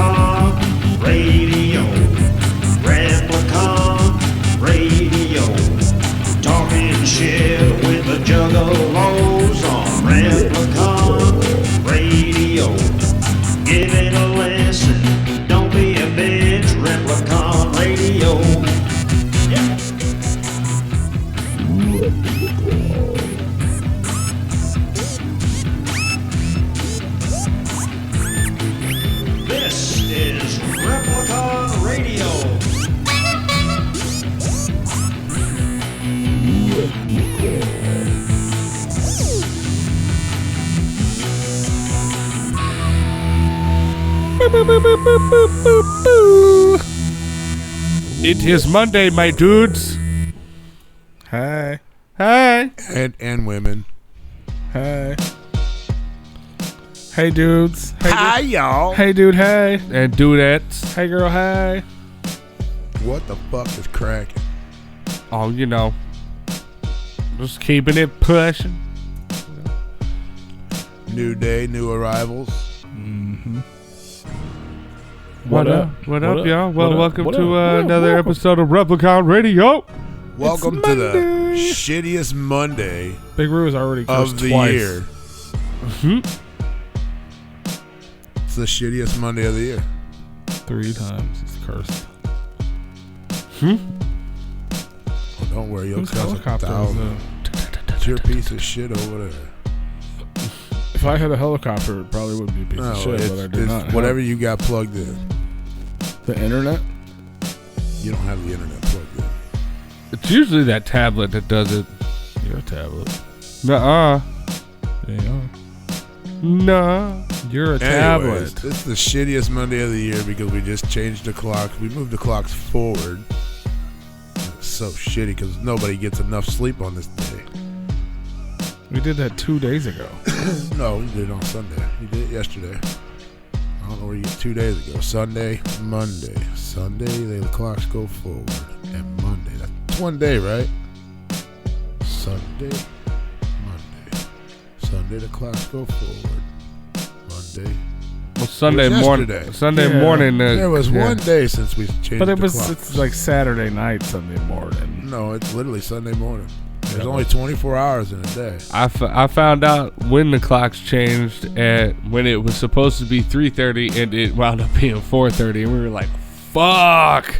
Replicon Radio. Replicon Radio. Talking shit with the juggalos on Replicon Radio. Give it a listen. Don't be a bitch. Replicon Radio. Yeah. This is Replicon Radio. It is Monday, my dudes. Hi. Hi. And women. Hi. Hey, dudes. Hey, Hi, y'all. Hey, dude. Hey. And dudettes. Hey, girl. Hey. What the fuck is cracking? Oh, you know. Just keeping it pushing. New day, new arrivals. Mm-hmm. What up? What up, y'all? Well, welcome to another episode of Replicon Radio. Welcome to the shittiest Monday Big Roo is already cursed of the twice. year. Mm-hmm. It's the shittiest Monday of the year. 3 times he's cursed. Well, don't worry, you'll Whose cuss helicopter is 1,000. It's your piece of shit over there. If I had a helicopter, it probably would be a piece of shit, but I do it's not. whatever you got plugged in. The internet? You don't have the internet plugged in. It's usually that tablet that does it. You're a tablet. Nuh-uh. Yeah. Nah. You're a Anyways, tablet. it's the shittiest Monday of the year because we just changed the clock. We moved the clocks forward. It's so shitty because nobody gets enough sleep on this day. We did that 2 days ago. No, you did it on Sunday. You did it yesterday. I don't know where you get 2 days ago. Sunday, Monday. Sunday, the clocks go forward. And Monday. That's one day, right? Sunday, Monday. Sunday, the clocks go forward. Monday. Well, Sunday It was morning. yesterday. Sunday Yeah. morning. There was one day since we changed But the it was clocks. it's like Saturday night, Sunday morning. No, it's literally Sunday morning. There's Yeah, only 24 hours in a day. I found out when the clocks changed at when it was supposed to be 3:30 and it wound up being 4:30 and we were like, "Fuck!"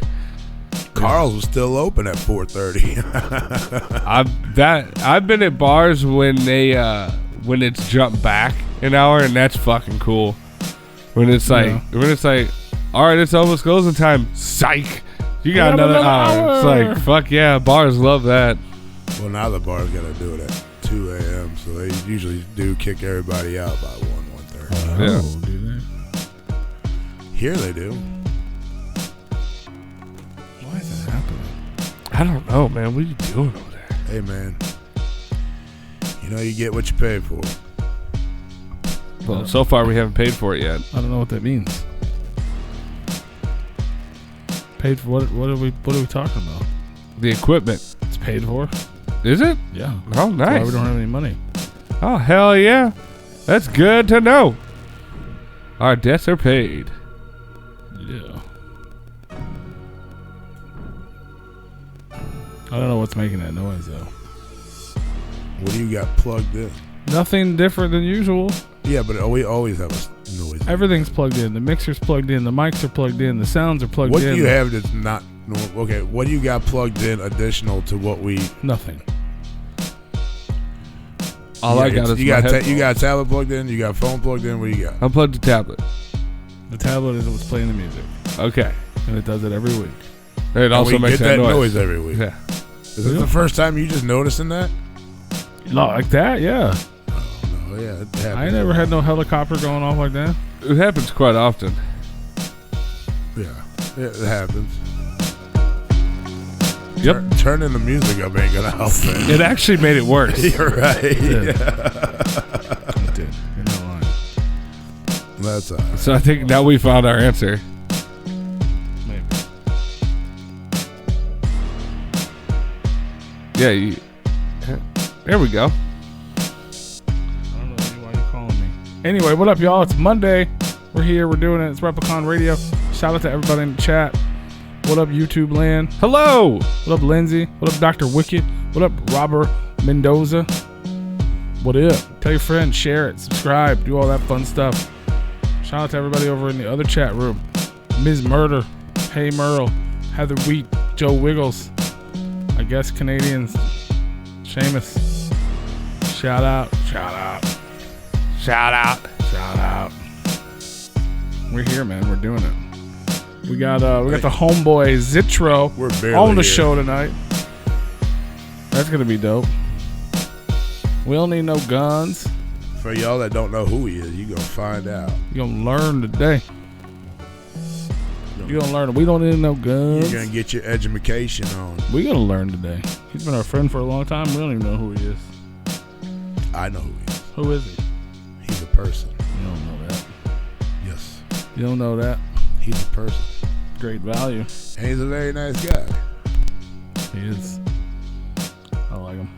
Carl's was still open at 4:30. I've been at bars when they when it's jumped back an hour and that's fucking cool. When it's like all right, it's almost closing time. Psych! You got another hour. It's like fuck yeah, bars love that. Well, now the bar's got to do it at 2 a.m., so they usually do kick everybody out by 1:30. Yeah. Do they? Here they do. Why is that happening? I don't know, man. What are you doing over there? Hey, man. You know you get what you pay for. Well, so far we haven't paid for it yet. I don't know what that means. Paid for what? What are we talking about? The equipment. It's paid for? Is it? Yeah. Oh, That's why nice. we don't have any money. Oh, hell yeah. That's good to know. Our debts are paid. Yeah. I don't know what's making that noise though. What do you got plugged in? Nothing different than usual. Yeah, but we always have a noise. Everything's plugged in. The mixer's plugged in. The mics are plugged in. The sounds are plugged What in. do you have that's not normal? Okay, what do you got plugged in additional to what we... Nothing. All I got is you my got headphones. you got tablet plugged in, you got phone plugged in, what do you got? Unplugged the tablet. The tablet is what's playing the music, Okay. and it does it every week. It also we makes get that that noise. every week. Yeah. Is this the first time you just noticing that? Like that, yeah. Oh yeah, it happens. I ain't never had no helicopter going off like that. It happens quite often. Yeah, it happens. Yep. Turning the music up ain't gonna help it. It actually made it worse. You're right. It did. Yeah. It did. You're not lying. That's all right. So I think now we found our answer. Maybe. Yeah. There we go. I don't know why you're calling me. Anyway, what up, y'all? It's Monday. We're here. We're doing it. It's Replicon Radio. Shout out to everybody in the chat. What up, YouTube land? Hello. What up, Lindsay? What up, Dr. Wicked? What up, Robert Mendoza? What up? Tell your friends, share it, subscribe, do all that fun stuff. Shout out to everybody over in the other chat room. Ms. Murder, Hey Merle, Heather Wheat, Joe Wiggles, I guess Canadians, Seamus. Shout out. We're here, man. We're doing it. We got the homeboy ZITRO We're barely on the here. show tonight. That's gonna be dope. We don't need no guns. For y'all that don't know who he is, you gonna find out. You gonna learn today. You gonna learn. We don't need no guns. You're gonna get your education on. We gonna learn today. He's been our friend for a long time. We don't even know who he is. I know who he is. Who is he? He's a person. You don't know that. Yes. You don't know that. He's a person. Great value. And he's a very nice guy. He is. I like him.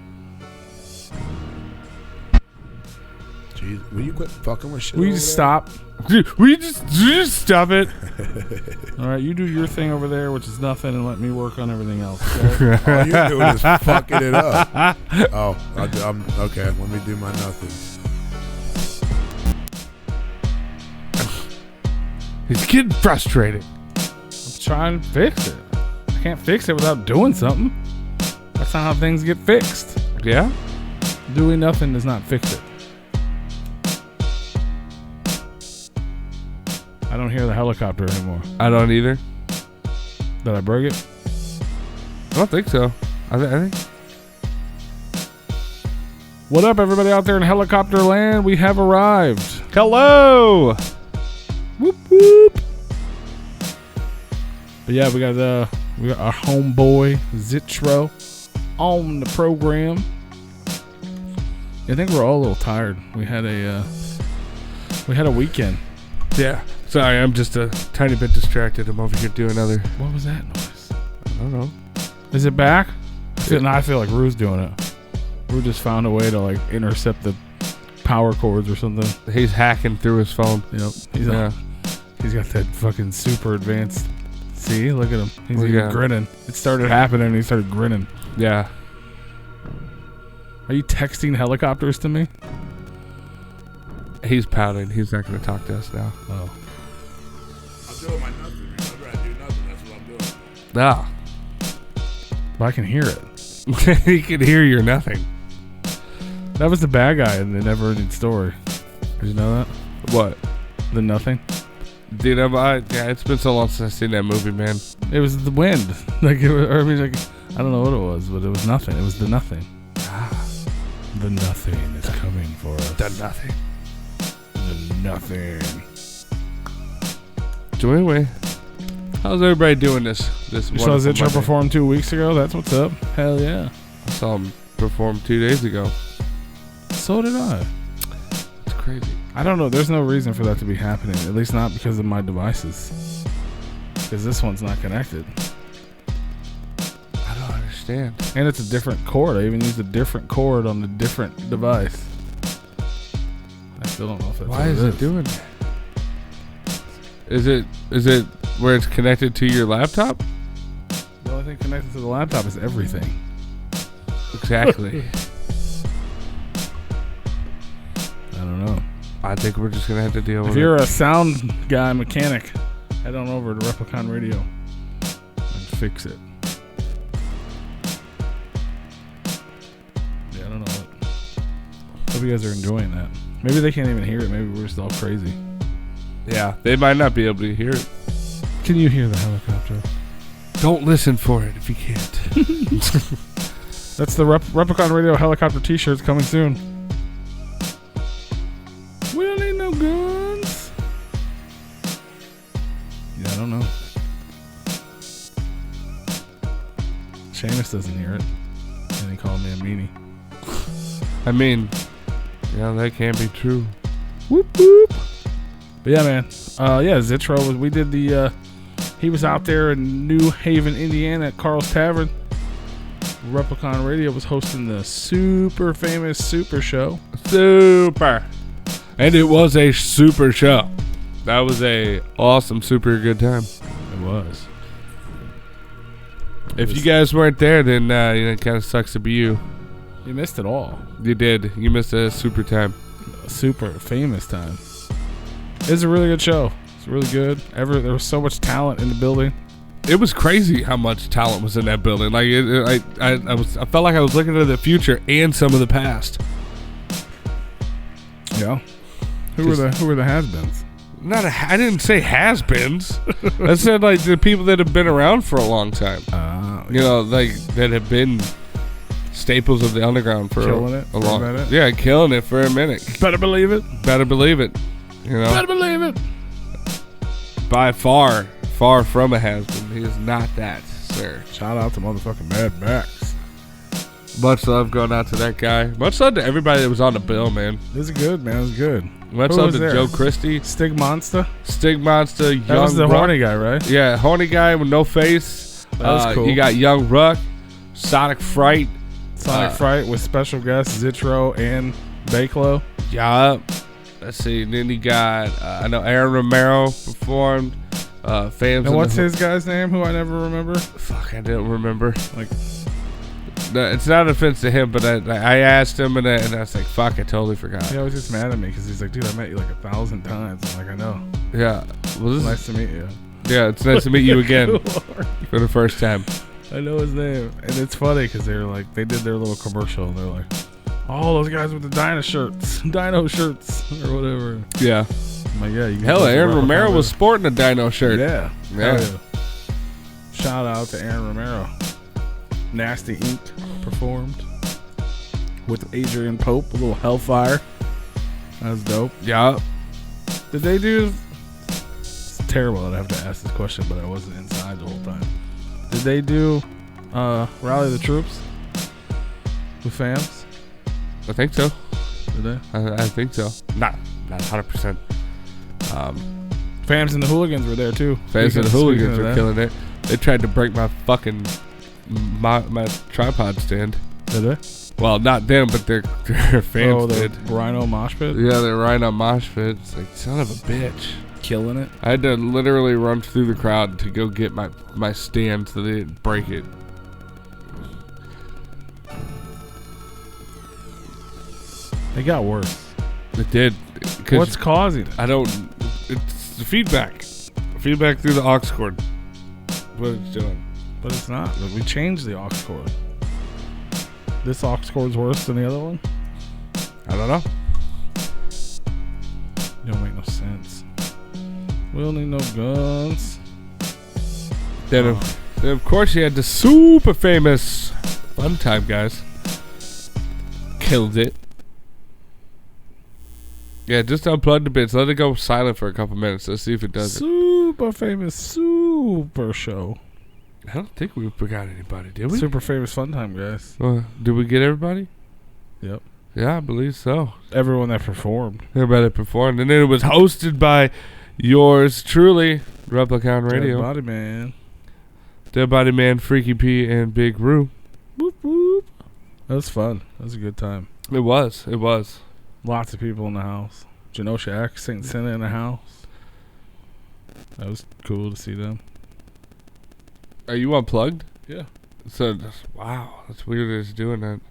Jeez, will you quit fucking with shit? Will you over just there? stop? Will you just stop it? All right, you do your thing over there, which is nothing, and let me work on everything else. Okay? All you're doing is fucking it up. Oh, I'm okay. Let me do my nothing. He's getting frustrated. I'm trying to fix it. I can't fix it without doing something. That's not how things get fixed. Yeah? Doing nothing does not fix it. I don't hear the helicopter anymore. I don't either. Did I break it? I don't think so. I think. What up, everybody out there in helicopter land? We have arrived. Hello. Whoop whoop. But yeah, we got our homeboy ZITRO on the program. I think we're all a little tired. We had a weekend. Yeah. Sorry, I'm just a tiny bit distracted. I'm over here doing other. What was that noise? I don't know. Is it back? I feel like Rue's doing it. Rue just found a way to like intercept the power cords or something. He's hacking through his phone. Yep. He's got that fucking super advanced. See, look at him. He's even grinning. It started happening and he started grinning. Yeah. Are you texting helicopters to me? He's pouting. He's not going to talk to us now. Oh. I'm doing my nothing. Remember, I do nothing. That's what I'm doing. Ah. But I can hear it. He can hear your nothing. That was the bad guy in the Never-Ending Story. Did you know that? What? The Nothing? Dude, it's been so long since I've seen that movie, man. It was the wind. I don't know what it was, but it was nothing. It was the Nothing. The Nothing is coming for us. The nothing. The Nothing. So anyway, how's everybody doing this You saw wonderful ZITRO Monday? perform 2 weeks ago? That's what's up. Hell yeah. I saw him perform 2 days ago. So did I. It's crazy. I don't know. There's no reason for that to be happening. At least not because of my devices. Because this one's not connected. I don't understand. And it's a different cord. I even used a different cord on a different device. I still don't know if that's Why is it doing that? Is it where it's connected to your laptop? The only thing connected to the laptop is everything. Exactly. I don't know. I think we're just gonna have to deal with If it. you're a sound guy, mechanic, head on over to Replicon Radio and fix it. Yeah, I don't know what. Hope you guys are enjoying that. Maybe they can't even hear it. Maybe we're just all crazy. Yeah, they might not be able to hear it. Can you hear the helicopter? Don't listen for it if you can't. That's the Replicon Radio helicopter t-shirts coming soon. We don't need no guns. Yeah, I don't know. Seamus doesn't hear it. And he called me a meanie. I mean, yeah, that can be true. Whoop whoop. But yeah, man. ZITRO we did the he was out there in New Haven, Indiana at Carl's Tavern. Replicon Radio was hosting the super famous Super Show. Super. And it was a super show. That was a awesome, super good time. It was. If you guys weren't there, then it kind of sucks to be you. You missed it all. You did. You missed a super time. A super famous time. It was a really good show. It's really good. There was so much talent in the building. It was crazy how much talent was in that building. Like I felt like I was looking at the future and some of the past. Yeah. Who were the has-beens? I didn't say has-beens. I said like the people that have been around for a long time. Like that have been staples of the underground for a long minute. Yeah, killing it for a minute. Better believe it. Better believe it. Better believe it. By far from a has-been. He is not that, sir. Shout out to motherfucking Mad Max. Much love going out to that guy. Much love to everybody that was on the bill, man. It was good, man. It was good. Much love to Joe Christie. Stig Monster, Young That was the Ruck. horny guy, right? Yeah, horny guy with no face. That was cool. You got Young Ruck, Sonic Fright. Fright with special guests ZITRO and Bakelo. Yeah. Let's see. Then you got, I know Aaron Romero performed. And what's his guy's name who I never remember? Fuck, I didn't remember. Like, no, it's not an offense to him, but I asked him and I was like, fuck, I totally forgot. he always gets mad at me because he's like, dude, I met you like 1,000 times. I'm like, I know. Yeah. Well, It's nice to meet you. Yeah, it's nice to meet you again for the first time. I know his name. And it's funny because they did their little commercial and they're like, oh, those guys with the dino shirts or whatever. Yeah. I'm like, yeah. Hell, Aaron Romero was sporting a dino shirt. Yeah. Yeah. Shout out to Aaron Romero. Nasty Inc. performed with Adrian Pope, a little Hellfire. That was dope. Yeah. Did they do... It's terrible that I have to ask this question, but I wasn't inside the whole time. Did they do Rally the Troops with fans? I think so. Did they? I think so. Not 100%. Fans and the Hooligans were there too. Fans and the Hooligans were killing it. They tried to break my fucking my tripod stand. Did they? Well, not them, but their fans did. Rhino Mosh Pit? Yeah, their Rhino Mosh Pit. It's like, son of a bitch. Killing it. I had to literally run through the crowd to go get my stand so they didn't break it. They got worse. It did. What's causing it? It's the feedback. Feedback through the aux cord. What it's doing. But it's not. We changed the aux cord. This aux cord's worse than the other one? I don't know. It don't make no sense. We don't need no guns. Then of course you had the super famous Fun Time guys. Killed it. Yeah, just unplug the bits. Let it go silent for a couple minutes. Let's see if it does it. Super famous super show. I don't think we forgot anybody, did we? Super famous Fun Time guys. Did we get everybody? Yep. Yeah, I believe so. Everyone that performed. Everybody that performed. And then it was hosted by yours truly, Replicon Radio. Dead Body Man. Dead Body Man, Freaky P, and Big Roo. Boop, boop. That was fun. That was a good time. It was. Lots of people in the house. Genosha X, St. Senna in the house. That was cool to see them. Are you unplugged? Yeah. So, wow, that's weird that it's doing that.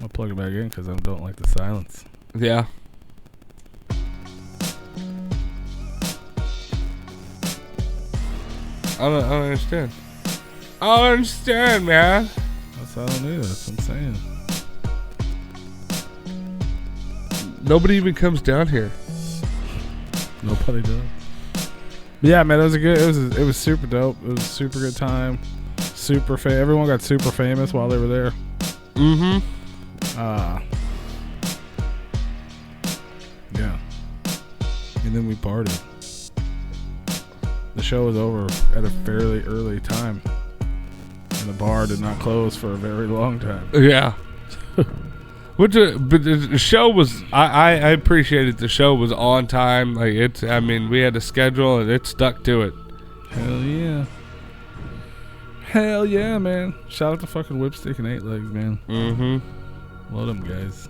I'll plug it back in because I don't like the silence. Yeah. I don't understand. I don't understand, man. That's how I don't either. That's what I'm saying. Nobody even comes down here. Nobody does. But yeah, man, it was super dope. It was a super good time. Everyone got super famous while they were there. Mm-hmm. Yeah. And then we partied. The show was over at a fairly early time. And the bar did not close for a very long time. Yeah. But the show was, I appreciated the show was on time. Like we had a schedule and it stuck to it. Hell yeah. Hell yeah, man. Shout out to fucking Whipstick and 8 Legs, man. Mm-hmm. Love them guys.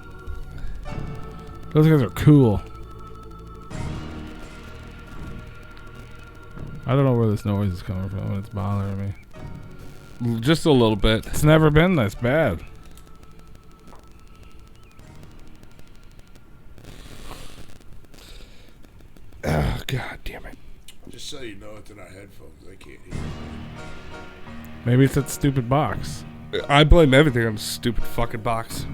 Those guys are cool. I don't know where this noise is coming from. It's bothering me. Just a little bit. It's never been this bad. Oh, God damn it. Just so you know, it's in our headphones. I can't hear. Maybe it's that stupid box. I blame everything on the stupid fucking box.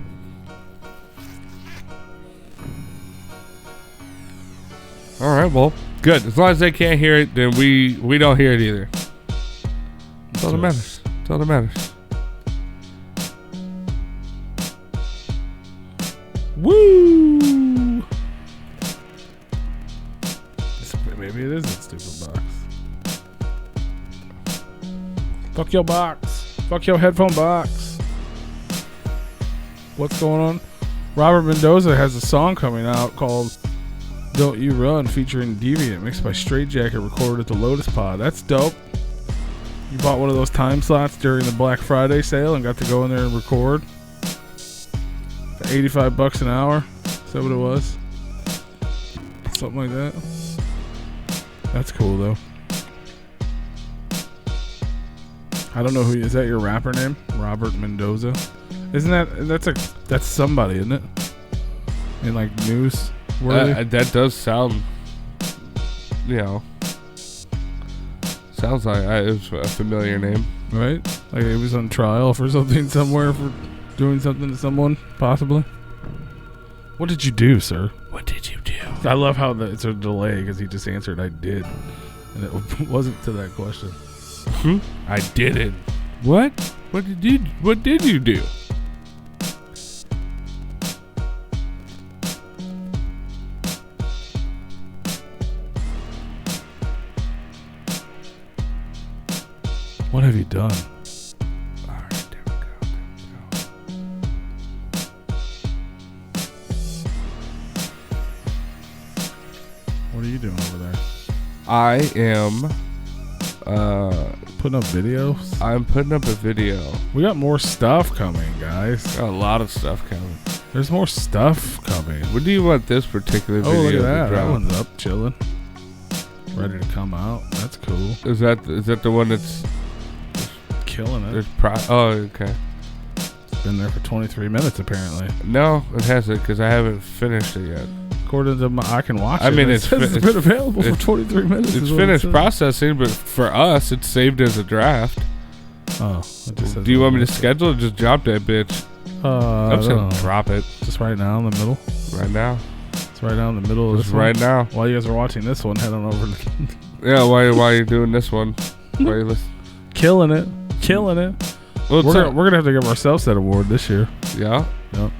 All right, well, good. As long as they can't hear it, then we don't hear it either. That's all that matters. That's all that matters. Woo! Maybe it is that stupid box. Fuck your box. Fuck your headphone box. What's going on? Robert Mendoza has a song coming out called Don't You Run featuring Deviant, mixed by Straight Jacket, recorded at the Lotus Pod. That's dope. You bought one of those time slots during the Black Friday sale and got to go in there and record for $85 an hour. Is that what it was? Something like that. That's cool though. I don't know who is that. Your rapper name, Robert Mendoza? Isn't that's somebody, isn't it? In like news worthy? That does sound, sounds like it was a familiar name, right? Like it was on trial for something somewhere for doing something to someone, possibly. What did you do, sir? What did you do? I love how it's a delay because he just answered, "I did," and it wasn't to that question. I did it. What? What did you do? What have you done? All right, there we go. What are you doing over there? I am putting up videos. I'm putting up a video. We got more stuff coming, guys. Got a lot of stuff coming. There's more stuff coming. When do you want this particular video? Oh, look at that! to drop? That one's up, chilling, ready to come out. That's cool. Is that the one that's Killing it. oh, okay. It's been there for 23 minutes apparently. No, it hasn't because I haven't finished it yet. According to I can watch it. I mean, it's been available for 23 minutes. It's finished processing, but for us, it's saved as a draft. Oh, do you want me to schedule it? Just drop that bitch. I'm just gonna drop it. Just right now in the middle. Right now. It's right now in the middle of this right one. now. While you guys are watching this one, head on over. Yeah, why are you doing this one? Why are you listening? Killing it. Well, we're gonna have to give ourselves that award this year. Yeah. Yep.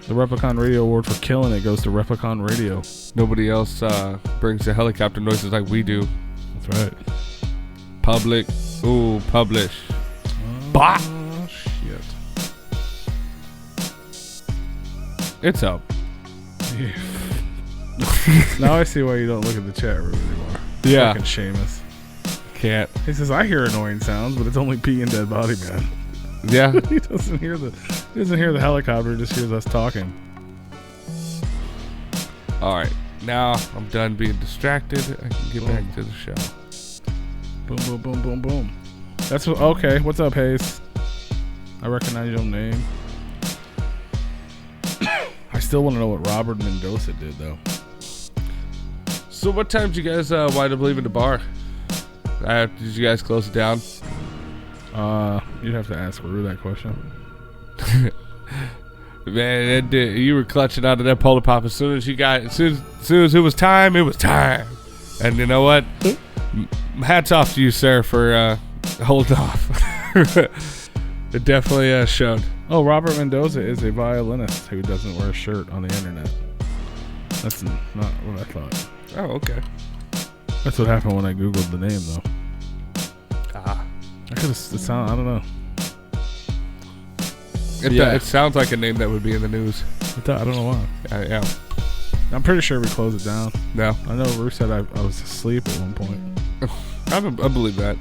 The Replicon Radio Award for killing it goes to Replicon Radio. Nobody else brings the helicopter noises like we do. That's right. Public. Ooh, publish. Bah! Shit. It's up. Yeah. Now I see why you don't look at the chat room anymore. Yeah. Fucking Seamus. Can't. He says, I hear annoying sounds, but it's only pee and dead body man. Yeah. He doesn't hear the helicopter, he just hears us talking. All right. Now I'm done being distracted. I can get back to the show. Boom, boom, boom, boom, boom. That's what. Okay. What's up, Hayes? I recognize your name. I still want to know what Robert Mendoza did, though. So what time did you guys wind up leaving the bar? Did you guys close it down? You'd have to ask Rue that question. Man, you were clutching out of that polar pop as soon as it was time, it was time. And you know what? Hats off to you, sir, for holding off. It definitely showed. Oh, Robert Mendoza is a violinist who doesn't wear a shirt on the internet. That's not what I thought. Oh, okay. That's what happened when I googled the name, though. I could have. I don't know. It sounds like a name that would be in the news. I don't know why. Yeah. I'm pretty sure we closed it down. No. I know Rue said I was asleep at one point. I believe that.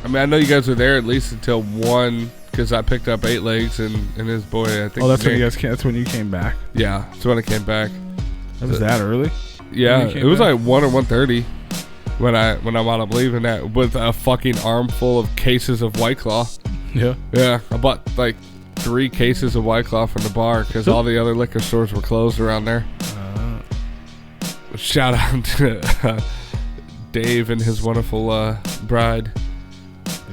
I mean, I know you guys were there at least until 1 because I picked up 8 legs and his boy. I think. Oh, that's when you guys came. That's when you came back. Yeah, that's when I came back. That was that early. Yeah, it was like 1 or 1:30. when I wound up leaving that with a fucking armful of cases of White Claw. Yeah. Yeah, I bought like 3 cases of White Claw from the bar because all the other liquor stores were closed around there. Shout out to Dave and his wonderful bride.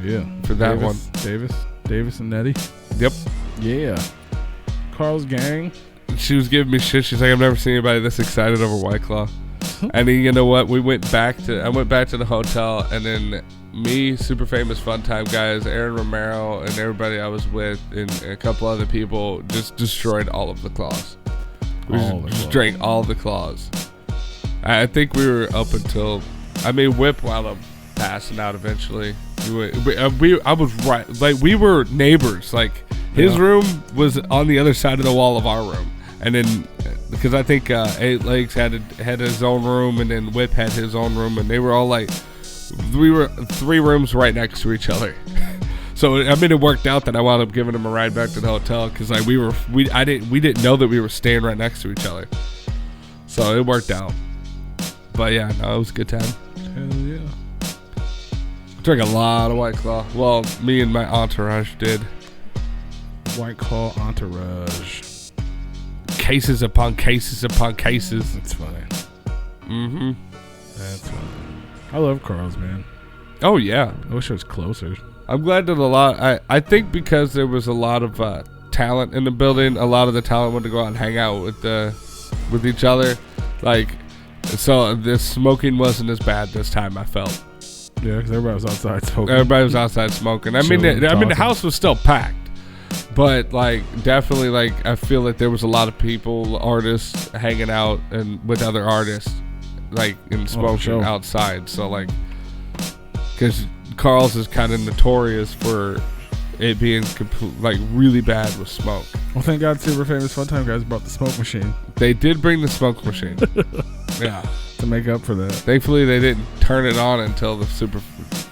Yeah. For that one. Davis and Nettie. Yep. Yeah. Carl's gang. She was giving me shit. She's like, I've never seen anybody this excited over White Claw. And then, you know what? I went back to the hotel, and then me, Super Famous Fun Time guys, Aaron Romero, and everybody I was with, and a couple other people just destroyed all of the claws. We just drank all the claws. I think we were up until, Whip wound up passing out eventually. I was right, like we were neighbors. Like his room was on the other side of the wall of our room, and then because I think 8 Legs had his own room, and then Whip had his own room, and they were all like, we were 3 rooms right next to each other. So it worked out that I wound up giving him a ride back to the hotel because like we didn't know that we were staying right next to each other, so it worked out. But yeah, no, it was a good time. Hell yeah. Drank a lot of White Claw. Well, me and my entourage did. White Claw entourage. Cases upon cases upon cases. That's funny. Mm-hmm. That's funny. I love Carl's, man. Oh, yeah. I wish it was closer. I'm glad that I think because there was a lot of talent in the building, a lot of the talent wanted to go out and hang out with each other. Like, so the smoking wasn't as bad this time, I felt. Yeah, because everybody was outside smoking. Everybody was outside smoking. The house was still packed. But, like, definitely, like, I feel like there was a lot of people, artists, hanging out and with other artists, like, and smoking outside. So, like, because Carl's is kind of notorious for it being really bad with smoke. Well, thank God Super Famous Fun Time guys brought the smoke machine. They did bring the smoke machine. Yeah. To make up for that. Thankfully, they didn't turn it on until the super...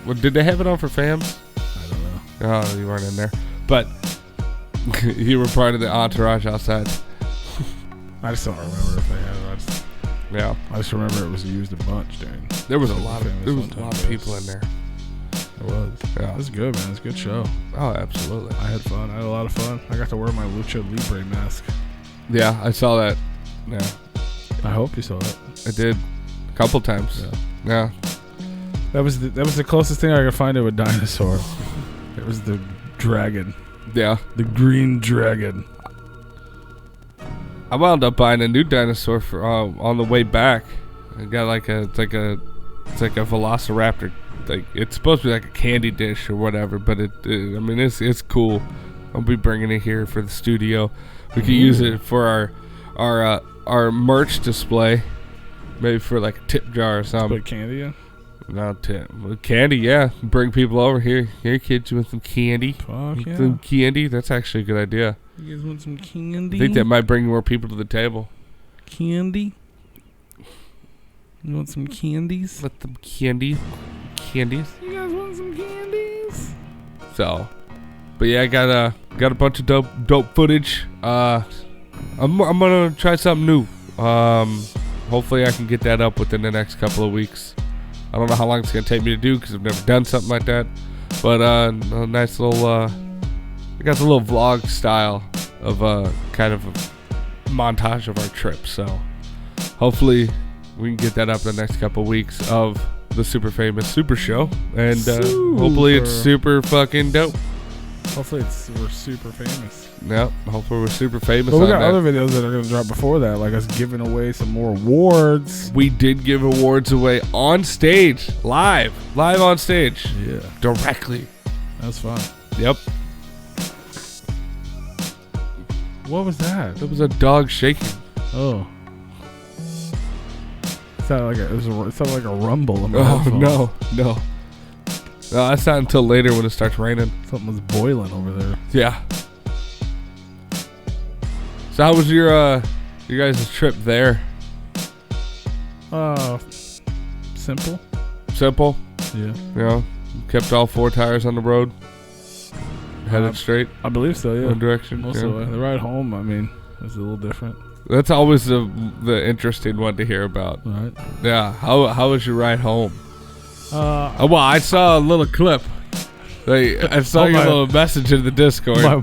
Well, did they have it on for fams? I don't know. Oh, you weren't in there. But you were part of the entourage outside. I just don't remember if they had it. Yeah. I just remember it was used a bunch during. There was a lot of people in there. It was. Yeah. It was good, man. It was a good show. Oh, absolutely. I had fun. I had a lot of fun. I got to wear my Lucha Libre mask. Yeah, I saw that. Yeah. I hope you saw it. I did. A couple times. Yeah. That was the closest thing I could find to a dinosaur. It was the dragon. Yeah. The green dragon. I wound up buying a new dinosaur for on the way back. I got it's like a Velociraptor. Like it's supposed to be like a candy dish or whatever, but it's cool. I'll be bringing it here for the studio. We could use it for our merch display, maybe for like a tip jar or something. Put candy in? No tip. With candy, yeah. Bring people over here. Here, kids, you want some candy? Fuck yeah. Some candy? That's actually a good idea. You guys want some candy? I think that might bring more people to the table. Candy? You want some candies? Let them candies. You guys want some candies? So, but yeah, I got a bunch of dope footage. I'm gonna try something new. Hopefully I can get that up within the next couple of weeks. I don't know how long it's gonna take me to do because I've never done something like that. But a nice little, I got a little vlog style of kind of a montage of our trip. So hopefully we can get that up in the next couple of weeks of the Super Famous Super Show, and hopefully it's super fucking dope. Hopefully we're super famous. Yep, hopefully we're super famous. But we got other videos that are going to drop before that, like us giving away some more awards. We did give awards away on stage, live on stage. Yeah, directly. That's fun. Yep. What was that? It was a dog shaking. Oh. It sounded like a rumble in my Oh headphones. no, that's not until later when it starts raining. Something was boiling over there. Yeah. So how was your guys' trip there? Simple. Simple? Yeah. You know, kept all 4 tires on the road. Headed straight. I believe so, yeah. One direction. Most of the way. The ride home, was a little different. That's always the interesting one to hear about. Right. Yeah. How was your ride home? Well, I saw a little clip. I saw your little message in the Discord. Our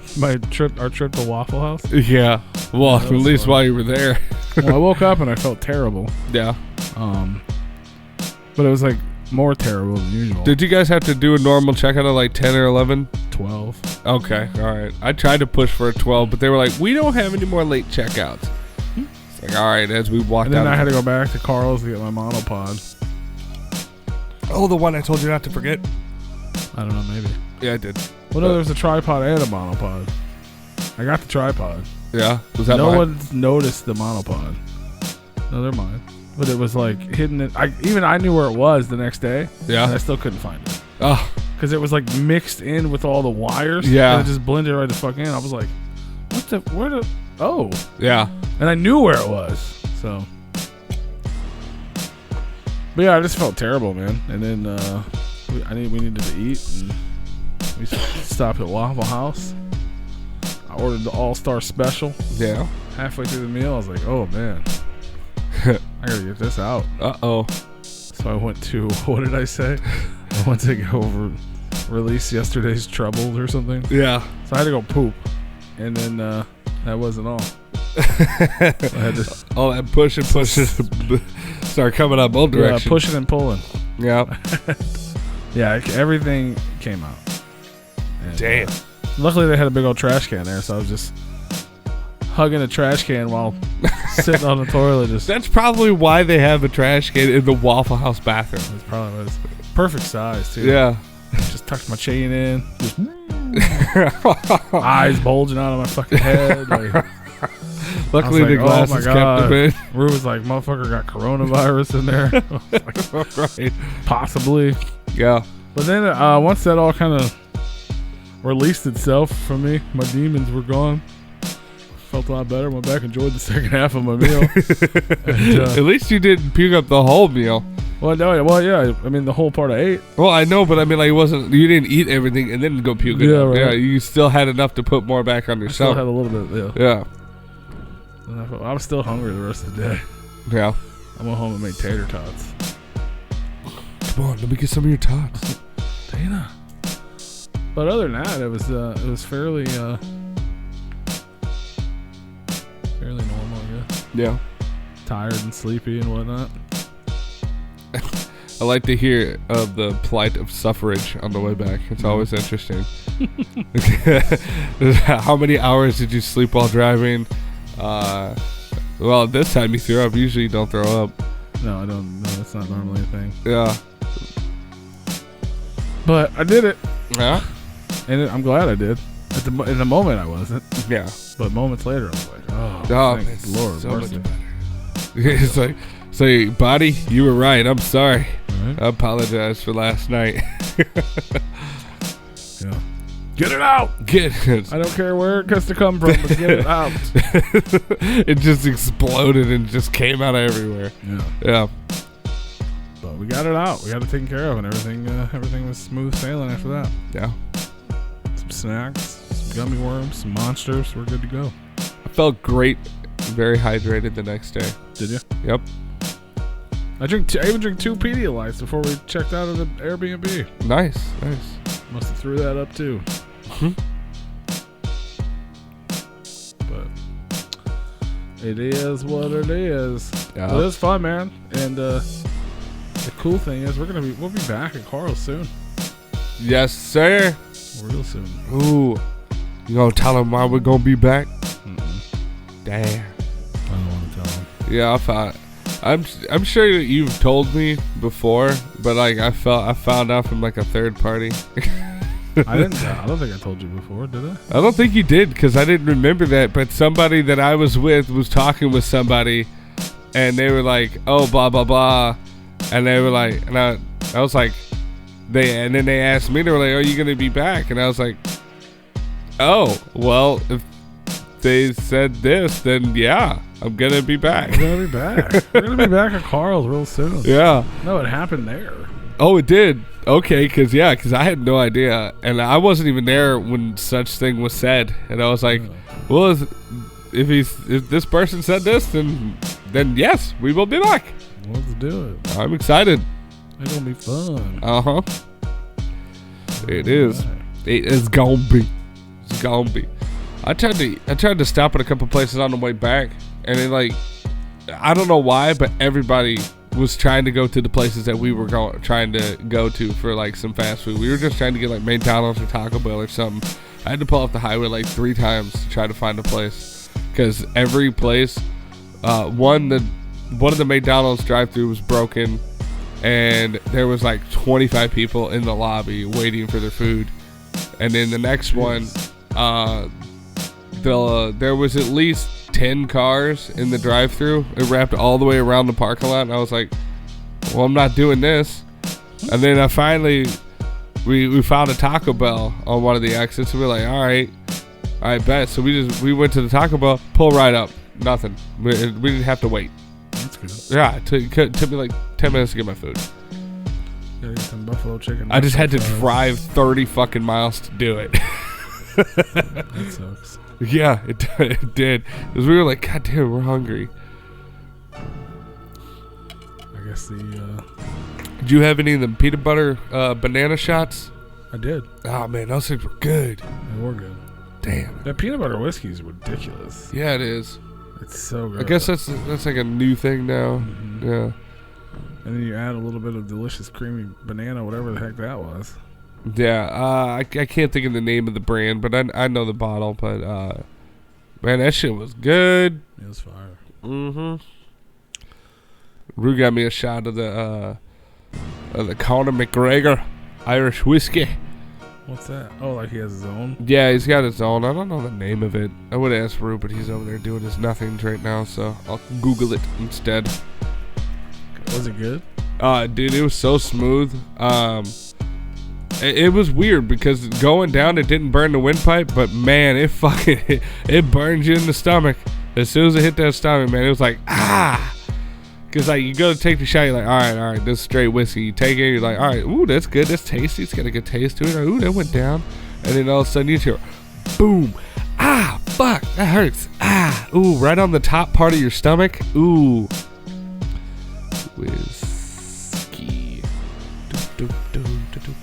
trip to Waffle House. Yeah. Well, at least while you were there. Well, I woke up and I felt terrible. Yeah. But it was like more terrible than usual. Did you guys have to do a normal checkout at like 10 or 11? 12. Okay. All right. I tried to push for a 12, but they were like, we don't have any more late checkouts. It's like, all right, as we walked out. And then I had to go back to Carl's to get my monopod. Oh, the one I told you not to forget. I don't know, maybe. Yeah, I did. Well, no, there's a tripod and a monopod. I got the tripod. Yeah? Was that No mine? one's noticed the monopod. No, they're mine. But it was like hidden. I knew where it was the next day. Yeah. And I still couldn't find it. Oh. Because it was like mixed in with all the wires. Yeah. And it just blended right the fuck in. I was like, oh. Yeah. And I knew where it was. So. But yeah, I just felt terrible, man. And then we needed to eat. And we stopped at Waffle House. I ordered the All-Star Special. Yeah. Halfway through the meal, I was like, oh, man. I gotta get this out. Uh-oh. So I went to, what did I say? I went to go release yesterday's Troubled or something. Yeah. So I had to go poop. And then that wasn't all. So I had to all that pushing, start coming up both directions. pushing and pulling. Yeah. Yeah, everything came out. And, Damn. Luckily, they had a big old trash can there, so I was just hugging a trash can while sitting on the toilet. That's probably why they have a trash can in the Waffle House bathroom. That's probably what it is. Perfect size, too. Yeah. Just tucked my chain in. Just eyes bulging out of my fucking head. Like, luckily, the glasses kept them in. Rue was like, motherfucker got coronavirus in there. Like, Right. Possibly. Yeah. But then once that all kind of released itself from me, my demons were gone. Felt a lot better. Went back, enjoyed the second half of my meal. And, at least you didn't puke up the whole meal. Well, no, well, yeah. I mean, the whole part I ate. Well, I know, but I mean, like, you didn't eat everything and then go puke it Yeah, up. right. Yeah, you still had enough to put more back on I still yourself. had a little bit, yeah. Yeah. And I was still hungry the rest of the day. Yeah. I went home and made tater tots. Come on, let me get some of your tots. Dana. But other than that, it was fairly normal, I guess. Yeah. Tired and sleepy and whatnot. I like to hear of the plight of suffrage on the way back. It's always interesting. How many hours did you sleep while driving? Well, this time you threw up. Usually you don't throw up. No, I don't. No, that's not normally a thing. Yeah. But I did it, Yeah? and I'm glad I did. In the moment, I wasn't. Yeah. But moments later, I was like, oh, thank it's Lord, so mercy. much better. It's like, say, body, you were right. I'm sorry. Right? I apologize for last night. Yeah. Get it out. Get it. I don't care where it has to come from, but get it out. It just exploded and just came out of everywhere. Yeah. Yeah. But we got it out. We got it taken care of, and everything was smooth sailing after that. Yeah. Some snacks, some gummy worms, some monsters. We're good to go. I felt great. Very hydrated the next day. Did you? Yep. I even drank 2 Pedialytes before we checked out of the Airbnb. Nice. Must have threw that up too. But it is what it is. Yeah. But it was fun, man. And the cool thing is we'll be back at Carl's soon. Yes, sir. Real soon. Ooh. You gonna tell him why we're gonna be back? Damn. I don't want to tell him. Yeah, I'm sure that you've told me before, but like I found out from like a third party. I don't think I told you before, did I? I don't think you did, because I didn't remember that. But somebody that I was with was talking with somebody, and they were like, "Oh, blah blah blah," and they were like, and I was like, and then they asked me, they were like, "Are you gonna be back?" And I was like, "Oh, well, if they said this, then yeah, I'm gonna be back." We're gonna be back. We're gonna be back at Carl's real soon. Yeah. No, it happened there. Oh, it did. Okay, because I had no idea, and I wasn't even there when such thing was said, and I was like, well, if this person said this, then yes, we will be back. Let's do it. I'm excited. It's gonna be fun. Uh-huh. It is. It is gonna be. It's gonna be. I tried to stop at a couple places on the way back, and it like, I don't know why, but everybody was trying to go to the places that we were trying to go to for like some fast food. We were just trying to get like McDonald's or Taco Bell or something. I had to pull off the highway like 3 times to try to find a place, because every place, one of the McDonald's drive-thru was broken, and there was like 25 people in the lobby waiting for their food. And then the next one, there was at least 10 cars in the drive-thru. It wrapped all the way around the parking lot, and I was like, well, I'm not doing this. And then we found a Taco Bell on one of the exits, and we're like, all right, bet. So we went to the Taco Bell, pull right up, nothing. We didn't have to wait. That's good. Yeah, it took me like 10 minutes to get my food. Gotta get some buffalo chicken. I just had to drive 30 fucking miles to do it. That sucks. Yeah, it did. Because we were like, God damn, we're hungry. I guess Did you have any of the peanut butter banana shots? I did. Oh, man, those things were good. They were good. Damn. That peanut butter whiskey is ridiculous. Yeah, it is. It's so good. I guess that's like a new thing now. Mm-hmm. Yeah. And then you add a little bit of delicious creamy banana, whatever the heck that was. Yeah, I can't think of the name of the brand, but I know the bottle. But man, that shit was good. It was fire. Mm-hmm. Rue got me a shot of the Conor McGregor Irish whiskey. What's that? Oh, like he has his own? Yeah, he's got his own. I don't know the name of it. I would ask Rue, but he's over there doing his nothings right now, so I'll Google it instead. Was it good? Dude, it was so smooth. It was weird because going down, it didn't burn the windpipe, but man, it burns you in the stomach. As soon as it hit that stomach, man, it was like, ah. Because like, you go to take the shot, you're like, all right, this is straight whiskey. You take it, you're like, all right, ooh, that's good, that's tasty. It's got a good taste to it. Like, ooh, that went down. And then all of a sudden you hear, boom, ah, fuck, that hurts. Ah, ooh, right on the top part of your stomach. Ooh. Whiskey. Doop, doop, doop, doop, doop.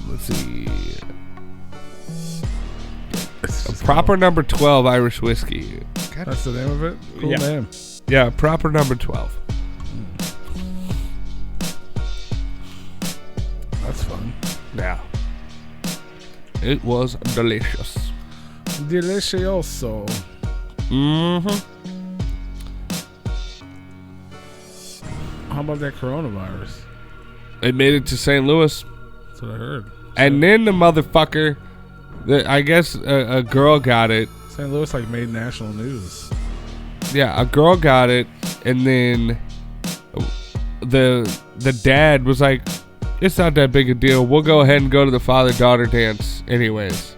Let's see. A proper number 12 Irish whiskey. God. That's the name of it? Cool Yeah. name. Yeah, proper number 12. That's fun. Yeah. It was delicious. Delicioso. Mm-hmm. How about that coronavirus? It made it to St. Louis. That's what I heard. And then the motherfucker, I guess a girl got it. St. Louis like made national news. Yeah, a girl got it, and then the dad was like, it's not that big a deal. We'll go ahead and go to the father-daughter dance anyways.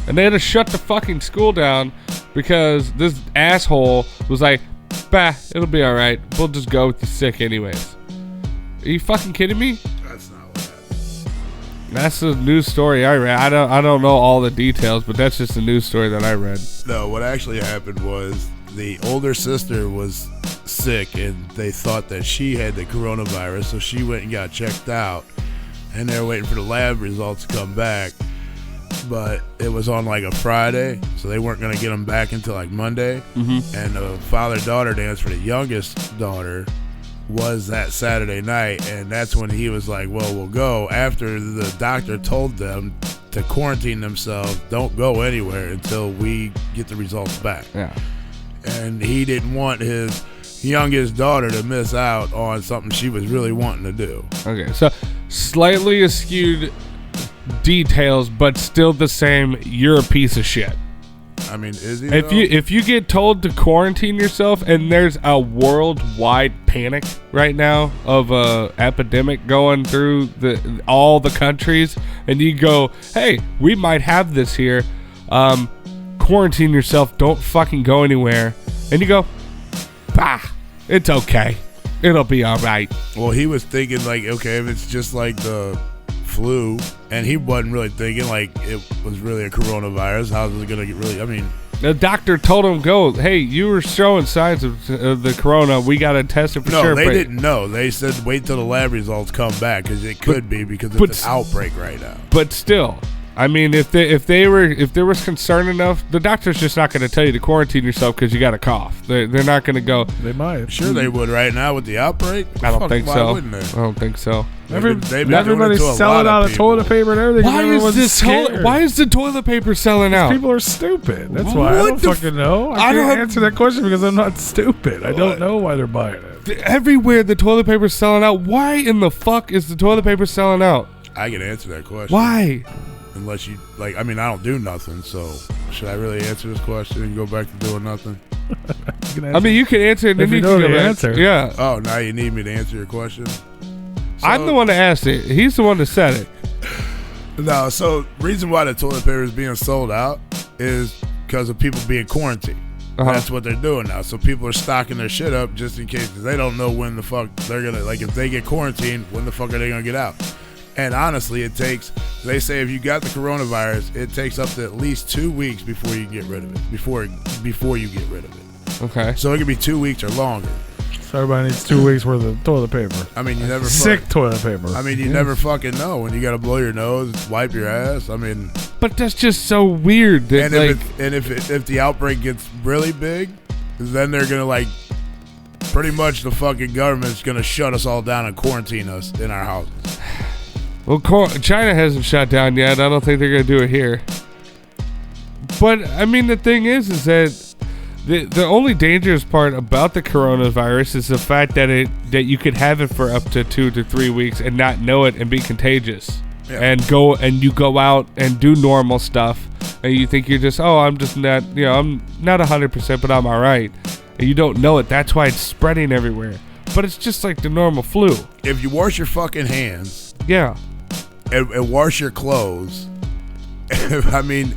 And they had to shut the fucking school down because this asshole was like, bah, it'll be all right. We'll just go with you sick anyways. Are you fucking kidding me? That's not what happened. That's the news story I read. I don't know all the details, but that's just the news story that I read. No, what actually happened was the older sister was sick and they thought that she had the coronavirus, so she went and got checked out, and they were waiting for the lab results to come back. But it was on like a Friday, so they weren't going to get them back until like Monday. Mm-hmm. And the father-daughter dance for the youngest daughter was that Saturday night, and that's when he was like, well, we'll go, after the doctor told them to quarantine themselves, don't go anywhere until we get the results back. Yeah. And he didn't want his youngest daughter to miss out on something she was really wanting to do. Okay, so slightly askewed details, but still the same. You're a piece of shit. I mean, is he? If you get told to quarantine yourself, and there's a worldwide panic right now of a epidemic going through all the countries, and you go, hey, we might have this here. Quarantine yourself. Don't fucking go anywhere. And you go, bah, it's okay. It'll be all right. Well, he was thinking like, okay, if it's just like the flu, and he wasn't really thinking like it was really a coronavirus. How's it gonna get really? I mean, The doctor told him, "Go. Hey, you were showing signs of the corona. We got to test it for No, sure." they didn't know. They said wait till the lab results come back because it could be because it's an outbreak right now. But still, I mean, if there was concern enough, the doctor's just not going to tell you to quarantine yourself because you got a cough. They're not going to go. They might. Sure, they would right now with the outbreak. I don't think so. Wouldn't they? I don't think so. Everybody's selling out of toilet paper and everything. Why is the toilet paper selling out? People are stupid. That's why. I don't fucking know. I can't answer that question because I'm not stupid. I don't know why they're buying it. Everywhere the toilet paper's selling out. Why in the fuck is the toilet paper selling out? I can answer that question. Why? Unless you I don't do nothing. So should I really answer this question and go back to doing nothing? I mean, you can answer it. If you know the answer. Yeah. Oh, now you need me to answer your question. I'm the one that asked it. He's the one that said it. No, so reason why the toilet paper is being sold out is because of people being quarantined. That's what they're doing now. So people are stocking their shit up just in case because they don't know when the fuck they're gonna if they get quarantined, when the fuck are they gonna get out? And honestly, they say if you got the coronavirus, it takes up to at least 2 weeks before you get rid of it. Before you get rid of it. Okay. So it could be 2 weeks or longer. So everybody needs 2 weeks worth of toilet paper. I mean, you never toilet paper. I mean, you never fucking know when you got to blow your nose, wipe your ass. I mean, but that's just so weird. That if the outbreak gets really big, then they're gonna pretty much the fucking government's gonna shut us all down and quarantine us in our houses. Well, China hasn't shut down yet. I don't think they're gonna do it here. But I mean, the thing is that the only dangerous part about the coronavirus is the fact that you could have it for up to 2 to 3 weeks and not know it and be contagious. Yeah. And you go out and do normal stuff and you think you're just I'm just not I'm not 100% but I'm all right, and you don't know it. That's why it's spreading everywhere. But it's just like the normal flu. If you wash your fucking hands, yeah, and wash your clothes, I mean,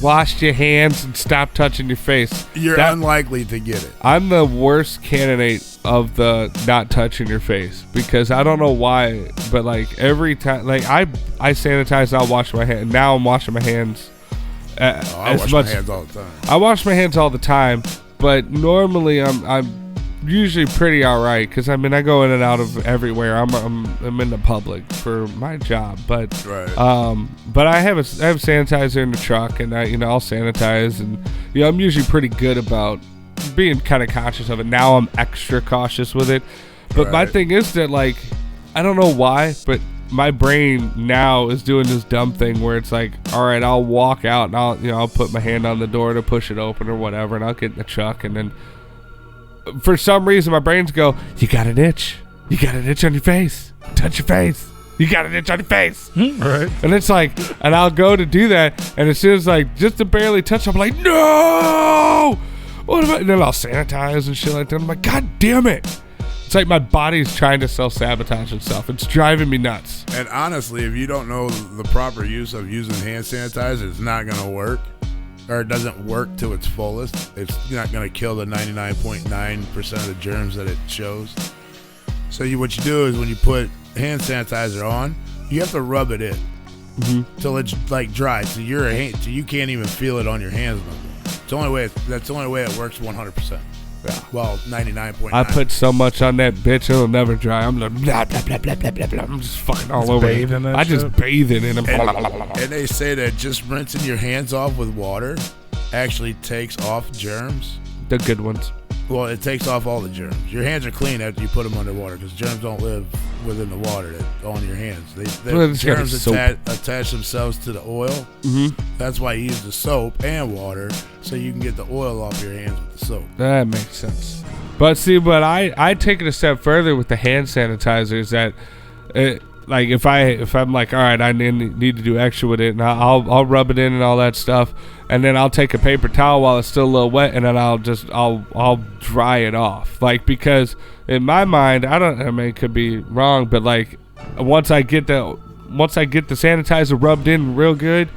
wash your hands and stop touching your face. You're unlikely to get it. I'm the worst candidate of the not touching your face because I don't know why, but every time, I sanitize, I'll wash my hands. Now I'm washing my hands. I wash my hands all the time. I wash my hands all the time, but normally I'm usually pretty all right because I mean I go in and out of everywhere. I'm in the public for my job, but but I have sanitizer in the truck, and I'll sanitize, and I'm usually pretty good about being kind of conscious of it. Now I'm extra cautious with it, but my thing is that I don't know why, but my brain now is doing this dumb thing where it's all right, I'll walk out and I'll put my hand on the door to push it open or whatever, and I'll get in the truck, and then for some reason my brains go, you got an itch on your face, touch your face, you got an itch on your face. Right. And it's and I'll go to do that, and as soon as just to barely touch, I'm like, no, what about? And then I'll sanitize and shit like that. I'm like, god damn it. It's my body's trying to self-sabotage itself. It's driving me nuts. And honestly, if you don't know the proper use of using hand sanitizer, it's not going to work. Or it doesn't work to its fullest. It's not going to kill the 99.9% of the germs that it shows. So what you do is when you put hand sanitizer on, you have to rub it in till it's dry. So you can't even feel it on your hands no more. That's the only way it works 100%. Yeah. Well, 99.9. I put so much on that bitch, it'll never dry. I'm like, blah, blah, blah, blah, blah, blah, blah. I'm just fucking all over it. I just bathe in it. And they say that just rinsing your hands off with water actually takes off germs. The good ones. Well, it takes off all the germs. Your hands are clean after you put them underwater because germs don't live within the water on your hands. Germs attach themselves to the oil. That's why you use the soap and water so you can get the oil off your hands with the soap. That makes sense. But see, I take it a step further with the hand sanitizers that if I'm all right, I need to do extra with it, and I'll rub it in and all that stuff, and then I'll take a paper towel while it's still a little wet, and then I'll dry it off, because in my mind, it could be wrong, but once I get the sanitizer rubbed in real good,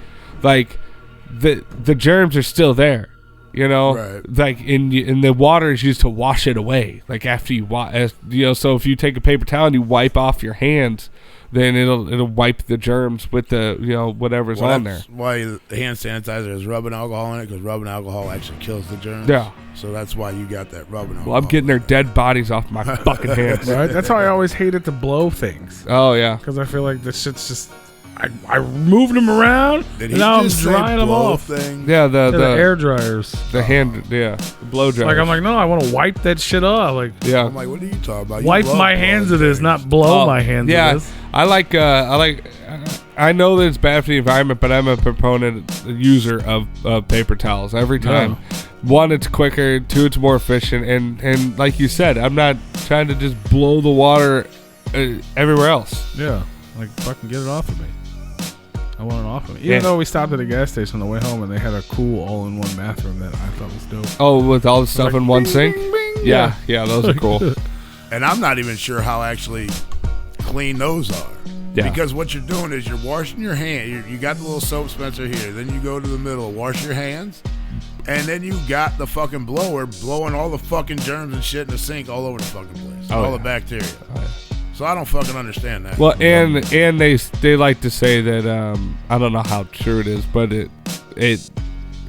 the germs are still there. Right. And the water is used to wash it away. After you so if you take a paper towel and you wipe off your hands, then it'll wipe the germs with the whatever's on there. That's why the hand sanitizer has rubbing alcohol in it, because rubbing alcohol actually kills the germs. Yeah. So that's why you got that rubbing alcohol. Well, I'm getting their dead bodies off my fucking hands. Right? That's how I always hated to blow things. Oh yeah. Because I feel like this shit's just. I moved them around, Did and he now I'm just say drying them blow off. thing? Yeah, The the air dryers. the hand, the blow dry. Like I'm like, no, I want to wipe that shit off. Like yeah. I'm like, what are you talking about? You wipe love my blowing hands of this, things. not blow my hands yeah, of this. I know that it's bad for the environment, but I'm a user of paper towels every time. One, it's quicker. Two, it's more efficient. And like you said, I'm not trying to just blow the water everywhere else. Yeah, like fucking get it off of me. I want it off of me. Even though we stopped at a gas station on the way home and they had a cool all-in-one bathroom that I thought was dope. Oh, with all the stuff like, in one bing, sink? bing, bing. Yeah, those are cool. And I'm not even sure how actually clean those are. Yeah. Because what you're doing is you're washing your hand. You got the little soap dispenser here. Then you go to the middle, wash your hands. And then you got the fucking blower blowing all the fucking germs and shit in the sink all over the fucking place. Oh, all yeah. the bacteria. Oh, yeah. So I don't fucking understand that. Well, and they like to say that I don't know how true it is, but it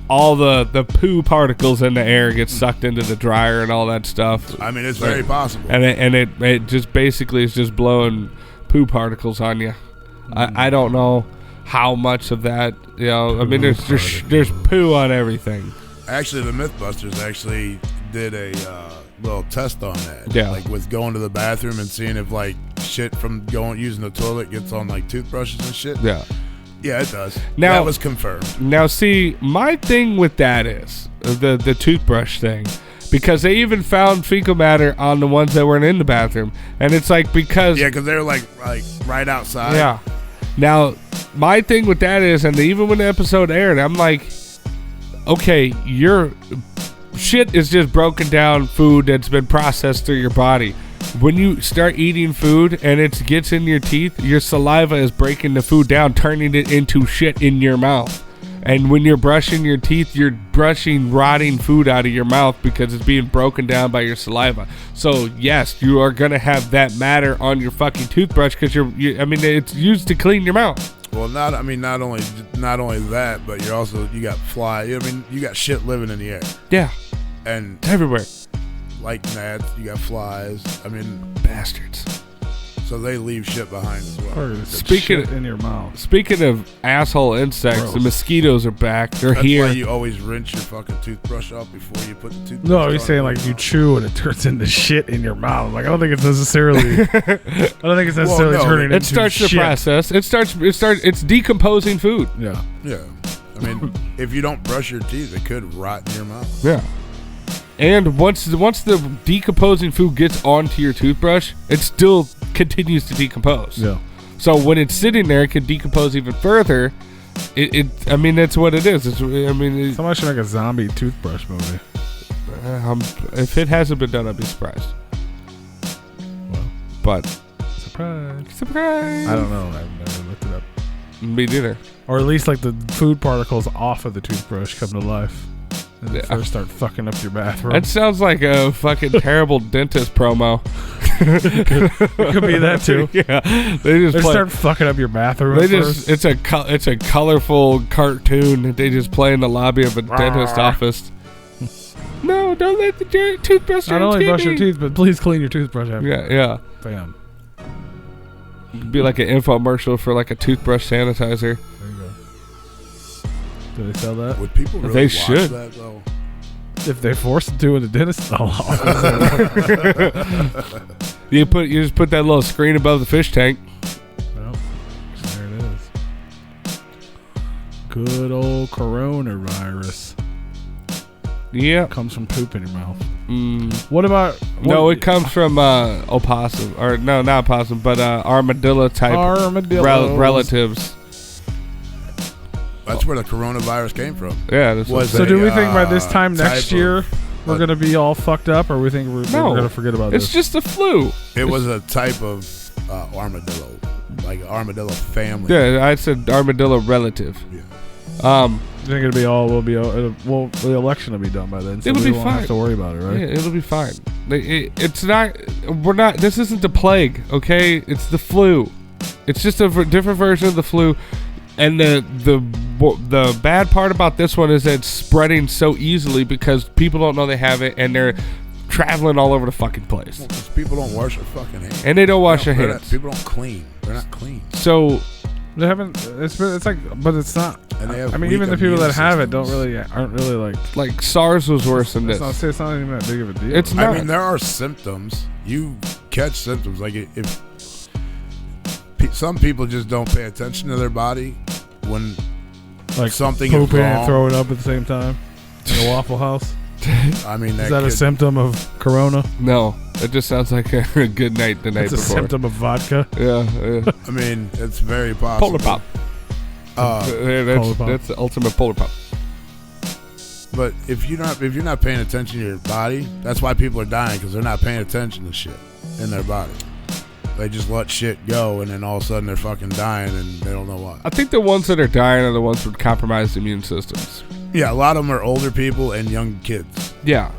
all the poo particles in the air get sucked into the dryer and all that stuff. I mean, it's very possible. And it just basically is just blowing poo particles on you. I don't know how much of that, I mean, there's poo on everything. Actually, the Mythbusters actually did a little test on that. Yeah. Like with going to the bathroom and seeing if like shit from using the toilet gets on like toothbrushes and shit. Yeah. Yeah, it does. Now- that was confirmed. Now, see, my thing with that is the toothbrush thing, because they even found fecal matter on the ones that weren't in the bathroom, and it's like because Yeah, because they're like right outside. yeah. Now, my thing with that is, and even when the episode aired, I'm like, okay, your shit is just broken down food that's been processed through your body. When you start eating food and it gets in your teeth, your saliva is breaking the food down, turning it into shit in your mouth. And when you're brushing your teeth, you're brushing rotting food out of your mouth because it's being broken down by your saliva. So yes, you are gonna have that matter on your fucking toothbrush because it's used to clean your mouth. Well, not only that, but you got flies. I mean, you got shit living in the air, Yeah, and it's everywhere. like gnats, you got flies. I mean, Bastards. so they leave shit behind as well. Or it's Speaking shit in your mouth. Speaking of asshole insects, the Gross. mosquitoes are back. They're That's here. why you always rinse your fucking toothbrush off before you put the toothbrush. No, on. he's saying like you chew and it turns into shit in your mouth. Like I don't think it's necessarily. no, turning into It starts shit. the process. It's decomposing food. Yeah. Yeah, I mean, if you don't brush your teeth, it could rot in your mouth. Yeah. And once the decomposing food gets onto your toothbrush, it still continues to decompose. Yeah. So when it's sitting there, it can decompose even further. I mean, that's what it is. Somebody should make a zombie toothbrush movie. If it hasn't been done, I'd be surprised. Well, But surprise. I don't know. I've never looked it up. Me neither. Or at least like the food particles off of the toothbrush come to life. And they Yeah. first start fucking up your bathroom. That sounds like a fucking terrible dentist promo. It could be that too. Yeah, they They start fucking up your bathroom. They first. just it's a colorful cartoon that they just play in the lobby of a dentist office. No, don't let the toothbrush. Not only brush your teeth, but please clean your toothbrush after. Yeah. Bam. It'd be like an infomercial for like a toothbrush sanitizer. There you go. Do they sell that? Would people really They watch should. that though? If they force it to in the dentist office. You just put that little screen above the fish tank. Well, there it is. Good old coronavirus. Yeah. Comes from poop in your mouth. Mm. What about... No, it comes from opossum, or no, not opossum, but armadillo type Armadillos. relatives. That's where the coronavirus came from. Yeah. This Was So a, do we think by this time type next of- year we're going to be all fucked up, or we think we're going to forget about It's this? just the flu. It was a type of armadillo, like armadillo family. Yeah, I said armadillo relative. Yeah. You think it'll be all? The election will be done by then, so It'll we be won't fine. have to worry about it, right? Yeah, it'll be fine. It's not. We're not. This isn't the plague, okay? It's the flu. It's just a different version of the flu. And the bad part about this one is that it's spreading so easily because people don't know they have it, and they're traveling all over the fucking place. Well, 'cause people don't wash their fucking hands. And they don't wash their hands. People don't clean. They're not clean. So They haven't. It's like, but it's not. And they have I mean, weak even the people that immune have it systems. aren't really like. SARS was worse than this. It's not even that big of a deal. It's not. I mean, there are symptoms. You catch symptoms. Like if some people just don't pay attention to their body when like something is pooping wrong. and throwing up at the same time in a Waffle House. I mean, Is that a symptom of corona? No, it just sounds like a good night the night It's a before. symptom of vodka. Yeah. I mean, it's very possible. Polar pop. That's the ultimate polar pop. But if you're not paying attention to your body, that's why people are dying, because they're not paying attention to shit in their body. They just let shit go, and then all of a sudden they're fucking dying, and they don't know why. I think the ones that are dying are the ones with compromised immune systems. Yeah, a lot of them are older people and young kids. Yeah.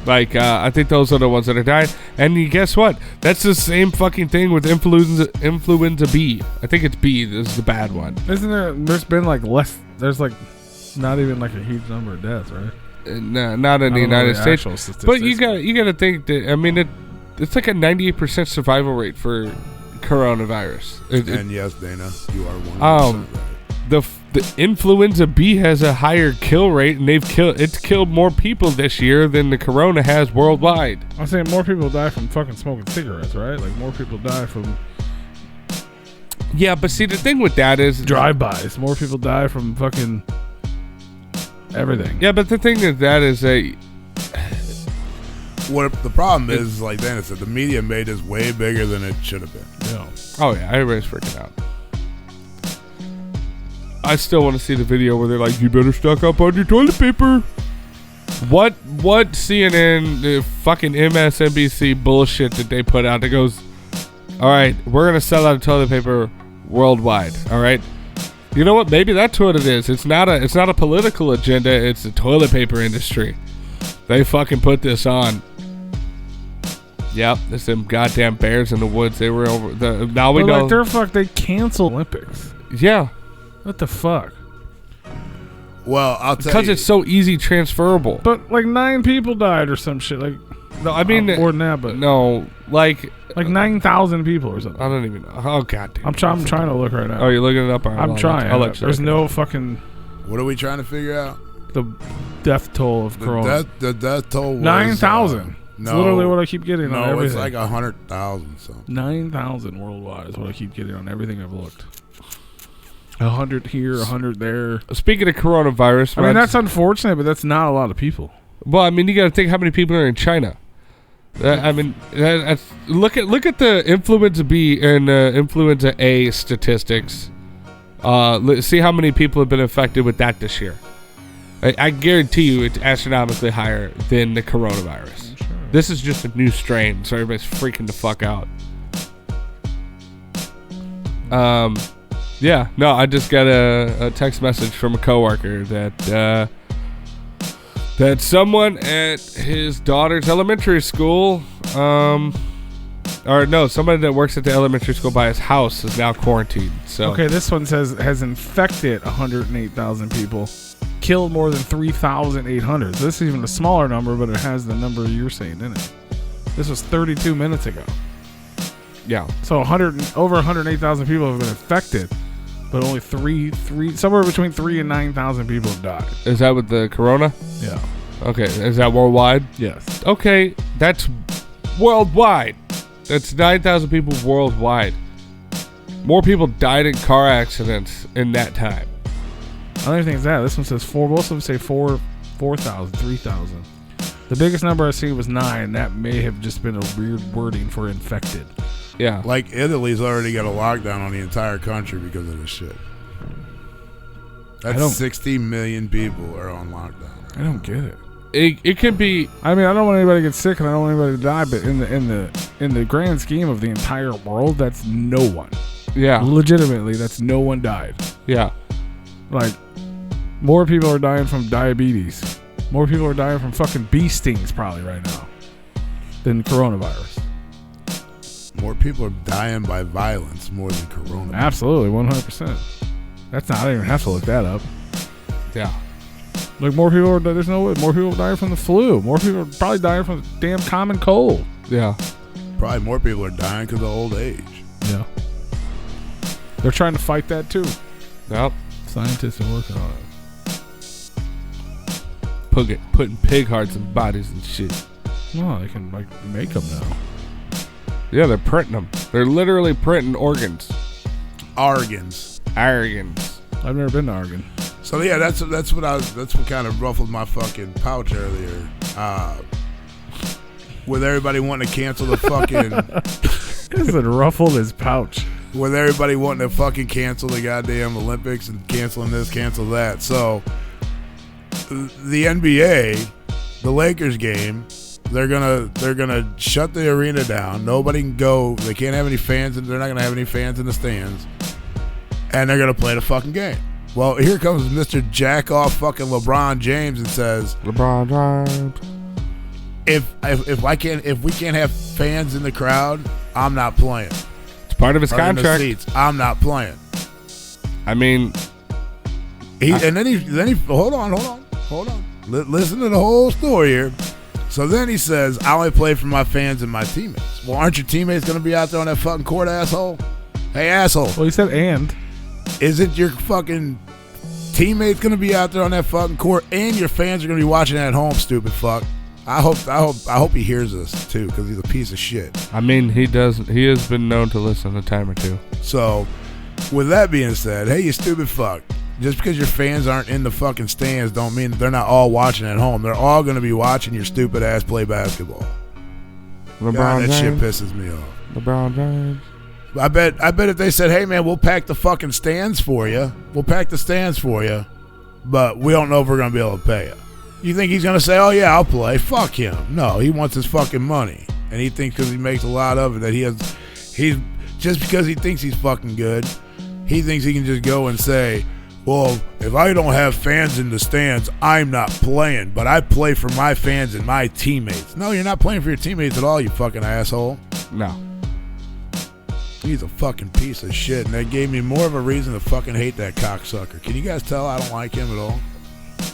Like, I think those are the ones that are dying. And you guess what? That's the same fucking thing with influenza B. I think it's B. This is the bad one. Isn't there? There's been like less. There's like not even like a huge number of deaths, right? No, not in the United States. But you got to think that, I mean, it's like a 98% survival rate for coronavirus. And yes, Dana, you are 100% right. The influenza B has a higher kill rate, and it's killed more people this year than the corona has worldwide. I'm saying more people die from fucking smoking cigarettes, right? Like more people die from Yeah, but see, the thing with that is drive-bys. More people die from fucking everything. Yeah, but the thing is that is What the problem is, like Dana said, the media made this way bigger than it should have been. Yeah. Oh yeah, everybody's freaking out. I still want to see the video where they're like, "You better stock up on your toilet paper." What CNN, the fucking MSNBC bullshit that they put out that goes, "All right, we're gonna sell out of toilet paper worldwide." All right, you know what? Maybe that's what it is. It's not a political agenda. It's the toilet paper industry. They fucking put this on. Yep, there's them goddamn bears in the woods. They were over the. Now we know. Like they canceled Olympics. Yeah. What the fuck? Well, I'll tell you. Because it's so easy transferable. But like 9 people died or some shit. Like No, I mean more than that, but no, like 9,000 people or something. I don't even know. Oh god damn. I'm trying to look right now. Oh, you're looking it up. I'm trying. I'll let you There's look no it up. fucking What are we trying to figure out? the death toll of corona. The death toll was 9,000. It's literally what I keep getting on everything. No, it's like 100,000 something. 9,000 worldwide is what I keep getting on everything I've looked. 100 here, 100 there. Speaking of coronavirus, I mean, that's unfortunate, but that's not a lot of people. well, I mean, you got to think how many people are in China. I mean, look at the influenza B and influenza A statistics. See how many people have been infected with that this year. I guarantee you, it's astronomically higher than the coronavirus. Sure. This is just a new strain, so everybody's freaking the fuck out. Yeah, no, I just got a text message from a coworker that someone at his daughter's elementary school, somebody that works at the elementary school by his house is now quarantined. So Okay, this one says has infected 108,000 people, killed more than 3,800. This is even a smaller number, but it has the number you're saying in it. This was 32 minutes ago. yeah, So over 108,000 people have been infected, but only somewhere between 3 and 9,000 people have died. is that with the corona? Yeah. Okay, is that worldwide? Yes. Okay, that's worldwide. That's 9,000 people worldwide. More people died in car accidents in that time. Other thing is that this one says 4. Most of them say 4,000, 3,000. The biggest number I seen was 9. That may have just been a weird wording for infected. Yeah. Like Italy's already got a lockdown on the entire country because of this shit. That's 60 million people are on lockdown. I don't get it. It can be. I mean, I don't want anybody to get sick and I don't want anybody to die, but in the grand scheme of the entire world, that's no one. Yeah. Legitimately, that's no one died. Yeah. Like, more people are dying from diabetes. More people are dying from fucking bee stings probably right now than coronavirus. More people are dying by violence more than corona. Absolutely, 100%. That's not. I don't even have to look that up. Yeah. Like more people are. There's no way. More people dying from the flu. More people are probably dying from the damn common cold. Yeah. Probably more people are dying because of old age. Yeah. They're trying to fight that too. Yep. Scientists are working on it. Putting pig hearts in bodies and shit. No, they can like make them now. Yeah, they're printing them. They're literally printing organs. Organs. Organs. I've never been to Oregon. So yeah, that's what kind of ruffled my fucking pouch earlier. With everybody wanting to cancel the fucking. This it ruffled his pouch. With everybody wanting to fucking cancel the goddamn Olympics and canceling this, cancel that. So the NBA, the Lakers game, they're gonna shut the arena down. Nobody can go. They can't have any fans, and they're not gonna have any fans in the stands. And they're gonna play the fucking game. Well, here comes Mr. Jack off fucking LeBron James and says, LeBron James. If we can't have fans in the crowd, I'm not playing. It's part of his Or in the contract. seats, I'm not playing. I mean, Then he hold on. Listen to the whole story here. So then he says, I only play for my fans and my teammates. Well, aren't your teammates going to be out there on that fucking court, asshole? Hey, asshole. Well, he said and. Isn't your fucking teammates going to be out there on that fucking court and your fans are going to be watching at home, stupid fuck? I hope he hears us, too, because he's a piece of shit. I mean, he has been known to listen a time or two. So, with that being said, hey, you stupid fuck. Just because your fans aren't in the fucking stands don't mean that they're not all watching at home. They're all going to be watching your stupid ass play basketball. LeBron God, that shit James. pisses me off. LeBron James. I bet if they said, hey, man, we'll pack the fucking stands for you. We'll pack the stands for you, but we don't know if we're going to be able to pay you. You think he's going to say, oh, yeah, I'll play? Fuck him. No, he wants his fucking money. And he thinks because he makes a lot of it that he's just because he thinks he's fucking good, he thinks he can just go and say, well, if I don't have fans in the stands, I'm not playing, but I play for my fans and my teammates. No, you're not playing for your teammates at all, you fucking asshole. No. He's a fucking piece of shit, and that gave me more of a reason to fucking hate that cocksucker. Can you guys tell I don't like him at all?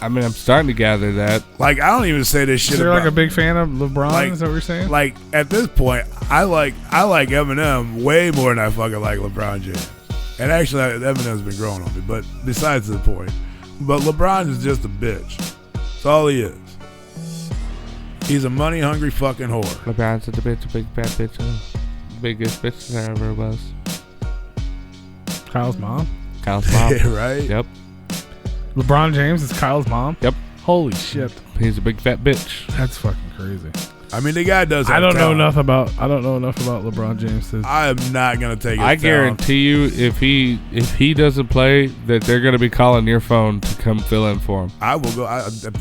I mean, I'm starting to gather that. Like, I don't even say this shit So you're about... like a big fan of LeBron? Like- Is that what you're saying? Like, at this point, I like Eminem way more than I fucking like LeBron James. And actually, Eminem's been growing on me, but besides the point. But LeBron is just a bitch. That's all he is. He's a money-hungry fucking whore. LeBron's a bitch, a big fat bitch, biggest bitch there ever was. Kyle's mom? Kyle's mom. Right? Yep. LeBron James is Kyle's mom? Yep. Holy shit. He's a big fat bitch. That's fucking crazy. I mean, the guy does have I don't know talent. enough about LeBron James to I am not going to take his I talent. guarantee you, if he doesn't play, that they're gonna be calling your phone to come fill in for him. I will go.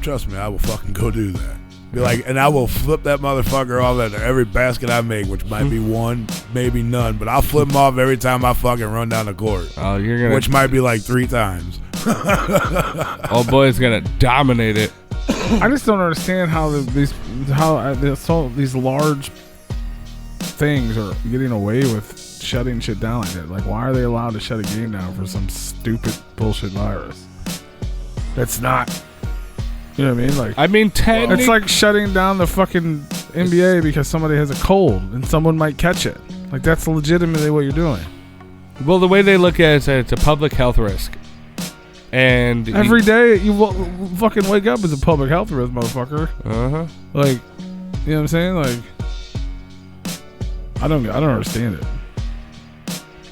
Trust me, I will fucking go do that. Be like, and I will flip that motherfucker off at every basket I make, which might be one, maybe none, but I'll flip him off every time I fucking run down the court, Oh, you're gonna. which might be like 3 times. Old boy's gonna dominate it. I just don't understand how these large things are getting away with shutting shit down like that. Like, why are they allowed to shut a game down for some stupid bullshit virus? That's not. You know what I mean? Like, I mean, it's like shutting down the fucking NBA because somebody has a cold and someone might catch it. Like, that's legitimately what you're doing. well, the way they look at it is that it's a public health risk, and Every day you fucking wake up as a public health risk, motherfucker. Like, you know what I'm saying? Like, I don't understand it.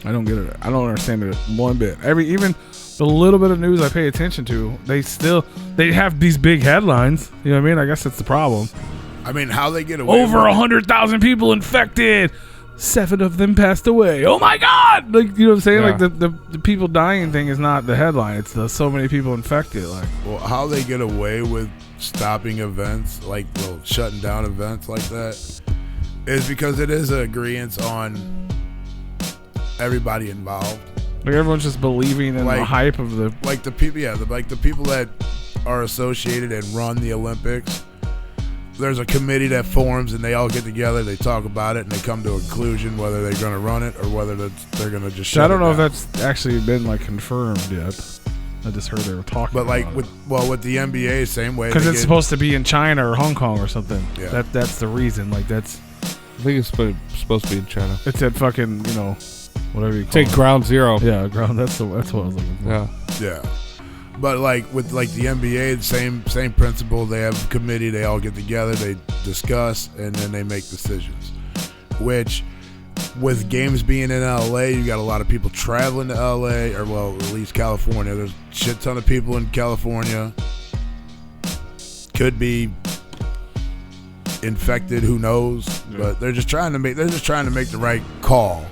I don't get it. I don't understand it one bit. Even the little bit of news I pay attention to, they have these big headlines. You know what I mean? I guess that's the problem. I mean, how they get away Over 100,000 people infected. 7 of them passed away. Oh my God! Like, you know what I'm saying? Yeah. Like the people dying thing is not the headline. It's the so many people infected. Like, Well, how they get away with stopping events, like shutting down events like that, is because it is an agreement on everybody involved. like everyone's just believing in the Like- hype of the. Like the people, the people that are associated and run the Olympics, there's a committee that forms, and they all get together, they talk about it, and they come to a conclusion whether they're going to run it or whether they're going to just shut it down. I don't know if that's actually been like confirmed yet. I just heard they were talking. But like with the NBA, same way. Because it's supposed to be in China or Hong Kong or something. Yeah. That's the reason. Like that's. I think it's supposed to be in China. It's at fucking whatever you call Take it. Ground Zero. Yeah, ground. That's what I was looking for. Yeah. Yeah. But like with like the NBA, the same principle. They have a committee. They all get together. They discuss, and then they make decisions. Which, with games being in LA, you got a lot of people traveling to LA, or well, at least California. There's a shit ton of people in California. Could be infected. Who knows? Yeah. But they're just trying to make the right call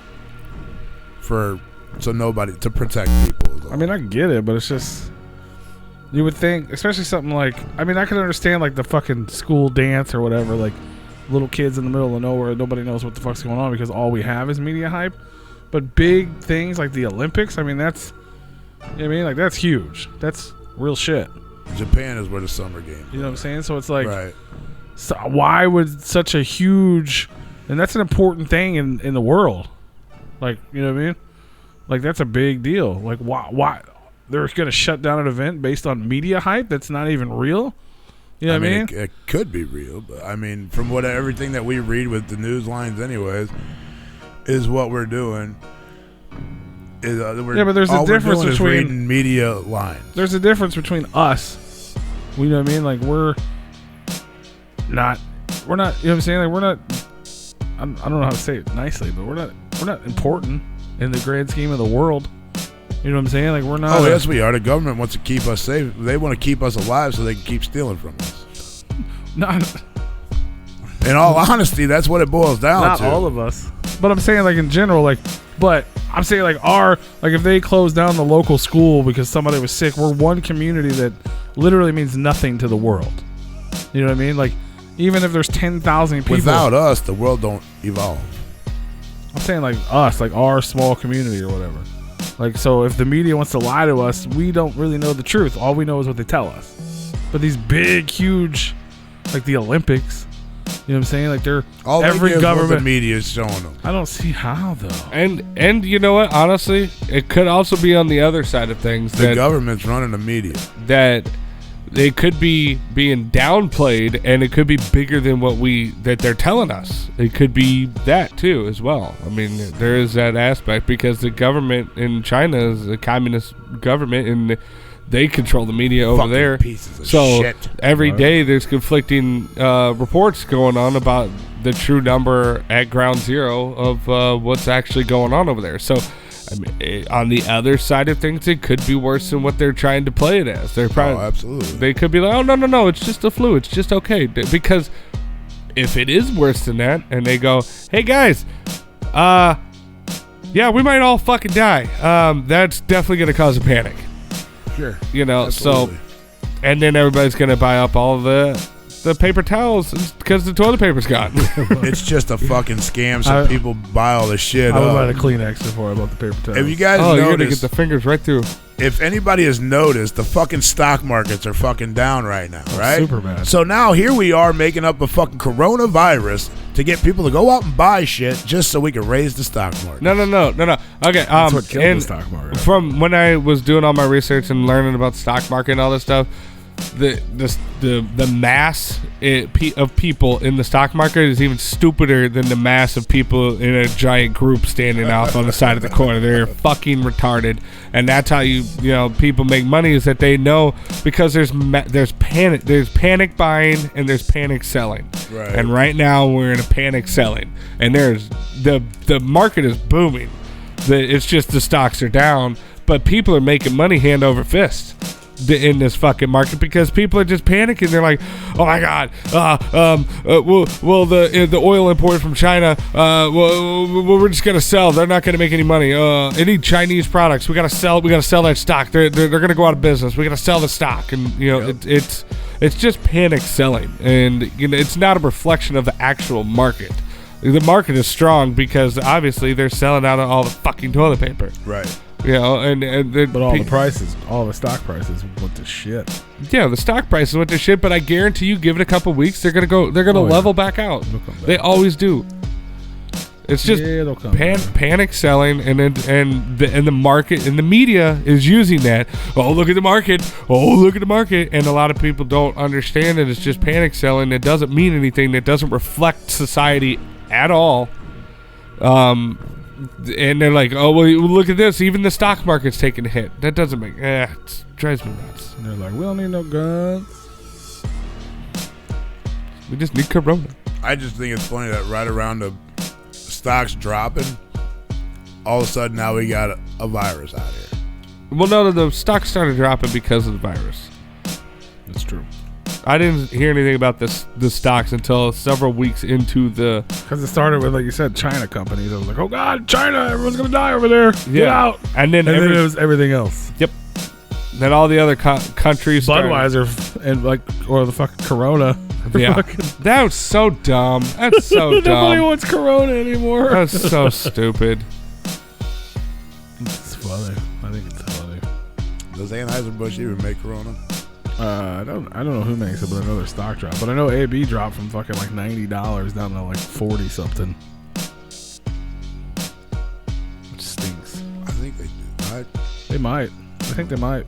so nobody to protect people. I mean, I get it, but it's just. You would think, especially something like, I mean, I could understand like the fucking school dance or whatever, like little kids in the middle of nowhere, nobody knows what the fuck's going on because all we have is media hype. But big things like the Olympics, I mean, that's huge. That's real shit. Japan is where the summer games. You know what I'm saying? So it's like, right. So why would such a huge, and that's an important thing in the world. Like, you know what I mean? Like, that's a big deal. Like, why? They're going to shut down an event based on media hype that's not even real? You know what I mean? It could be real, but I mean, from everything that we read with the news lines anyways, is what we're doing. But there's a difference between reading media lines. There's a difference between us. You know what I mean? Like, we're not, you know what I'm saying? Like, we're not, I don't know how to say it nicely, but we're not important in the grand scheme of the world. You know what I'm saying? Like, we're not. Oh, yes, we are. The government wants to keep us safe. They want to keep us alive so they can keep stealing from us. In all honesty, that's what it boils down to. Not all of us. But I'm saying, like, in general, like, but I'm saying, like, if they close down the local school because somebody was sick, we're one community that literally means nothing to the world. You know what I mean? Like, even if there's 10,000 people. Without us, the world don't evolve. I'm saying, like, us, like, our small community or whatever. Like, so if the media wants to lie to us, we don't really know the truth. All we know is what they tell us. But these big, huge, like the Olympics, you know what I'm saying? Like, they're all every government. The media is showing them. I don't see how though. And you know what? Honestly, it could also be on the other side of things. The government's running the media. That they could be being downplayed, and it could be bigger than that they're telling us. It could be that too as well. I mean, there is that aspect because the government in China is a communist government, and they control the media over fucking there. Pieces of so shit. Every day there's conflicting reports going on about the true number at ground zero of what's actually going on over there. So I mean, on the other side of things, it could be worse than what they're trying to play it as. They're probably, absolutely. They could be like, oh, no, it's just a flu. It's just okay. Because if it is worse than that, and they go, hey, guys, yeah, we might all fucking die. That's definitely going to cause a panic. Sure. You know, absolutely. And then everybody's going to buy up all of the paper towels because the toilet paper's gone. It's just a fucking scam, so people buy all this shit. I would buy the Kleenex before I bought the paper towels. If you guys you're gonna get the fingers right through. If anybody has noticed, the fucking stock markets are fucking down right now, right? Super bad. So now here we are making up a fucking coronavirus to get people to go out and buy shit just so we can raise the stock market. No. Okay. That's what killed the stock market. From when I was doing all my research and learning about the stock market and all this stuff, the mass of people in the stock market is even stupider than the mass of people in a giant group standing off on the side of the corner. They're fucking retarded, and that's how people make money, is that they know, because there's panic buying and there's panic selling. Right. And right now we're in a panic selling, and there's the market is booming. It's just the stocks are down, but people are making money hand over fist in this fucking market because people are just panicking. They're like, oh my god, the oil imported from China, we're just gonna sell. They're not gonna make any money. Any Chinese products, we gotta sell that stock. They're gonna go out of business. We gotta sell the stock. And it's just panic selling, and it's not a reflection of the actual market. The market is strong because obviously they're selling out all the fucking toilet paper. Right. You know, and But all the stock prices went to shit. Yeah, the stock prices went to shit. But I guarantee you, give it a couple weeks, they're gonna level back out. They always do. It's just panic selling, and the market and the media is using that. Oh, look at the market! Oh, look at the market! And a lot of people don't understand that it's just panic selling. It doesn't mean anything. It doesn't reflect society at all. And they're like, oh, well, look at this. Even the stock market's taking a hit. That doesn't make... it drives me nuts. And they're like, we don't need no guns. We just need Corona. I just think it's funny that right around the stocks dropping, all of a sudden now we got a virus out here. Well, no, the stocks started dropping because of the virus. That's true. I didn't hear anything about the stocks until several weeks into the... Because it started with, like you said, China companies. I was like, oh, God, China, everyone's going to die over there. Get out. And then it was everything else. Yep. Then all the other countries Budweiser and, or the fucking Corona. Yeah. That was so dumb. That's so dumb. Nobody wants Corona anymore. That's so stupid. It's funny. I think it's funny. Does Anheuser-Busch even make Corona? I don't know who makes it, but I know their stock dropped. But I know AB dropped from fucking like $90 down to like 40 something. Which stinks. I think they do. They might. I think they might.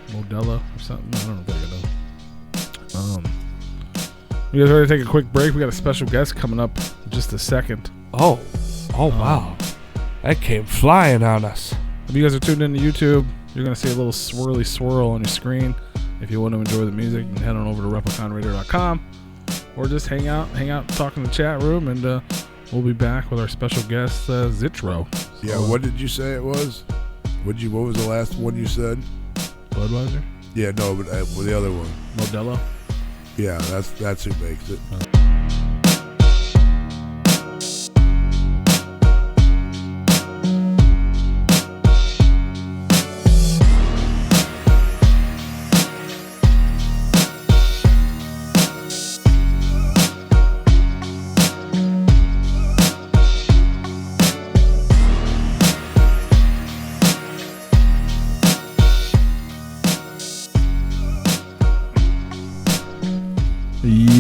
Modelo or something. I don't know if I know. You guys ready to take a quick break? We got a special guest coming up in just a second. Oh wow. That came flying on us. If you guys are tuned into YouTube, you're going to see a little swirly swirl on your screen. If you want to enjoy the music, you can head on over to repliconradio.com or just hang out, talk in the chat room, and we'll be back with our special guest, ZITRO. Yeah, what did you say it was? What was the last one you said? Budweiser? Yeah, no, but with the other one. Modelo? Yeah, that's who makes it.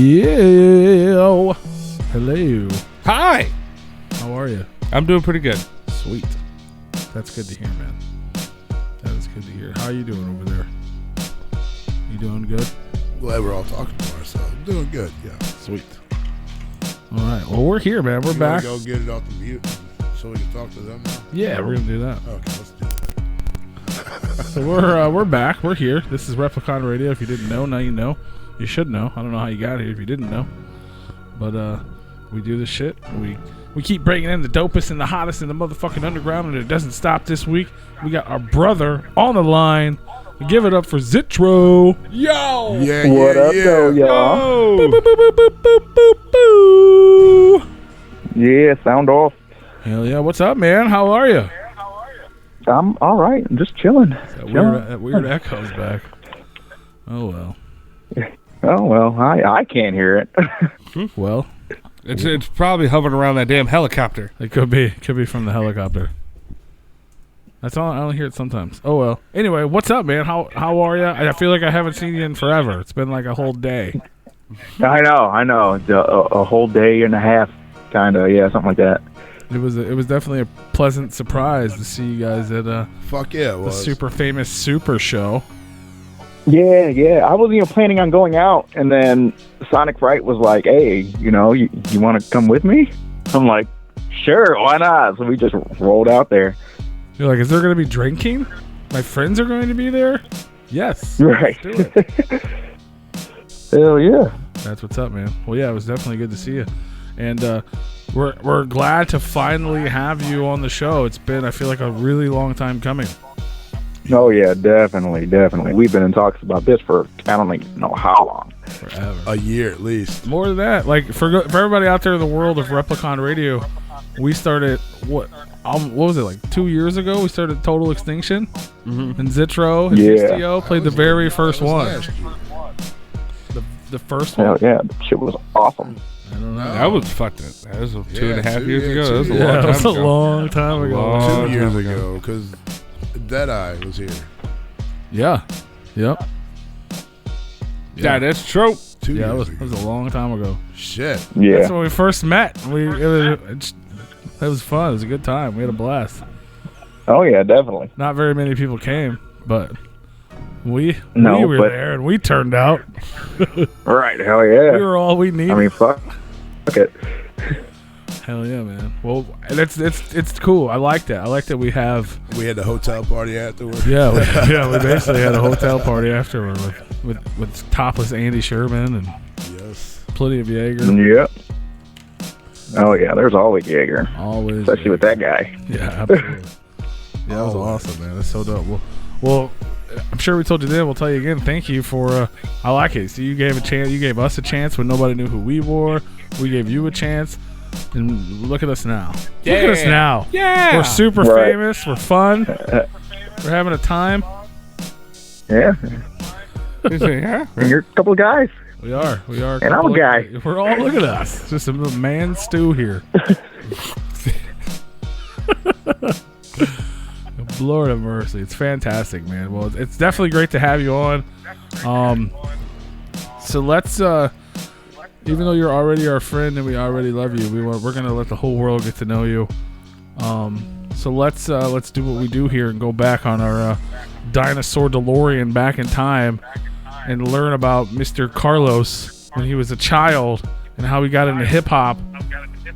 Yeah. Hello. Hi. How are you? I'm doing pretty good. Sweet. That's good to hear, man. That is good to hear. How are you doing over there? You doing good? Glad we're all talking to ourselves. Doing good, yeah. Sweet. All right. Well, we're here, man. We're back. Go get it off the mute so we can talk to them now? Yeah, we're going to do that. Okay, let's do that. So we're back. We're here. This is Replicon Radio. If you didn't know, now you know. You should know. I don't know how you got here if you didn't know. But we do this shit. We keep bringing in the dopest and the hottest in the motherfucking underground, and it doesn't stop this week. We got our brother on the line. Give it up for ZITRO. Yo! Yeah, what up, though, y'all? Boop, boop, boop, boop, boop, boop, boop. Yeah, sound off. Hell yeah. What's up, man? How are you? I'm all right. I'm just chilling. That weird echo's back. Oh, well. Oh, well, I can't hear it. Well, it's probably hovering around that damn helicopter. it could be from the helicopter. That's all. I only hear it sometimes. Oh well. Anyway, what's up, man? How are you? I feel like I haven't seen you in forever. It's been like a whole day. I know. It's a whole day and a half, kind of. Yeah, something like that. It was definitely a pleasant surprise to see you guys at Fuck yeah, it the was. super famous Super Show. Yeah. I wasn't even planning on going out, and then Sonic Fright was like, "Hey, you want to come with me?" I'm like, "Sure, why not?" So we just rolled out there. You're like, "Is there going to be drinking? My friends are going to be there?" Yes. Right. Let's do it. Hell yeah. That's what's up, man. Well, yeah, it was definitely good to see you, and we're glad to finally have you on the show. It's been, I feel like, a really long time coming. Oh yeah, definitely. We've been in talks about this for I don't even know how long. Forever. A year at least. More than that. Like for everybody out there in the world of Replicon Radio, we started what was it, like 2 years ago? We started Total Extinction, and ZITRO and Fistio played the very first one. The first one. Hell yeah, shit was awesome. don't know. That was fucking. That was 2.5 years ago. That was a Yeah, long it time was a ago. long time ago. Long 2 years time ago, because Deadeye was here. Yeah. Yep. Yeah, that's true. 2 Yeah, years it was ago. a long time ago. Shit. Yeah. That's when we first met. It was fun. It was a good time. We had a blast. Oh yeah, definitely. Not very many people came, but we No, were but- there and we turned out. Right. Hell yeah. We were all we needed. I mean, fuck it. Hell yeah, man. Well, it's cool. I like that. I like that we have. We had the hotel party afterwards. Yeah, we basically had a hotel party afterward with topless Andy Sherman and Yes. plenty of Jaeger. Yep. Oh yeah, there's always Jaeger, Always. especially with that guy. Yeah, absolutely. Yeah, that was awesome, man. That's so dope. Well, I'm sure we told you then. We'll tell you again. Thank you for. I like it. So you gave a chance. You gave us a chance when nobody knew who we were. We gave you a chance, and look at us now. Look at us now. Yeah. We're super Right. famous. We're fun. We're having a time. Yeah. You say, yeah. And you're a couple of guys. We are. And I'm a guy. We're all. Look at us. Just a man stew here. Lord have mercy. It's fantastic, man. Well, it's definitely great to have you on. So let's, even though you're already our friend and we already love you, we're gonna let the whole world get to know you. So let's do what we do here and go back on our dinosaur DeLorean back in time and learn about Mr. Carlos when he was a child and how he got into hip hop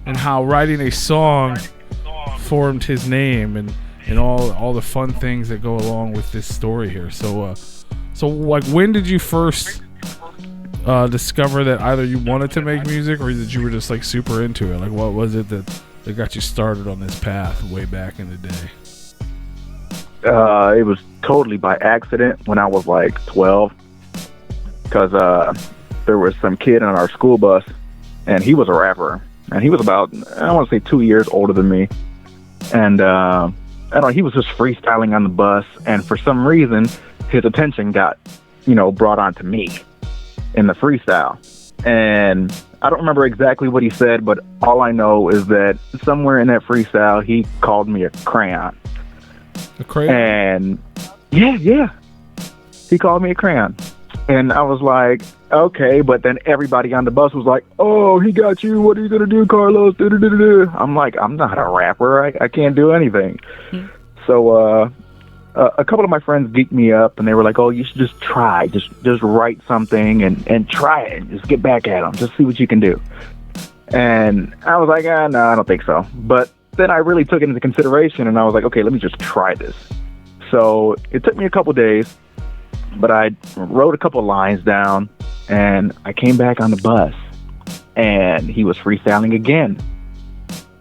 and how writing a song formed his name and all the fun things that go along with this story here. So like, when did you first discover that either you wanted to make music or that you were just like super into it? Like, what was it that got you started on this path way back in the day? It was totally by accident when I was like 12, because there was some kid on our school bus, and he was a rapper, and he was about, I want to say 2 years older than me, and I don't know, he was just freestyling on the bus, and for some reason, his attention got, brought on to me in the freestyle, and I don't remember exactly what he said, but all I know is that somewhere in that freestyle, he called me a crayon. A crayon? And yeah, he called me a crayon. And I was like, okay, but then everybody on the bus was like, oh, he got you. What are you going to do, Carlos? Da-da-da-da-da. I'm like, I'm not a rapper. I can't do anything. So a couple of my friends geeked me up, and they were like, oh, you should just try. Just write something and try it. And just get back at them. Just see what you can do. And I was like, no, I don't think so. But then I really took it into consideration, and I was like, okay, let me just try this. So it took me a couple days, but I wrote a couple lines down, and I came back on the bus, and he was freestyling again.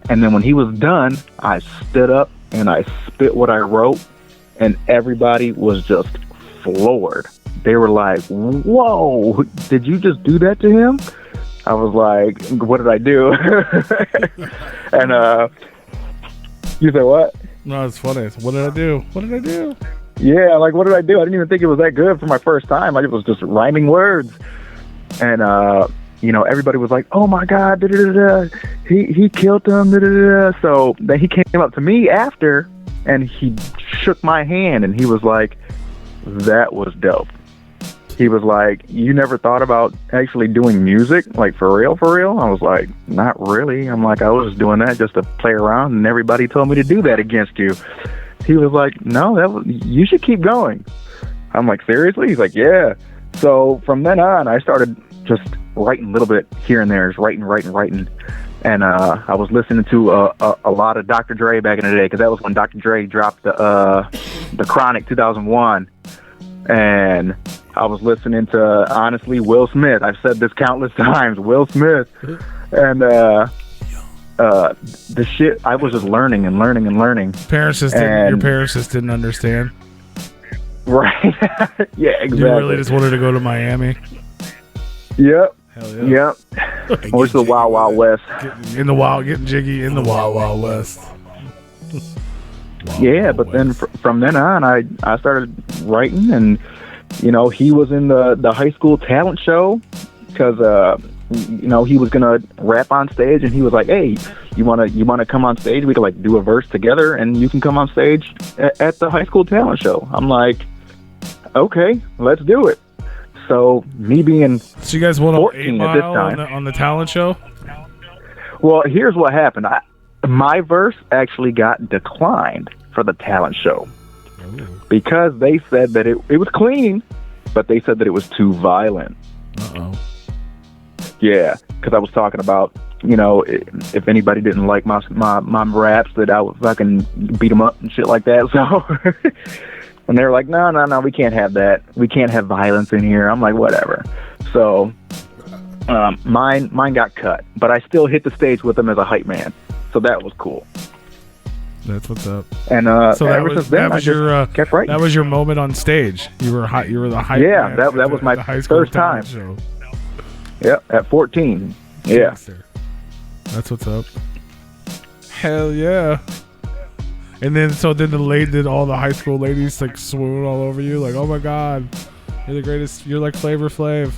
And then when he was done, I stood up and I spit what I wrote, and everybody was just floored. They were like, whoa, did you just do that to him? I was like, what did I do? And you said what? No, it's funny. What did I do? Yeah, like, what did I do? I didn't even think it was that good for my first time. I was just rhyming words. And, everybody was like, oh, my God, da-da-da-da. He killed him, da-da-da-da. So then he came up to me after, and he shook my hand, and he was like, that was dope. He was like, you never thought about actually doing music? Like, for real, for real? I was like, not really. I'm like, I was just doing that just to play around, and everybody told me to do that against you. He was like, no, you should keep going. I'm like, seriously? He's like, yeah. So from then on, I started just writing a little bit here and there, just writing. And I was listening to a lot of Dr. Dre back in the day, because that was when Dr. Dre dropped the Chronic 2001. And I was listening to, honestly, Will Smith. I've said this countless times, Will Smith. And the shit, I was just learning. Your parents just didn't understand. Right. Yeah, exactly. You really just wanted to go to Miami. Yep. Hell yeah. Yep. Or to the Wild Wild West. Getting jiggy in the Wild Wild West. But then from then on, I started writing, and he was in the high school talent show, because he was gonna rap on stage, and he was like, "Hey, you wanna come on stage? We could like do a verse together, and you can come on stage at the high school talent show." I'm like, "Okay, let's do it." So me being So you guys went on 8 14 at this Mile time. on the talent show? Well, here's what happened. My verse actually got declined for the talent show because they said that it was clean, but they said that it was too violent. Uh-oh. Yeah, because I was talking about, if anybody didn't like my raps, that I would fucking beat them up and shit like that. So, and they were like, no, we can't have that. We can't have violence in here. I'm like, whatever. So, mine got cut, but I still hit the stage with them as a hype man. So that was cool. That's what's up. And So ever since then, I just kept writing. That was your moment on stage. You were the hype Yeah, man that at was the my high school first talent time. show. Yep, at 14. Yeah. Gangster. That's what's up. Hell yeah. And then did all the high school ladies like swoon all over you, like, oh my god, you're the greatest, you're like Flavor Flav.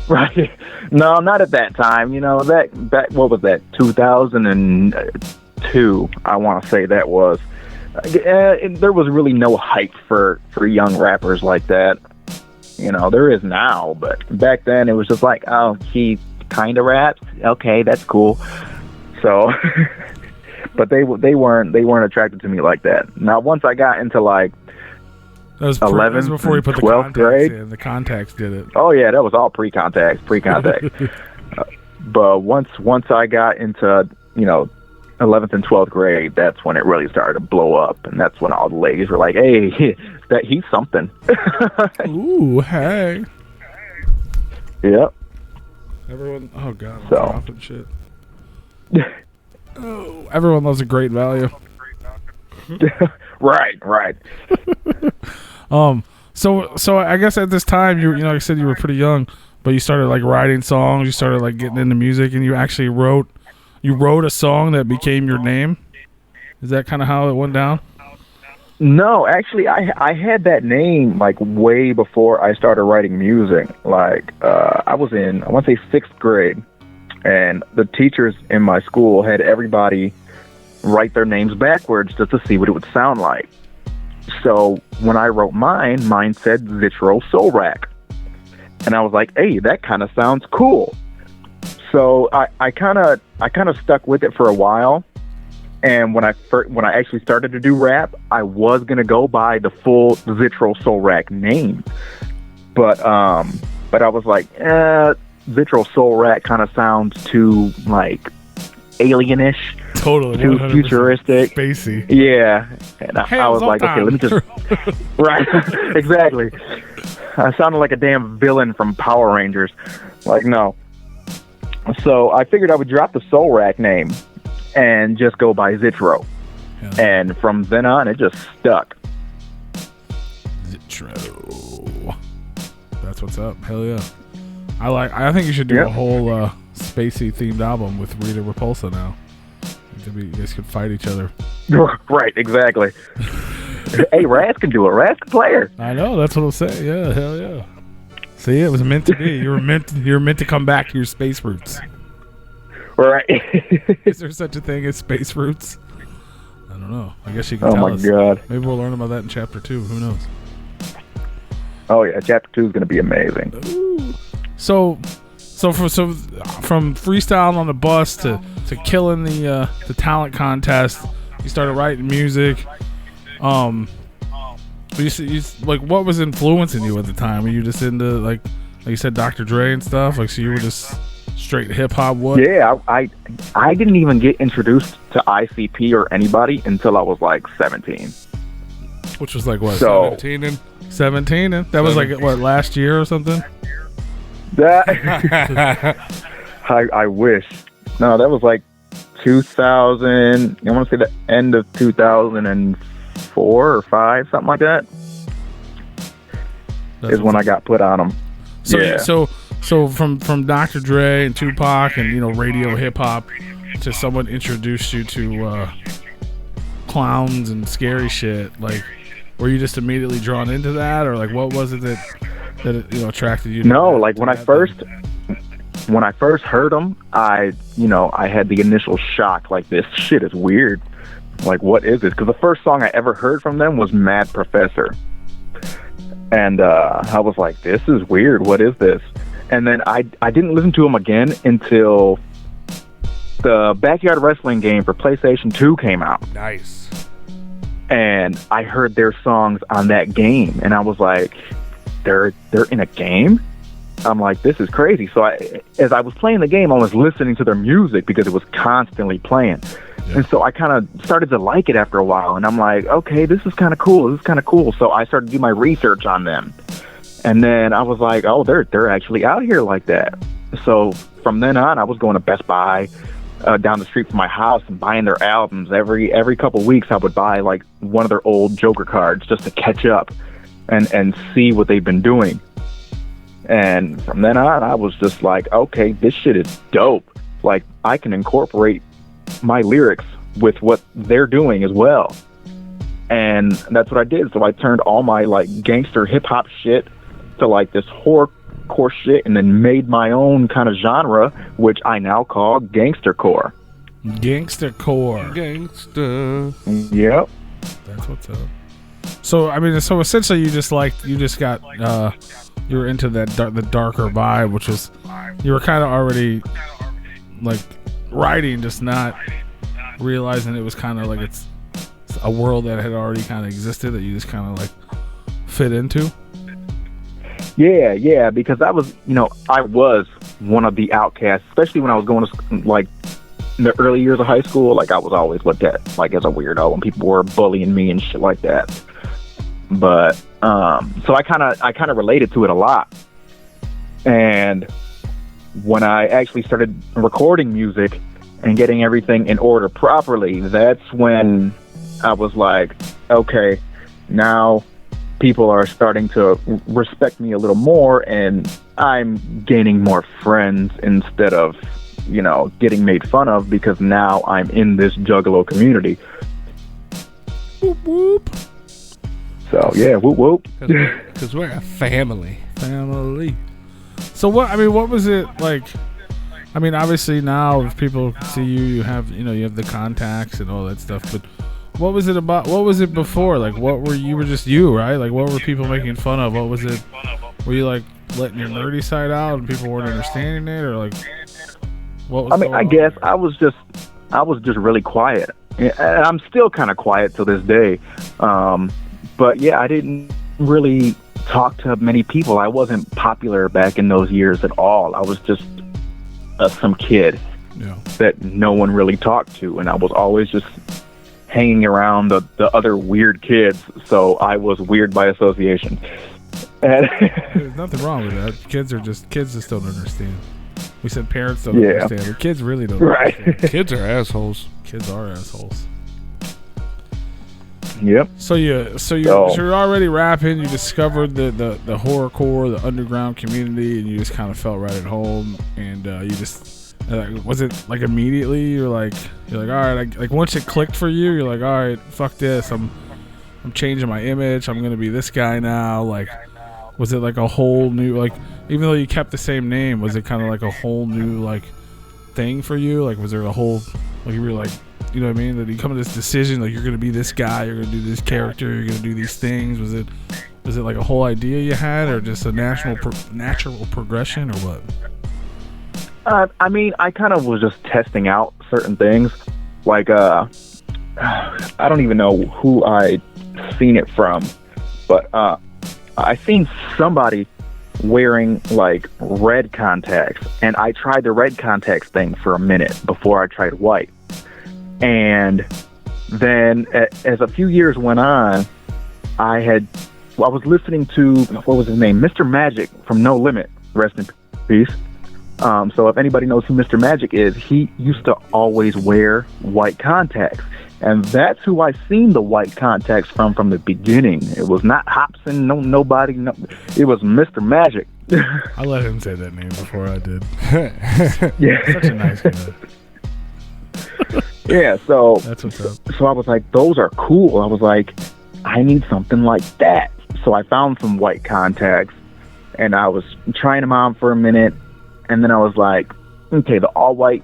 Right. No, not at that time. That what was that? 2002. I want to say that was. There was really no hype for young rappers like that. There is now, but back then it was just like, oh, he kind of raps. Okay, that's cool. So, but they weren't attracted to me like that. Now, once I got into like that was 11th before you put the 12th contacts grade. in. The contacts did it. Oh yeah, that was all pre-contact. But once I got into 11th and 12th grade, that's when it really started to blow up, and that's when all the ladies were like, "Hey, that he's something." Ooh, hey. Yep. Everyone, oh god, I'm So. dropping shit. Oh, everyone loves a great value. Right. So I guess at this time you like I said, you were pretty young, but you started like writing songs. You started like getting into music, and you actually wrote a song that became your name. Is that kind of how it went down? No, actually, I had that name like way before I started writing music. Like I was in, I want to say 6th grade, and the teachers in my school had everybody write their names backwards just to see what it would sound like. So when I wrote mine said ZITRO Soul Rack, and I was like, hey, that kind of sounds cool. So I kind of stuck with it for a while. And when I actually started to do rap, I was gonna go by the full ZITRO Soul Rack name, but I was like, ZITRO Soul Rack kind of sounds too like alienish, Totally, too futuristic, spacey. Yeah, and I was like, okay, let me just right, exactly. I sounded like a damn villain from Power Rangers. Like, no. So I figured I would drop the Soul Rack name and just go by ZITRO. Yeah. And from then on, it just stuck. ZITRO. That's what's up. Hell yeah. I think you should do a whole spacey themed album with Rita Repulsa now. You guys could fight each other. Right, exactly. Hey, Raz can do it. Raz can play her. I know, that's what I'm saying. Yeah, hell yeah. See, it was meant to be. You were meant to come back to your space roots. Right. Is there such a thing as space roots? I don't know. I guess you can tell us. Oh my god. Maybe we'll learn about that in chapter 2. Who knows? Oh yeah, chapter 2 is going to be amazing. Ooh. So from freestyling on the bus to killing the talent contest, you started writing music. Like, what was influencing you at the time? Were you just into like you said, Dr. Dre and stuff? Like, so you were just straight hip hop? What? Yeah, I didn't even get introduced to ICP or anybody until I was like 17. Which was like what? So 17, and that was like what, last year or something? That I wish. No, that was like 2000. I want to say the end of 2004 or 5, something like that. Is when I got put on them. So yeah. So from Dr. Dre and Tupac and radio hip hop to someone introduced you to clowns and scary shit. Like, were you just immediately drawn into that, or like what was it that attracted you? No, like when I first when I first heard them, I had the initial shock, like, this shit is weird. Like, what is this? Because the first song I ever heard from them was Mad Professor. And I was like, this is weird. What is this? And then I didn't listen to them again until the Backyard Wrestling game for PlayStation 2 came out. Nice. And I heard their songs on that game. And I was like, they're in a game? I'm like, this is crazy. So as I was playing the game, I was listening to their music because it was constantly playing. Yeah. And so I kind of started to like it after a while. And I'm like, okay, this is kind of cool. So I started to do my research on them. And then I was like, oh, they're actually out here like that. So from then on, I was going to Best Buy down the street from my house and buying their albums. Every couple of weeks, I would buy like one of their old Joker cards just to catch up and see what they've been doing. And from then on, I was just like, okay, this shit is dope. Like, I can incorporate my lyrics with what they're doing as well. And that's what I did. So I turned all my like gangster hip hop shit to like this horrorcore shit, and then made my own kind of genre, which I now call gangstercore. Gangstercore. Gangster. Yep. That's what's up. So I mean, so essentially, you just got you were into that the darker vibe, which was you were kind of already like writing, just not realizing it was kind of like it's a world that had already kind of existed that you just kind of like fit into. Yeah, because I was one of the outcasts, especially when I was going to like in the early years of high school. Like, I was always looked at like as a weirdo when people were bullying me and shit like that. But so I kind of related to it a lot. And when I actually started recording music and getting everything in order properly, that's when I was like, okay, now people are starting to respect me a little more, and I'm gaining more friends instead of, getting made fun of, because now I'm in this Juggalo community. Whoop, whoop. So, yeah, whoop, whoop. Because we're a family. So what was it like? I mean, obviously now if people see you have the contacts and all that stuff, but what was it about? What was it before? Like, you were just you, right? Like, what were people making fun of? What was it? Were you like letting your nerdy side out and people weren't understanding it, or like what was I guess I was just really quiet. And I'm still kind of quiet to this day. But yeah, I didn't really talk to many people. I wasn't popular back in those years at all. I was just some kid that no one really talked to, and I was always just hanging around the other weird kids, so I was weird by association. And there's nothing wrong with that. Kids just don't understand. We said parents don't understand, but kids really don't understand. Kids are assholes. Kids are assholes. Yep. So you're already rapping. You discovered the horrorcore, the underground community, and you just kind of felt right at home. And you just was it like immediately? You're like all right. Like once it clicked for you, you're like, all right, fuck this. I'm changing my image. I'm gonna be this guy now. Like, was it like a whole new, like, even though you kept the same name, was it kind of like a whole new like thing for you? Like, was there a whole, like, you were like, you know what I mean? That you come to this decision, like, you're going to be this guy, you're going to do this character, you're going to do these things. Was it like a whole idea you had, or just a natural progression, or what? I mean, I kind of was just testing out certain things. Like, I don't even know who I'd seen it from, but I seen somebody wearing like red contacts, and I tried the red contacts thing for a minute before I tried white. And then as a few years went on, I was listening to, what was his name? Mr. Magic from No Limit, rest in peace. So if anybody knows who Mr. Magic is, he used to always wear white contacts. And that's who I seen the white contacts from the beginning. It was not Hobson, nobody. It was Mr. Magic. I let him say that name before I did. Yeah. Such a nice guy. Yeah, so that's what's up. So I was like, those are cool. I was like, I need something like that. So I found some white contacts, and I was trying them on for a minute, and then I was like, okay, the all white,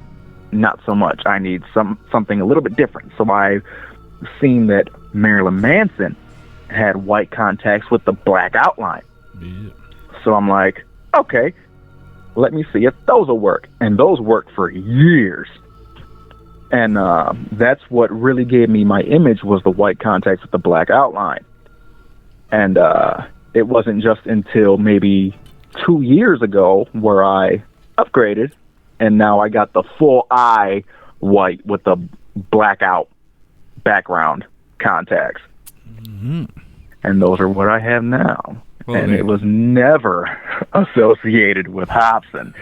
not so much. I need something a little bit different. So I've seen that Marilyn Manson had white contacts with the black outline. Yeah. So I'm like, okay, let me see if those will work. And those worked for years. And that's what really gave me my image, was the white contacts with the black outline. And it wasn't just until maybe 2 years ago where I upgraded, and now I got the full eye white with the blackout background contacts. Mm-hmm. And those are what I have now. Well, and it was never associated with Hobson.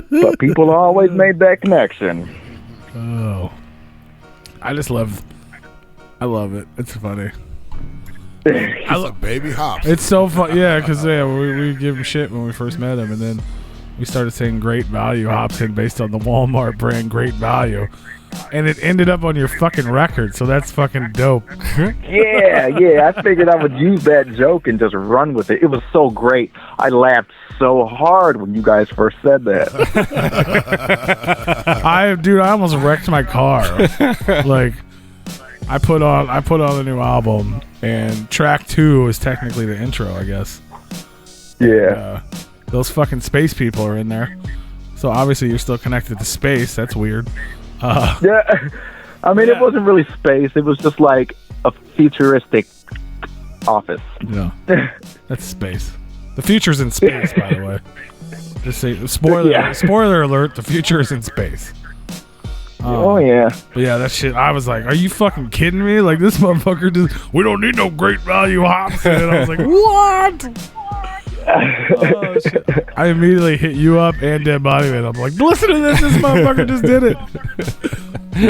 But people always made that connection. Oh. I love it. It's funny. It's a baby hops. It's so fun. Yeah, because we give him shit when we first met him, and then we started saying Great Value Hobson based on the Walmart brand Great Value. And it ended up on your fucking record, so that's fucking dope. Yeah. I figured I would use that joke and just run with it. It was so great. I laughed so hard when you guys first said that. I almost wrecked my car. Like, I put on a new album, and track 2 is technically the intro, I guess. Yeah. Those fucking space people are in there. So obviously you're still connected to space. That's weird. Yeah. I mean, It wasn't really space. It was just like a futuristic office. No. That's space. The future's in space, by the way. Just say, spoiler alert, the future is in space. Oh, yeah. But yeah, that shit, I was like, are you fucking kidding me? Like, this motherfucker just, we don't need no Great Value Hobson. And I was like, what? Oh, shit. I immediately hit you up and Dead Body Man. I'm like, listen to this motherfucker just did it.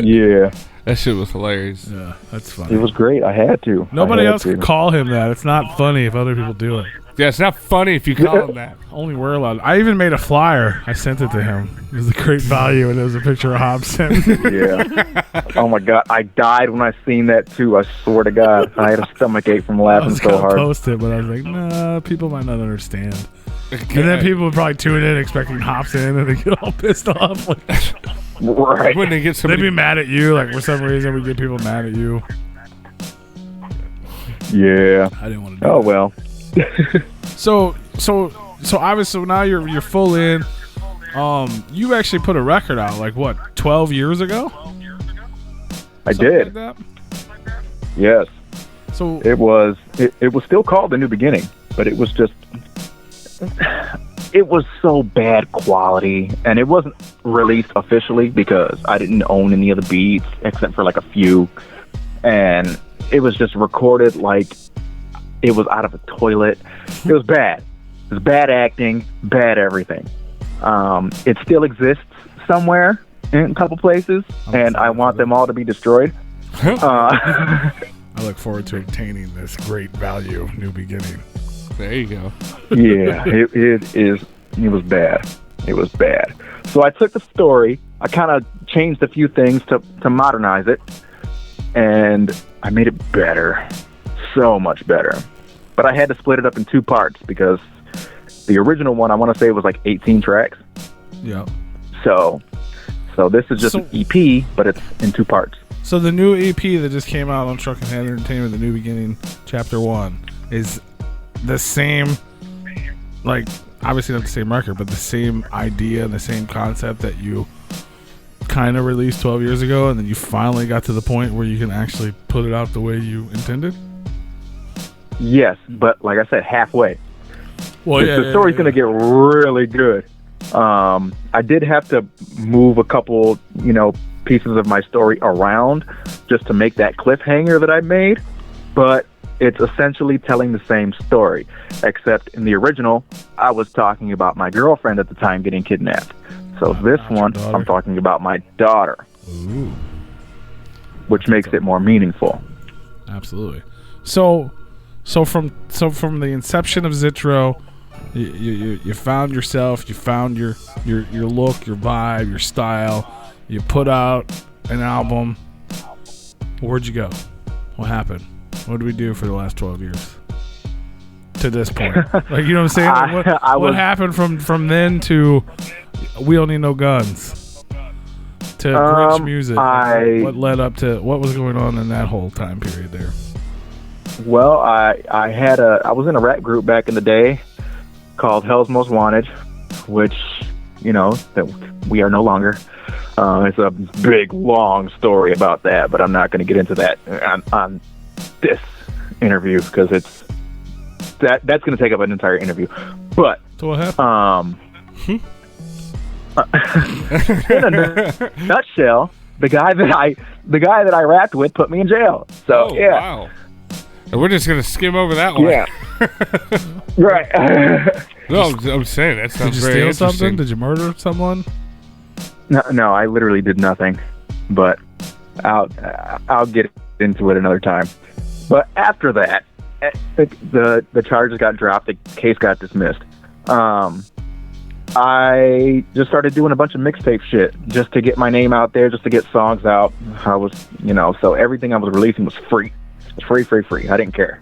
Yeah. That shit was hilarious. Yeah, that's funny. It was great. I had to. Nobody else could call him that. It's not funny if other people do it. Yeah, it's not funny if you call him that. Only we're allowed. I even made a flyer. I sent it to him. It was a Great Value, and it was a picture of Hobson. Yeah. Oh my God, I died when I seen that too. I swear to God, I had a stomach ache from I laughing was so gonna hard. post it, but I was like, nah, people might not understand. And then people would probably tune in expecting Hobson, and they get all pissed off. Like, Right. When they get they'd somebody, be mad at you. Like, for some reason, we get people mad at you. Yeah. I didn't want to do Oh that. well. So obviously now you're full in. You actually put a record out like what, 12 years ago? I Something did. like that? Yes. So It was still called The New Beginning, but it was just, it was so bad quality, and it wasn't released officially because I didn't own any of the beats except for like a few, and it was just recorded like it was out of a toilet. It was bad. It was bad acting, bad everything. It still exists somewhere in a couple places, and I want them all to be destroyed. I look forward to obtaining this Great Value New Beginning. there you go. Yeah, it was bad. It was bad. So I took the story, I kind of changed a few things to modernize it, and I made it better. So much better. But I had to split it up in 2 parts because the original one, I want to say, was like 18 tracks. Yeah. So this is just an EP, but it's in 2 parts. So the new EP that just came out on Truck and Hand Entertainment, The New Beginning, Chapter 1, is the same, like, obviously not the same record, but the same idea and the same concept that you kind of released 12 years ago, and then you finally got to the point where you can actually put it out the way you intended? Yes, but like I said, halfway. Well, The story's going to get really good. I did have to move a couple, pieces of my story around just to make that cliffhanger that I made, but it's essentially telling the same story, except in the original, I was talking about my girlfriend at the time getting kidnapped. So this one, I'm talking about my daughter. Ooh. Which makes it more meaningful. Absolutely. So from the inception of ZITRO, you found yourself, you found your look, your vibe, your style. You put out an album. Where'd you go? What happened? What did we do for the last 12 years? to this point? Like, you know what I'm saying? Like, what happened from then to We Don't Need No Guns to Grinch music? What led up to what was going on in that whole time period there? Well, I was in a rap group back in the day called Hell's Most Wanted, which, you know, that we are no longer. It's a big, long story about that, but I'm not going to get into that on this interview because that's going to take up an entire interview. But so what happened? In a nutshell, the guy that I rapped with put me in jail. So yeah. Wow. And we're just gonna skim over that one. Yeah. Right. No, I'm saying that sounds very Did you steal interesting. something? Did you murder someone? No, I literally did nothing. But I'll get into it another time. But after that, the charges got dropped. The case got dismissed. I just started doing a bunch of mixtape shit just to get my name out there, just to get songs out. I was, so everything I was releasing was free. Free. I didn't care.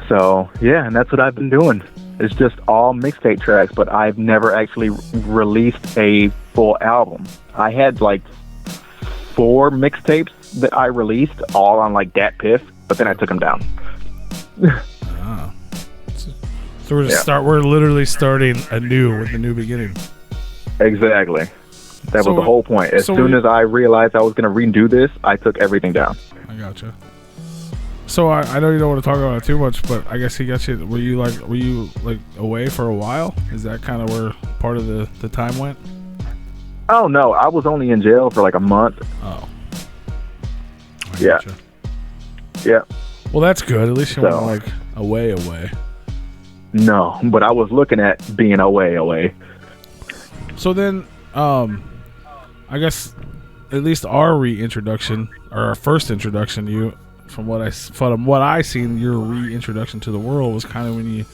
So, yeah, and that's what I've been doing. It's just all mixtape tracks, but I've never actually released a full album. I had like 4 mixtapes that I released, all on like Dat Piff, but then I took them down. So we're literally starting anew with a new beginning. Exactly. That was the whole point. As soon as I realized I was going to redo this, I took everything down. I gotcha. So I know you don't want to talk about it too much, but I guess he got you. Were you away for a while? Is that kind of where part of the time went? Oh no, I was only in jail for like a month. Oh. Yeah. Yeah. Well, that's good. At least you weren't like away. No, but I was looking at being away. So then, I guess at least our reintroduction or our first introduction to you, from what I seen, your reintroduction to the world was kind of when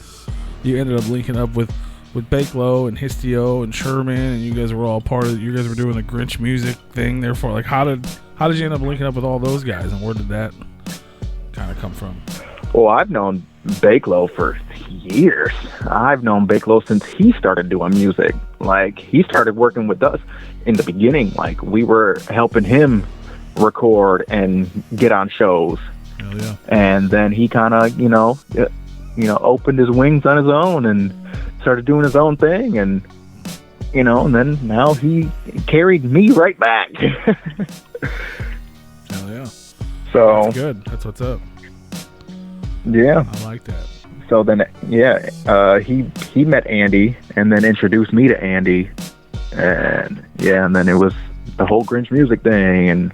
you ended up linking up with Bakelo and Histio and Sherman, and you guys were all part of. You guys were doing the Grinch music thing. Therefore, like, how did you end up linking up with all those guys, and where did that kind of come from? Well, I've known Bakelo for years. I've known Bakelo since he started doing music. Like, he started working with us in the beginning. Like, we were helping him record and get on shows. Hell yeah. And then he kind of, opened his wings on his own and started doing his own thing. And, and then now he carried me right back. Hell yeah. So that's good. That's what's up. Yeah. I like that. So then, he met Andy and then introduced me to Andy. And then it was the whole Grinch music thing. And,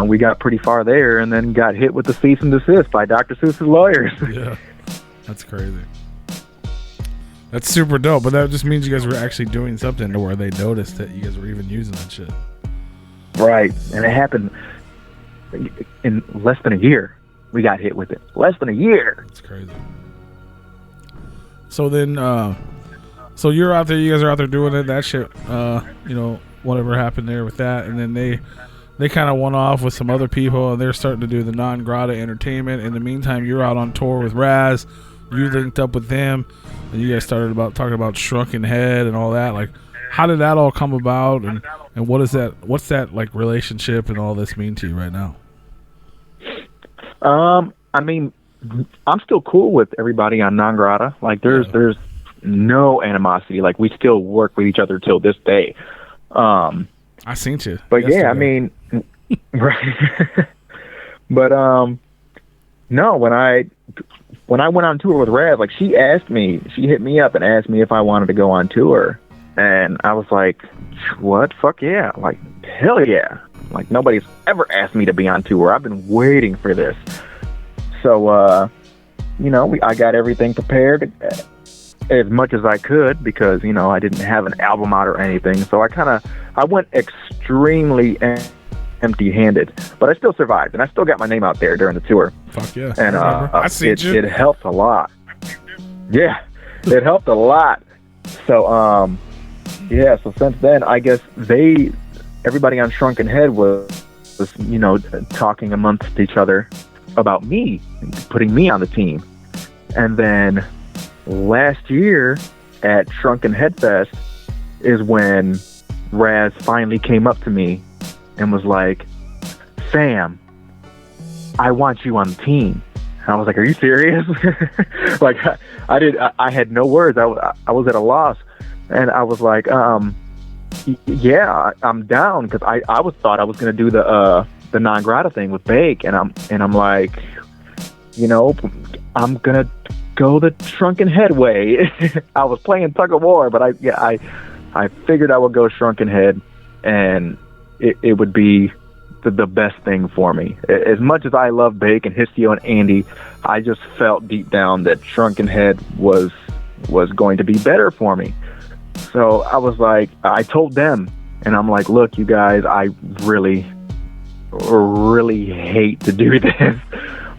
we got pretty far there and then got hit with the cease and desist by Dr. Seuss's lawyers. Yeah. That's crazy. That's super dope. But that just means you guys were actually doing something to where they noticed that you guys were even using that shit. Right. And it happened in less than a year. We got hit with it. Less than a year. That's crazy. So then, so you're out there. You guys are out there doing it. That shit. Whatever happened there with that, and then they kind of went off with some other people, and they're starting to do the non-grata entertainment. In the meantime, you're out on tour with Raz. You linked up with them, and you guys started talking about Shrunken Head and all that. Like, how did that all come about, and what is that? What's that like relationship and all this mean to you right now? I mean, I'm still cool with everybody on Non Grata. Like, there's no animosity. Like, we still work with each other till this day. I seen you. But yesterday. Yeah, I mean, right. But no, when I went on tour with Raz, like, she hit me up and asked me if I wanted to go on tour, and I was like, what? Fuck yeah! Like, hell yeah! Like, nobody's ever asked me to be on tour. I've been waiting for this. So, I got everything prepared as much as I could because, I didn't have an album out or anything. So I went extremely empty-handed, but I still survived and I still got my name out there during the tour. Fuck yeah. And it helped a lot. Yeah, it helped a lot. So, so since then, I guess everybody on Shrunken Head was talking amongst each other about me, putting me on the team. And then last year at Shrunken Head Fest is when Raz finally came up to me and was like, "Sam, I want you on the team." And I was like, "Are you serious?" Like, I had no words. I was at a loss. And I was like, yeah, I'm down, because I thought I was going to do the non grata thing with Bake, and I'm like, you know, I'm going to go the Shrunken Head way. I was playing tug of war, but I figured I would go Shrunken Head, and it would be the best thing for me. As much as I love Bake and Histio and Andy, I just felt deep down that Shrunken Head was going to be better for me. So I was like, I told them, and I'm like, "Look, you guys, I really hate to do this,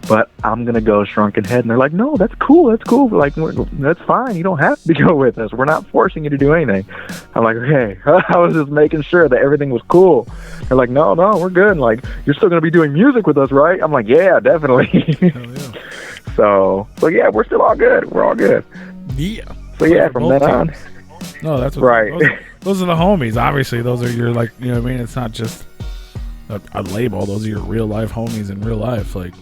but I'm going to go Shrunken Head." And they're like, "No, that's cool. Like, that's fine. You don't have to go with us. We're not forcing you to do anything." I'm like, "Okay." I was just making sure that everything was cool. They're like, no, we're good. Like, "You're still going to be doing music with us, right?" I'm like, "Yeah, definitely." Hell yeah. So yeah, we're still all good. We're all good. Yeah. So yeah, from then on. No, that's what, Right. Those are the homies. Obviously, those are your, like, you know what I mean? It's not just a label. Those are your real life homies in real life, like,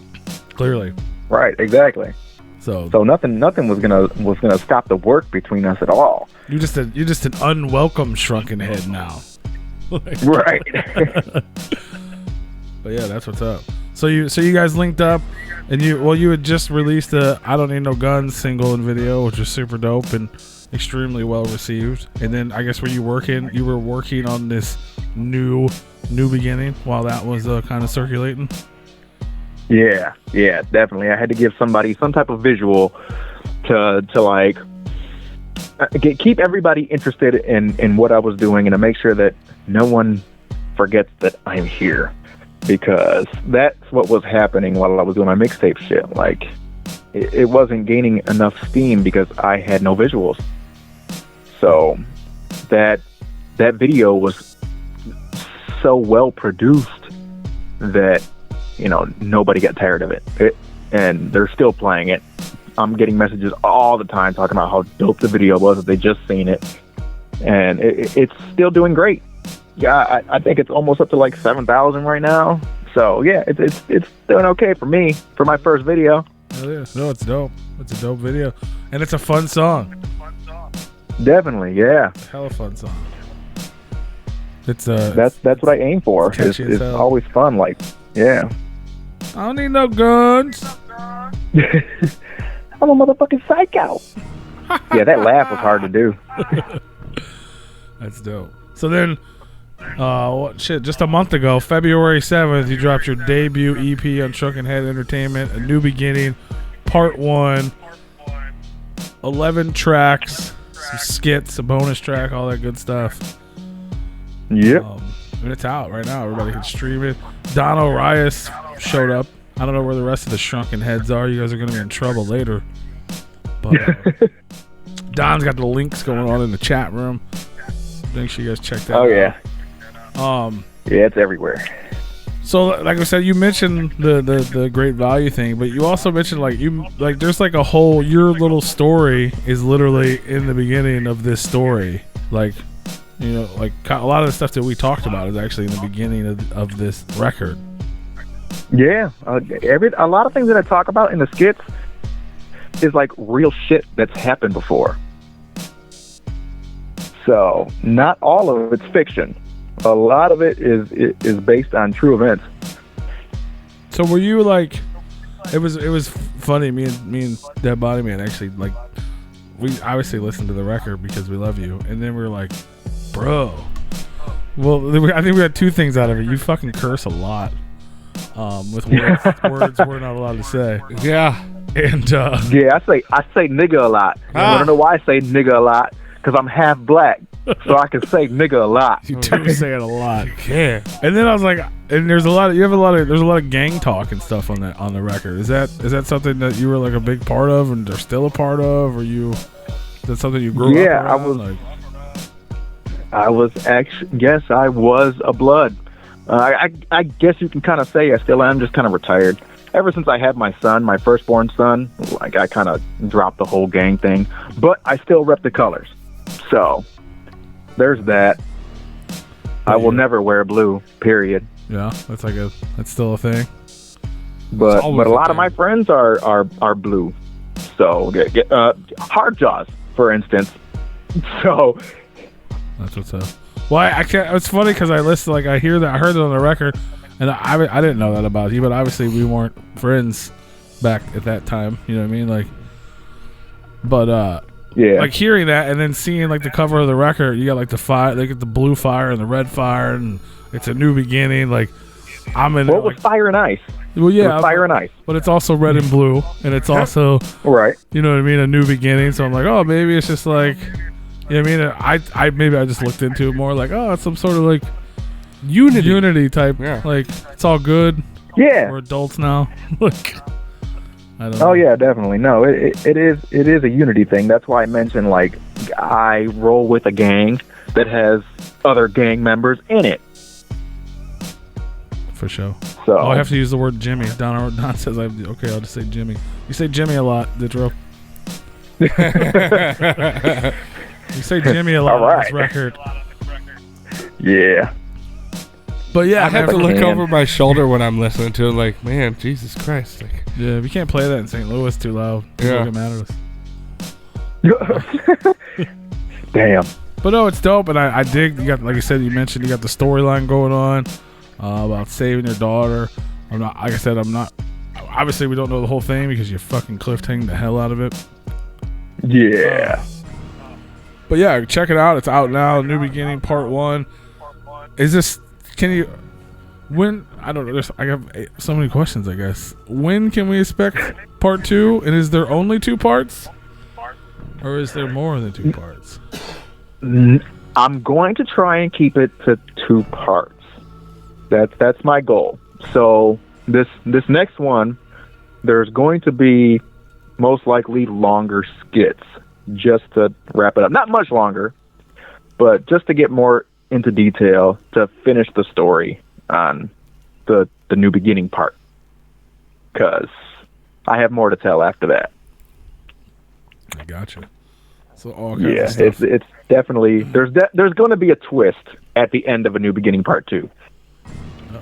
clearly. Right, exactly. So nothing was gonna stop the work between us at all. you're just an unwelcome Shrunken Head now. Like, Right. but yeah, that's what's up. So you guys linked up, and you had just released the "I Don't Need No Guns" single and video, which was super dope and extremely well received. And then I guess you were working on this new beginning while that was kind of circulating. Yeah, definitely. I had to give somebody some type of visual to like keep everybody interested in what I was doing, and to make sure that no one forgets that I'm here, because that's what was happening while I was doing my mixtape shit. Like, it wasn't gaining enough steam because I had no visuals. So that video was so well produced that, you know, nobody got tired of it, and they're still playing it. I'm getting messages all the time talking about how dope the video was, that they just seen it, and it's still doing great. Yeah, I think it's almost up to like 7,000 right now. So yeah, it's doing okay for me for my first video. Oh yeah, no, it's dope. It's a dope video, and it's a fun song. Definitely, yeah. Hella fun song. It's that's what I aim for. It's always fun. Like, yeah. I don't need no guns. I'm a motherfucking psycho. Yeah, that laugh was hard to do. That's dope. So then, just a month ago, February 7th, you dropped your debut EP on Shrunken Head Entertainment, A New Beginning, Part 1, 11 tracks, some skits, a bonus track, all that good stuff. Yep. And it's out right now. Everybody can stream it. Don O'Rias showed up. I don't know where the rest of the Shrunken Heads are. You guys are going to be in trouble later. But Don's got the links going on in the chat room. Make sure you guys check that out. Oh, yeah. Yeah, it's everywhere. So, like I said, you mentioned the great value thing, but you also mentioned there's like a whole, your little story is literally in the beginning of this story. Like, you know, like a lot of the stuff that we talked about is actually in the beginning of this record. Yeah, a lot of things that I talk about in the skits is like real shit that's happened before. So not all of it's fiction. A lot of it is based on true events. So were you like, it was funny. Me and Dead Body Man actually, like, we obviously listened to the record because we love you, and then we were like, bro. Well, I think we got two things out of it. You fucking curse a lot. With words we're not allowed to say. Yeah. And yeah, I say nigga a lot. I don't know why I say nigga a lot, because I'm half black, so I can say nigga a lot. You do say it a lot. Yeah. And then I was like, and there's a lot of gang talk and stuff on the record. Is that something that you were like a big part of and are still a part of, or is that something you grew up around? I was actually, yes, I was a blood. I guess you can kind of say I still am, just kind of retired. ever since I had my son, my firstborn son, like I kind of dropped the whole gang thing, but I still rep the colors. So there's that. I will never wear blue, period. Yeah, that's still a thing. But a lot of my friends are blue. So hard jaws, for instance. So that's what's up. Well, I can't. It's funny because I heard that on the record, and I didn't know that about you. But obviously, we weren't friends back at that time. You know what I mean? Like, but yeah, like hearing that and then seeing like the cover of the record, you got like the fire, they get the blue fire and the red fire, and it's a new beginning. Like, I'm in. What was Fire and Ice? Well, yeah, Fire and Ice. But it's also red and blue, and it's also right. You know what I mean? A new beginning. So I'm like, oh, maybe it's just like, you know what I mean? Maybe I just looked into it more like, oh, it's some sort of like unity type. Yeah. Like, it's all good. Yeah. We're adults now. Like, I don't know. Oh yeah, definitely. No, it is a unity thing. That's why I mentioned like I roll with a gang that has other gang members in it. For sure. So I have to use the word Jimmy. Don says okay, I'll just say Jimmy. You say Jimmy a lot, ZITRO. You say Jimmy a lot on this record. Yeah. But yeah, I have to look over my shoulder when I'm listening to it. Like, man, Jesus Christ! Like, yeah, we can't play that in St. Louis too loud. People get mad at us. Damn. But no, it's dope, and I dig. You got, like you said, you mentioned you got the storyline going on about saving your daughter. I'm not. Like I said, I'm not. Obviously, we don't know the whole thing because you fucking cliffhanged the hell out of it. Yeah. But yeah, check it out. It's out now. New Beginning Part 1. Is this? Can you? When? I don't know. I have so many questions. I guess. When can we expect Part 2? And is there only 2 parts, or is there more than 2 parts? I'm going to try and keep it to 2 parts. That's my goal. So this next one, there's going to be most likely longer skits just to wrap it up. Not much longer, but just to get more into detail to finish the story on the New Beginning part. Because I have more to tell after that. I gotcha. So all kinds of stuff. it's definitely there's going to be a twist at the end of A New Beginning Part 2.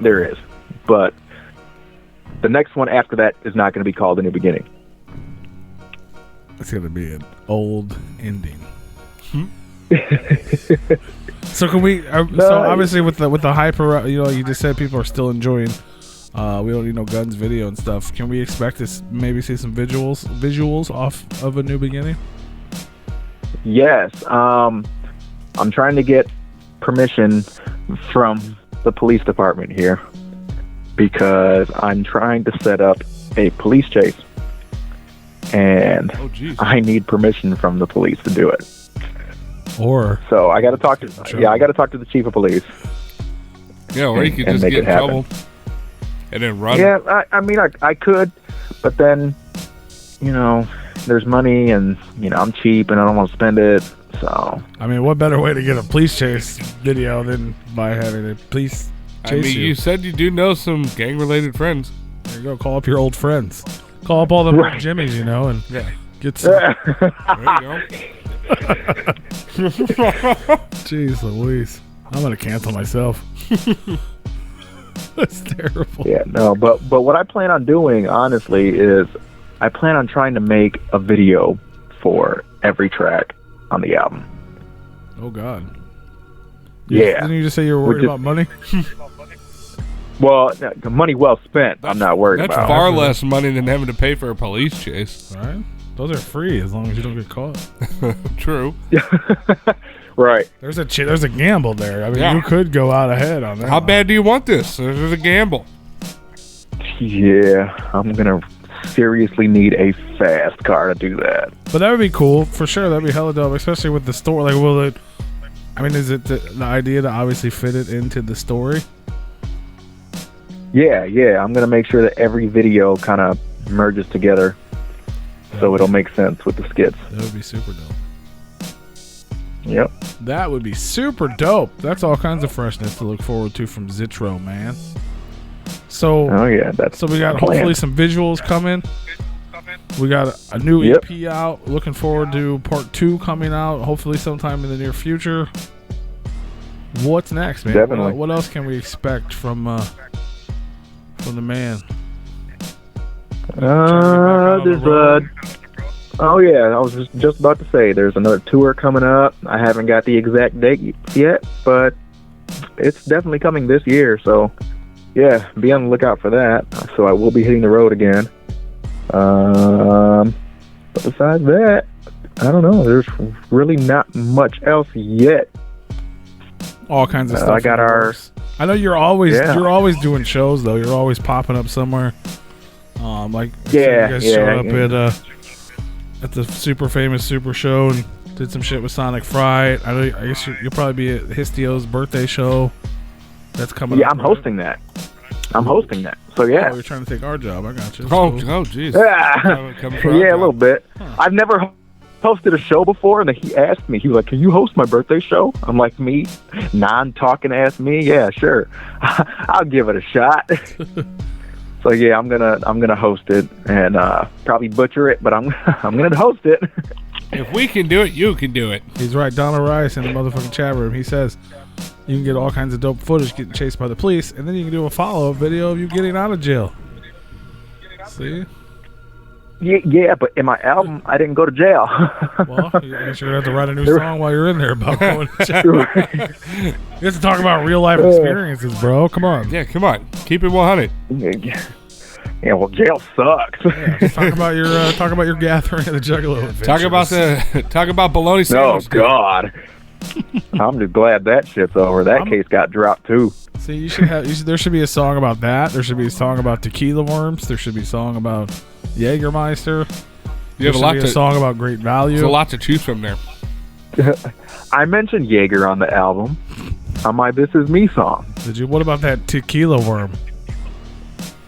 There is, but the next one after that is not going to be called A New Beginning. It's going to be an old ending. So can we? So obviously with the hyper, you just said people are still enjoying. We don't need no guns video and stuff. Can we expect to maybe see some visuals off of A New Beginning? Yes. I'm trying to get permission from the police department here because I'm trying to set up a police chase, and I need permission from the police to do it. So I got to talk to the chief of police. Yeah, or you could just get in trouble and then run. Yeah, I mean, I could, but then, there's money, and I'm cheap, and I don't want to spend it. So I mean, what better way to get a police chase video than by having a police chase you said you do know some gang-related friends. There you go. Call up your old friends. Call up all the Jimmys, and get some. There you go. Jeez Louise. I'm going to cancel myself. That's terrible. Yeah, no, but what I plan on doing, honestly, is I plan on trying to make a video for every track on the album. Oh, God. Yeah. Didn't you just say you were worried about money? Well, money well spent. I'm not worried about. That's far less money than having to pay for a police chase. All right. Those are free as long as you don't get caught. True. Right. There's a gamble there. I mean, you could go out ahead on that. How bad do you want this? There's a gamble. Yeah, I'm gonna seriously need a fast car to do that. But that would be cool for sure. That'd be hella dope, especially with the story. Like, will it? I mean, is it the idea to obviously fit it into the story? Yeah. I'm gonna make sure that every video kind of merges together, so it'll make sense with the skits. That would be super dope. Yep. That would be super dope. That's all kinds of freshness to look forward to from ZITRO, man. So Oh yeah, that's so we got the plan. hopefully some visuals coming. We got a new Yep. EP out. Looking forward to part 2 coming out. Hopefully sometime in the near future. What's next, man? Definitely. What else can we expect from the man? There's oh yeah, I was just about to say there's another tour coming up. I haven't got the exact date yet, but it's definitely coming this year. So yeah, be on the lookout for that. So I will be hitting the road again. But besides that, I don't know. There's really not much else yet. All kinds of stuff. I got in the our- works. I know you're always Yeah. you're always doing shows though. You're always popping up somewhere. Like Yeah, you guys yeah, showed up yeah. at the super famous Super Show and did some shit with Sonic Fright. I guess you'll probably be at Histio's birthday show. That's coming. Yeah, up, I'm right? hosting that. So Oh, yeah. you're trying to take our job. I got you. Oh, Cool. jeez. Yeah, Come from yeah, a little bit. I've never hosted a show before, and he asked me. He was like, "Can you host my birthday show?" I'm like, "Me, non-talking ass me? Yeah, sure. I'll give it a shot." So yeah, I'm gonna host it and probably butcher it, but I'm gonna host it. If we can do it, you can do it. He's right. Donald Rice in the motherfucking chat room. He says you can get all kinds of dope footage getting chased by the police, and then you can do a follow-up video of you getting out of jail. See? Yeah, but in my album, I didn't go to jail. Well, I guess you're gonna have to write a new song while you're in there about going to jail. You have to talk about real life experiences, bro. Come on. Yeah, come on. Keep it 100. Yeah, well, jail sucks. Yeah, just talk about your gathering of the Juggalo adventures. Talk about bologna Oh sandwich. God. I'm just glad that shit's over. That case got dropped too. See, there should be a song about that. There should be a song about tequila worms. There should be a song about Jägermeister. You have a There should lot be to. song about Great Value. There's a lot to choose from there. I mentioned Jaeger on the album on my "This Is Me" song. Did you? What about that tequila worm?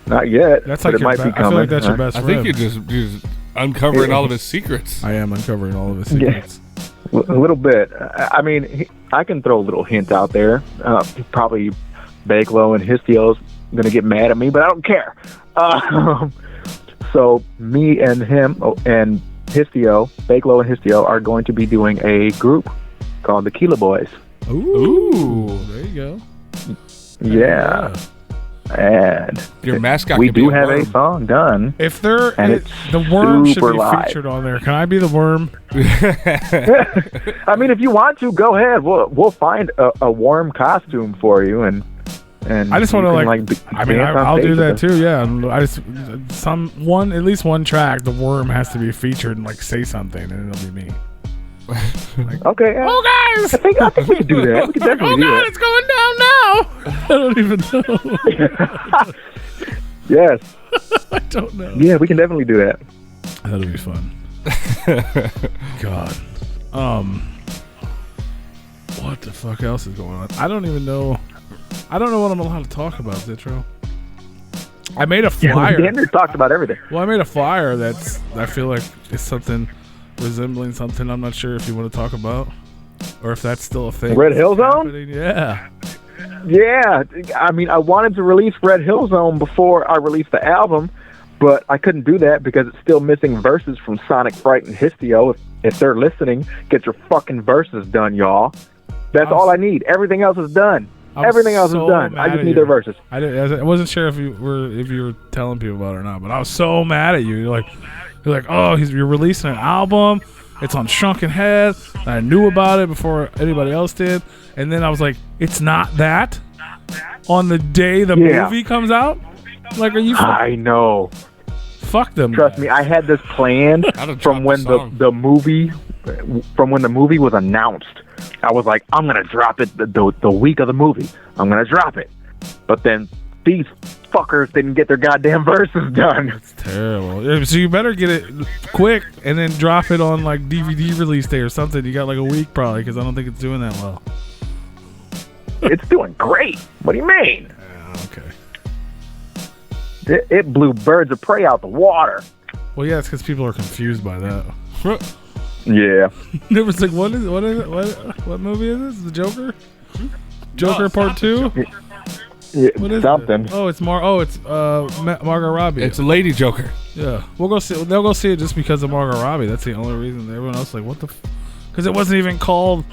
Not yet, That's but like it might be I coming. feel like that's your best I friend. think you're just uncovering all of his secrets. I am uncovering all of his secrets. A little bit. I mean, I can throw a little hint out there. Probably Bakelo and Histio's gonna get mad at me, but I don't care. So me and him and Histio, Bakelo and Histio, are going to be doing a group called the Keela Boys. Ooh, there you go. Yeah. And Your mascot. we could be do a have a worm. song done. If there, And it, it's the worm should super be live. featured on there. Can I be the worm? I mean, if you want to, go ahead. We'll find a warm costume for you, and I just want to like. be- I mean, dance on I'll stage do with that us. too. Yeah, and I just at least one track. The worm has to be featured and like say something, and it'll be me. Okay. Yeah. Oh guys! I think we can do that. We can definitely do that. it's going down now. I don't even know. Yes. I don't know. Yeah, we can definitely do that. That'll be fun. God. What the fuck else is going on? I don't even know. I don't know what I'm allowed to talk about, ZITRO. I made a flyer. Andrew talked about everything. Well, I made a flyer I feel like is something resembling something I'm not sure if you want to talk about. Or if that's still a thing. Red Hill Zone? Happening. Yeah. Yeah. I mean, I wanted to release Red Hill Zone before I released the album, but I couldn't do that because it's still missing verses from Sonic Fright and Histio. If they're listening, get your fucking verses done, y'all. That's all I need. Everything else is done. I'm Everything else so is done. I mad just at need you. their verses. I wasn't sure if you were telling people about it or not, but I was so mad at you. You're like, oh, you're releasing an album. It's on Shrunken Head. I knew about it before anybody else did, and then I was like, it's not that. On the day the movie comes out, like, are you? I know. Fuck them. Trust me, I had this planned I'd have from dropped when the song. the movie was announced. I was like, I'm gonna drop it the week of the movie. I'm gonna drop it, but then these fuckers didn't get their goddamn verses done. It's terrible. Yeah, so you better get it quick and then drop it on like DVD release day or something. You got like a week probably because I don't think it's doing that well. It's doing great. What do you mean? Okay. It blew Birds of Prey out the water. Well, yeah, it's because people are confused by that. Yeah. It was like, what movie is this? The Joker? Joker No, Part 2? What is something. it? Oh, it's Margot Robbie. It's a lady Joker. Yeah, we'll go see. They'll go see it just because of Margot Robbie. That's the only reason. Everyone else like, what the? Because it wasn't even called.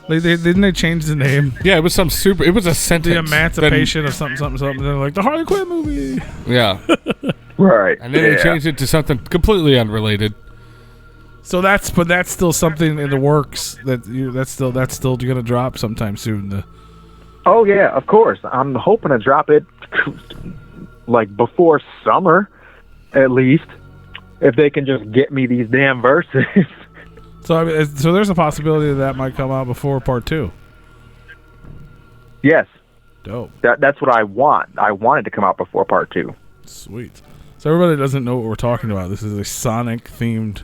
Didn't they change the name? Yeah, it was some super. It was a sentence. The Emancipation of something. They're like the Harley Quinn movie. Yeah. Right. And then they changed it to something completely unrelated. So that's still something in the works that's still going to drop sometime soon. Oh yeah, of course. I'm hoping to drop it like before summer, at least, if they can just get me these damn verses. So I mean, so there's a possibility that might come out before part 2. Yes. Dope. That's what I want. I want it to come out before part 2. Sweet. So everybody doesn't know what we're talking about. This is a Sonic themed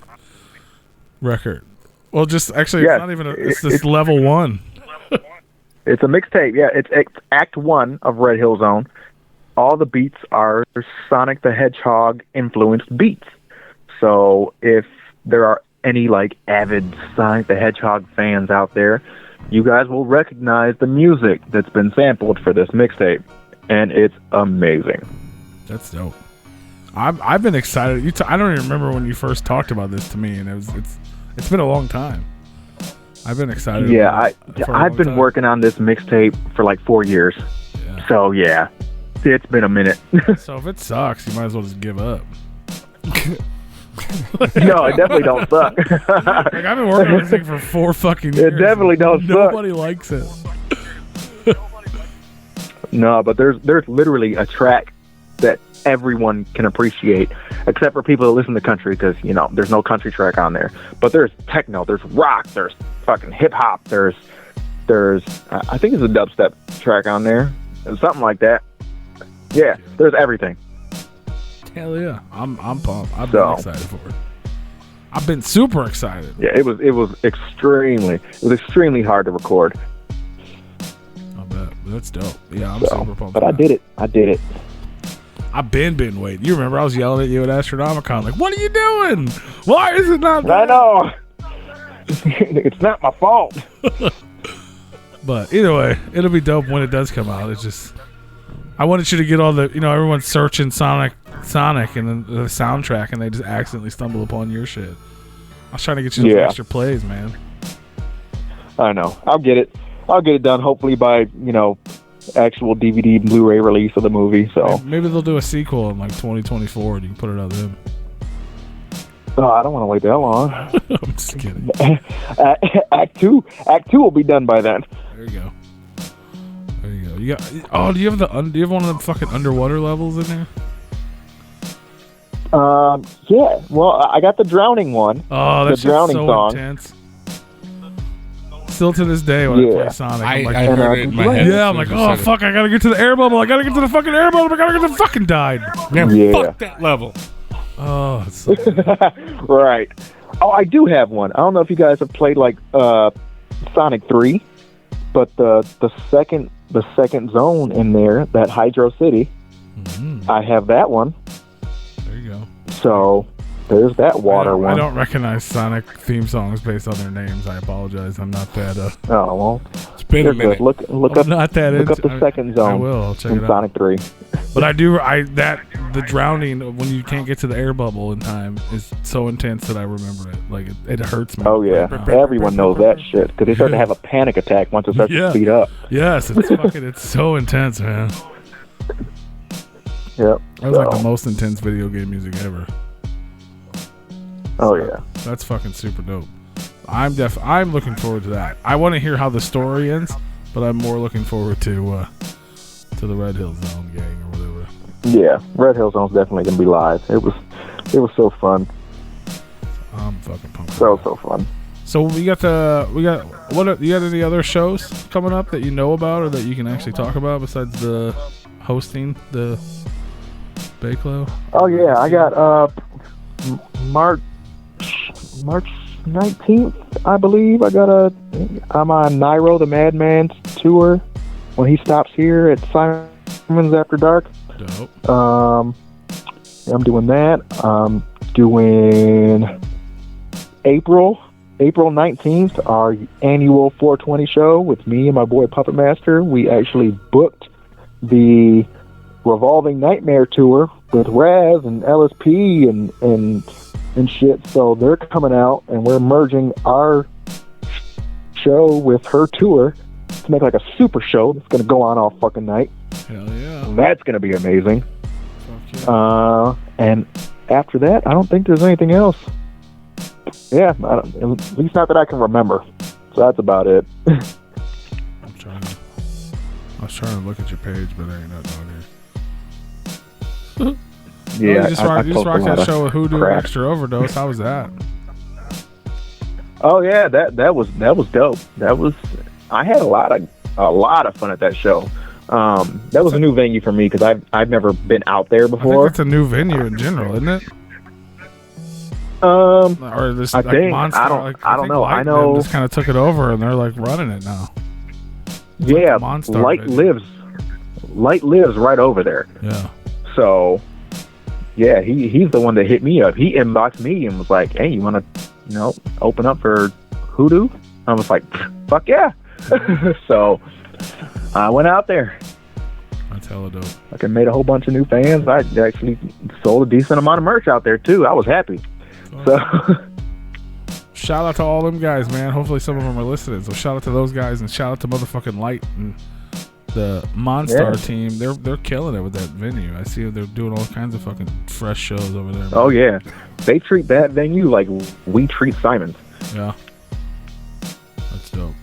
record. Well, just actually, Yes, it's not even. It's just level 1. It's a mixtape. Yeah, it's Act 1 of Red Hill Zone. All the beats are Sonic the Hedgehog influenced beats. So if there are any like avid Sonic the Hedgehog fans out there, you guys will recognize the music that's been sampled for this mixtape, and it's amazing. That's dope. I've been excited. I don't even remember when you first talked about this to me, and it's been a long time. I've been excited. Yeah, I've been working on this mixtape for like 4 years. Yeah. So yeah, it's been a minute. So if it sucks, you might as well just give up. No, it definitely don't suck. Like, I've been working on this thing for 4 fucking years. It definitely don't suck. Nobody likes it. No, but there's literally a track that everyone can appreciate, except for people that listen to country, because there's no country track on there. But there's techno, there's rock, there's fucking hip hop, there's I think it's a dubstep track on there, something like that. Yeah, there's everything. Hell yeah, I'm pumped. I've been excited for it. I've been super excited. Yeah, it was extremely hard to record. I bet. That's dope. Yeah, I'm super pumped. But I did it. I've been waiting. You remember I was yelling at you at Astronomicon, like, what are you doing? Why is it not there? I know. It's not my fault. But either way, it'll be dope when it does come out. It's just, I wanted you to get all the, everyone's searching Sonic, and then the soundtrack, and they just accidentally stumble upon your shit. I was trying to get you those extra plays, man. I know. I'll get it done hopefully by, actual DVD Blu-ray release of the movie. So maybe they'll do a sequel in like 2024 and you can put it out then. Oh, I don't want to wait that long. I'm just kidding. Act 2 will be done by then. There you go. You got, do you have one of them fucking underwater levels in there? Yeah. Well, I got the drowning one. Oh, that's the drowning so song. Intense. Still to this day when I play Sonic, I'm like, I heard it in my head. Yeah, I'm like, oh fuck, I gotta get to the air bubble. I gotta get to the fucking air bubble. I gotta get to the fucking died. Yeah, fuck that level. Oh, it's so right. Oh, I do have one. I don't know if you guys have played like Sonic 3, but the second zone in there, that Hydro City, I have that one. There you go. So there's that water one. I don't recognize Sonic theme songs based on their names. I apologize. I'm not that. Oh well, it's been a minute. Look up. Not that. Look up the second zone. I will. I'll check it out. Sonic 3. But I do. The drowning when you can't get to the air bubble in time is so intense that I remember it. Like it hurts me. Oh yeah, everyone knows that shit because they start to have a panic attack once it starts to speed up. Yes, it's so intense, man. Yep. That was like the most intense video game music ever. Oh yeah, that's fucking super dope. I'm looking forward to that. I want to hear how the story ends, but I'm more looking forward to the Red Hill Zone gang or whatever. Yeah, Red Hill Zone's definitely gonna be live. It was so fun. I'm fucking pumped. So fun. So you got you got any other shows coming up that you know about or that you can actually talk about besides the hosting the Bayklow? Oh yeah, I got March 19th, I believe. I'm on Nairo the Madman's tour when he stops here at Simon's After Dark. Dope. I'm doing that. I'm doing April 19th, our annual 420 show with me and my boy Puppet Master. We actually booked the Revolving Nightmare tour with Raz and LSP and shit. So they're coming out, and we're merging our show with her tour to make like a super show that's gonna go on all fucking night. Hell yeah. That's gonna be amazing. Fuck yeah. And after that, I don't think there's anything else. Yeah, at least not that I can remember. So that's about it. I was trying to look at your page, but there ain't nothing on here. Yeah, you just rocked that show with Hoodoo Extra Overdose. How was that? Oh yeah, that was dope. I had a lot of fun at that show. That was a new venue for me because I've never been out there before. I think it's a new venue in general, isn't it? Or this I think Monster, I don't know. I know just kind of took it over and they're like running it now. It's yeah, like Light venue. lives right over there. Yeah. So yeah, he's the one that hit me up. He inboxed me and was like, "Hey, you want to open up for Hoodoo?" I was like, "Fuck yeah!" So I went out there. That's hella dope. I made a whole bunch of new fans. I actually sold a decent amount of merch out there too. I was happy. So shout out to all them guys, man. Hopefully some of them are listening. So shout out to those guys and shout out to motherfucking Light and the Monstar team. They're killing it with that venue. I see they're doing all kinds of fucking fresh shows over there. Man. Oh yeah, they treat that venue like we treat Simon's. Yeah, that's dope.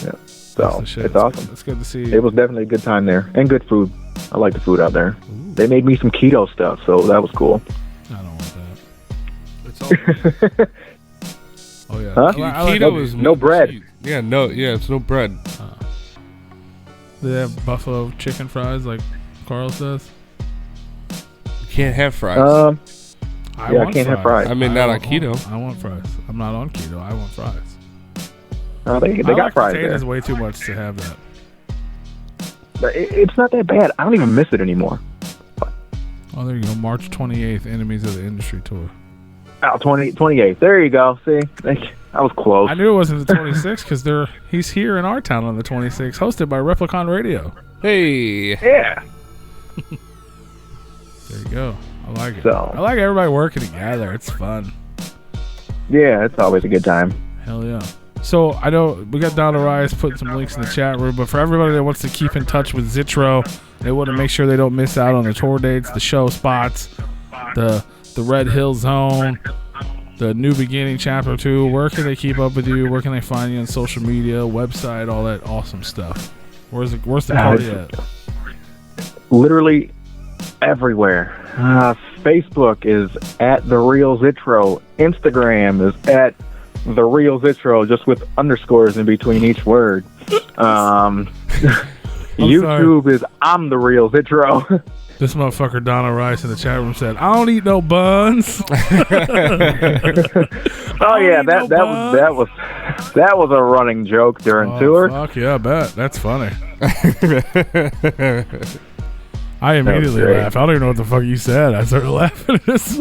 Yeah, so it's awesome. It's good to see. It was definitely a good time there and good food. I like the food out there. Ooh. They made me some keto stuff, so that was cool. I don't want that. It's all oh yeah. Huh? Keto is no bread. Cheese. Yeah, it's no bread. They have buffalo chicken fries like Carl says. You can't have fries. I can't have fries. I mean, not on keto. I want fries. I'm not on keto. I want fries. They got like fries potatoes there. way too much to have that. But it's not that bad. I don't even miss it anymore. Oh, there you go. March 28th, Enemies of the Industry Tour. Oh, 28. There you go. See? I was close. I knew it wasn't the 26th because he's here in our town on the 26th, hosted by Replicon Radio. Hey. Yeah. There you go. I like it. So, I like everybody working together. It's fun. Yeah, it's always a good time. Hell yeah. So, I know we got Donna Rice putting some links in the chat room, but for everybody that wants to keep in touch with ZITRO, they want to make sure they don't miss out on the tour dates, the show spots, the Red Hill Zone, the New Beginning Chapter 2. Where can they keep up with you? Where can they find you on social media, website, all that awesome stuff? Where's the party at? Literally everywhere. Facebook is at The Real ZITRO. Instagram is at The Real ZITRO, just with underscores in between each word. YouTube is I'm The Real ZITRO. This motherfucker Donna Rice in the chat room said, "I don't eat no buns." Oh yeah, that was a running joke during tour. Fuck yeah, I bet. That's funny. I immediately laughed. I don't even know what the fuck you said. I started laughing at this.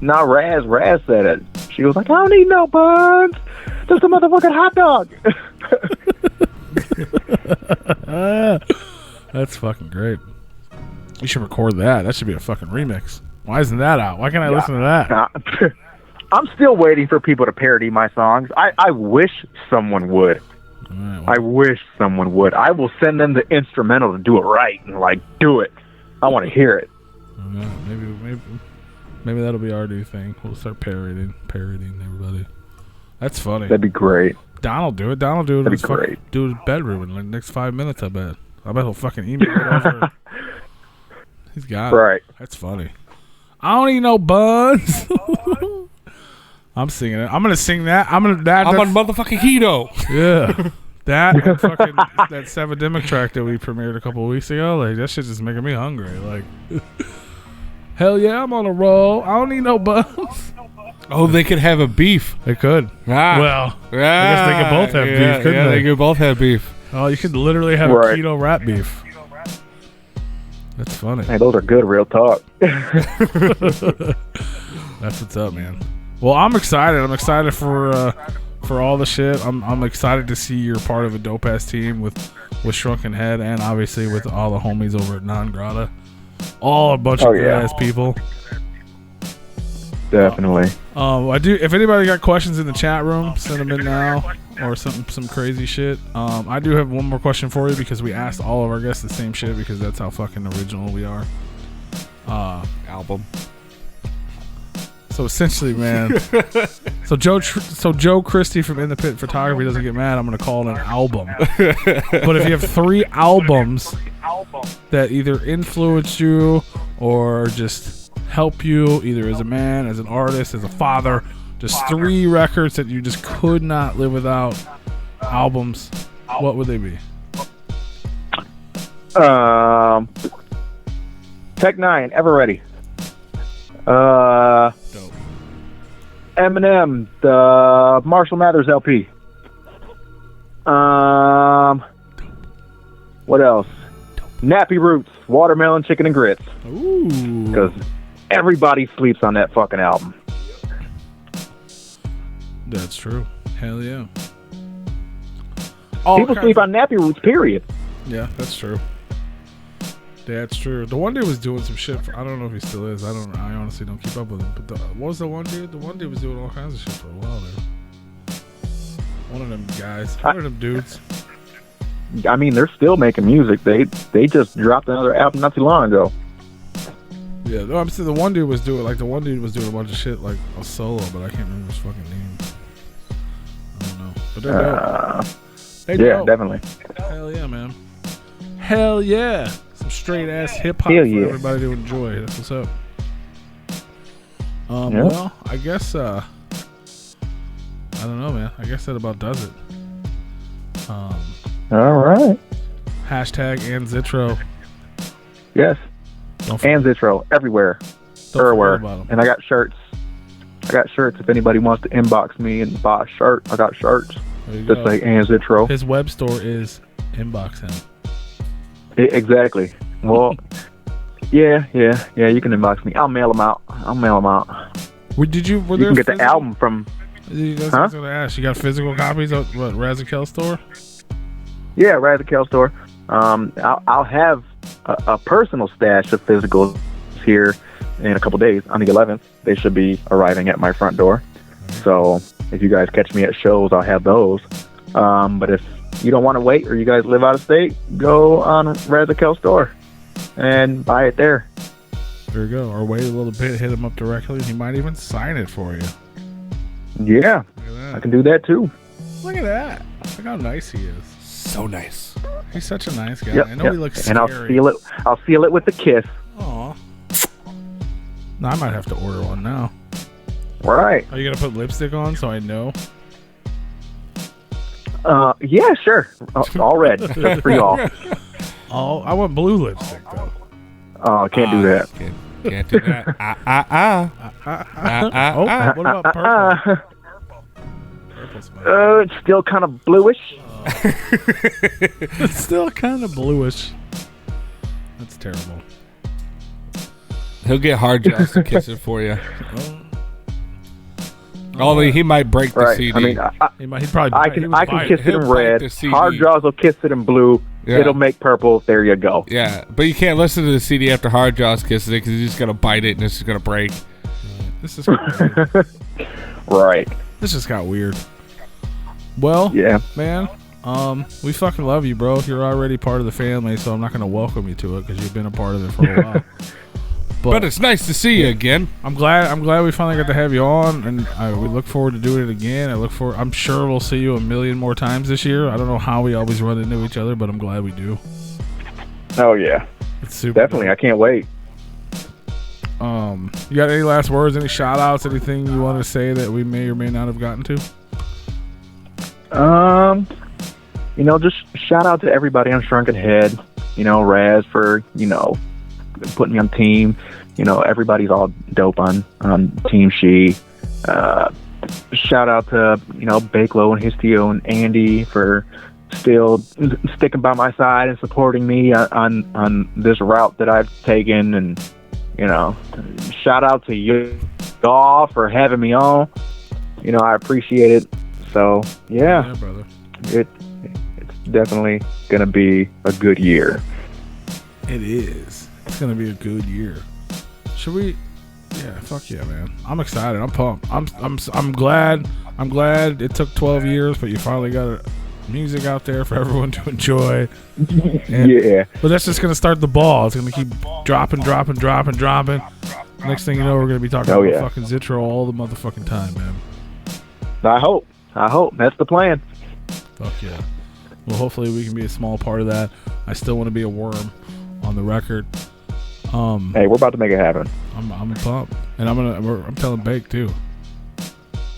No, Raz said it. She was like, "I don't eat no buns. Just a motherfucking hot dog." That's fucking great. You should record that. That should be a fucking remix. Why isn't that out? Why can't I listen to that? I'm still waiting for people to parody my songs. I wish someone would. Right, well, I wish someone would. I will send them the instrumental to do it right and do it. I want to hear it. Maybe that'll be our new thing. We'll start parodying everybody. That's funny. That'd be great. Don will do it. That'd be great. Do it in his bedroom in the next 5 minutes. I bet he'll fucking email it over. He's got it. Right. That's funny. I don't eat no buns. I'm singing it. I'm gonna sing that. I'm on motherfucking keto. Yeah. That and fucking that Savademic track that we premiered a couple of weeks ago. That shit's just making me hungry. Hell yeah, I'm on a roll. I don't eat no buns. Oh, they could have a beef. They could. Well, I guess they could both have beef, couldn't they? They could both have beef. Oh, you could literally have a keto rat beef. That's funny. Hey, those are good, real talk. That's what's up, man. Well, I'm excited. I'm excited for for all the shit. I'm excited to see you're part of a dope ass team with Shrunken Head and obviously with all the homies over at Non Grata. All a bunch of good ass people. Definitely. I do. If anybody got questions in the chat room, send them in now, or some crazy shit. I do have one more question for you because we asked all of our guests the same shit because that's how fucking original we are. Album. So essentially, man. so Joe Christie from In the Pit Photography doesn't get mad. I'm gonna call it an album. But if you have 3 albums that either influenced you or just help you, either as a man, as an artist, as a father, just 3 records that you just could not live without, albums, what would they be? Tech 9, Ever Ready. Dope. Eminem, the Marshall Mathers LP. What else? Nappy Roots, Watermelon, Chicken and Grits. Ooh. Because everybody sleeps on that fucking album. That's true. Hell yeah. People sleep on Nappy Roots, period. Yeah, that's true. That's true. The one dude was doing some shit. I don't know if he still is. I honestly don't keep up with him. But what was the one dude? The one dude was doing all kinds of shit for a while there. One of them guys. One of them dudes. I mean, they're still making music. They just dropped another album not too long ago. Yeah, no, I'm saying the one dude was doing a bunch of shit like a solo, but I can't remember his fucking name. I don't know. But they're dope. They dope. Definitely. Hell yeah, man. Hell yeah. Some straight ass hip hop for everybody to enjoy. That's what's up. Well, I guess I don't know, man. I guess that about does it. All right. Hashtag and ZITRO. Yes. And ZITRO everywhere. Everywhere. And I got shirts. If anybody wants to inbox me and buy a shirt, I got shirts. Just like and ZITRO. His web store is inbox him. Exactly. Well, yeah. You can inbox me. I'll mail them out. Were you there can get the album from. That's what I was gonna ask. You got physical copies of what, Razakel store? Yeah, Razakel store. I'll have a personal stash of physicals here in a couple days. On the 11th, they should be arriving at my front door. So if you guys catch me at shows, I'll have those. But if you don't want to wait, or you guys live out of state, go on Razakel store and buy it there. There you go. Or wait a little bit, hit him up directly, and he might even sign it for you. Yeah, I can do that too. Look at that. Look how nice he is. So nice. He's such a nice guy. Yep, I know he looks scary. And I'll seal it with a kiss. Aw. No, I might have to order one now. Right. Are you gonna put lipstick on so I know? Yeah, sure. All red. That's for y'all. Oh, I want blue lipstick though. Oh, can't do that. Can't do that. Oh, what about purple? It's still kind of bluish. It's still kind of bluish. That's terrible. He'll get hard jobs to kiss it for you. Although he might break the CD. I mean, he'd probably. I can kiss it in red. Hard jaws will kiss it in blue. Yeah. It'll make purple. There you go. Yeah, but you can't listen to the CD after Hard Jaws kisses it because he's just gonna bite it and it's just gonna break. This is weird. Right. This just got weird. Well, yeah, man. We fucking love you, bro. You're already part of the family, so I'm not gonna welcome you to it because you've been a part of it for a while. But it's nice to see you again. I'm glad we finally got to have you on, and we look forward to doing it again. I'm sure we'll see you a million more times this year. I don't know how we always run into each other, but I'm glad we do. Oh yeah, it's super. Definitely, I can't wait. You got any last words? Any shout outs? Anything you want to say that we may or may not have gotten to? Just shout out to everybody on Shrunken Head. Raz for putting me on team. Everybody's all dope on Team She. Shout out to Bakelo and Histio and Andy for still sticking by my side and supporting me on this route that I've taken. And shout out to you all for having me on. I appreciate it So yeah, brother. it's definitely gonna be a good year. It is. It's gonna be a good year. Should we? Yeah, fuck yeah, man. I'm excited. I'm pumped. I'm glad. I'm glad it took 12 years, but you finally got music out there for everyone to enjoy. And, Yeah. But that's just gonna start the ball. It's gonna keep dropping. Next thing you know, we're gonna be talking about fucking ZITRO all the motherfucking time, man. I hope. That's the plan. Fuck yeah. Well, hopefully we can be a small part of that. I still want to be a worm on the record. Hey, we're about to make it happen. I'm pumped, and I'm telling Bake too.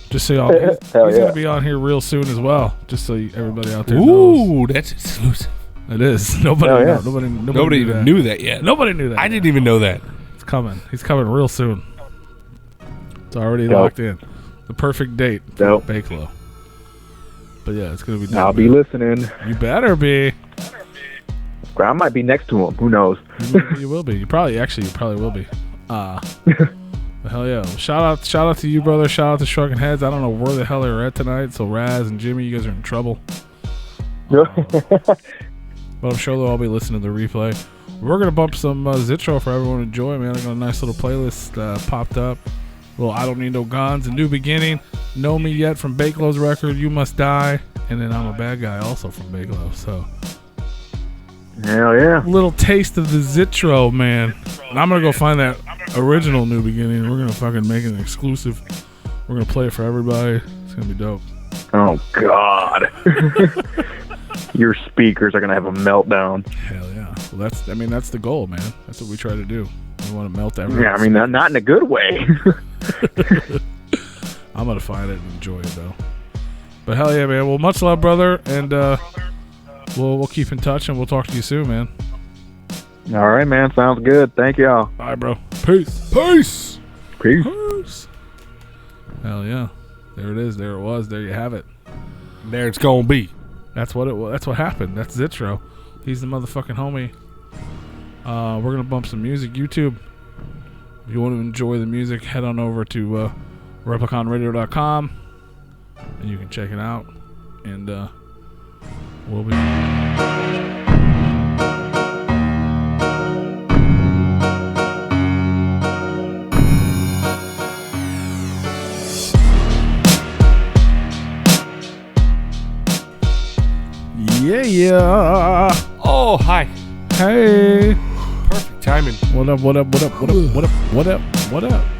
Just so y'all, he's gonna be on here real soon as well. Just so everybody out there knows. Ooh, that's exclusive. It is. Nobody even knew that yet. Nobody knew that. I didn't even know that. It's coming. He's coming real soon. It's already locked in. The perfect date for Bakelo. But yeah, it's gonna be. I'll be listening. You better be. I might be next to him. Who knows? You will be. You probably will be. Hell yeah. Shout out to you, brother. Shout out to Shrugging Heads. I don't know where the hell they're at tonight. So Raz and Jimmy, you guys are in trouble. But I'm sure they'll all be listening to the replay. We're gonna bump some ZITRO for everyone to enjoy, man. I got a nice little playlist popped up. Well, I Don't Need No Guns, A New Beginning, Know Me Yet from Bakelo's record, You Must Die, and then I'm a Bad Guy also from Bakelo. So hell yeah. Little taste of the ZITRO, man. And I'm gonna go find that original New Beginning. We're gonna fucking make it an exclusive. We're gonna play it for everybody. It's gonna be dope. Oh God. Your speakers are gonna have a meltdown. Hell yeah. Well, that's the goal, man. That's what we try to do. We want to melt everything. Yeah, I mean, not in a good way. I'm gonna find it and enjoy it though. But hell yeah, man. Well, much love, brother, and we'll keep in touch and we'll talk to you soon, man. All right, man. Sounds good. Thank y'all. Bye, bro. Peace. Hell yeah. There it is. There it was. There you have it. There it's gonna be. That's what it was. That's what happened. That's ZITRO. He's the motherfucking homie. We're gonna bump some music. YouTube. If you want to enjoy the music, head on over to repliconradio.com and you can check it out. And we'll be. Yeah. Oh, hi. Hey. Perfect timing. What up?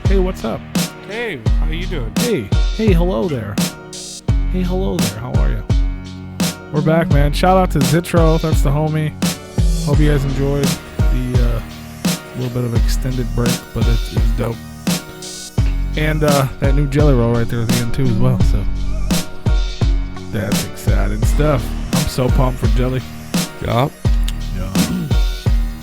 Hey, what's up? Hey, how you doing? Hey, hello there. How are you? We're back, man. Shout out to ZITRO. That's the homie. Hope you guys enjoyed the little bit of extended break, but it was dope. And that new jelly roll right there at the end too as well. So that's exciting stuff. I'm so pumped for jelly. Yup.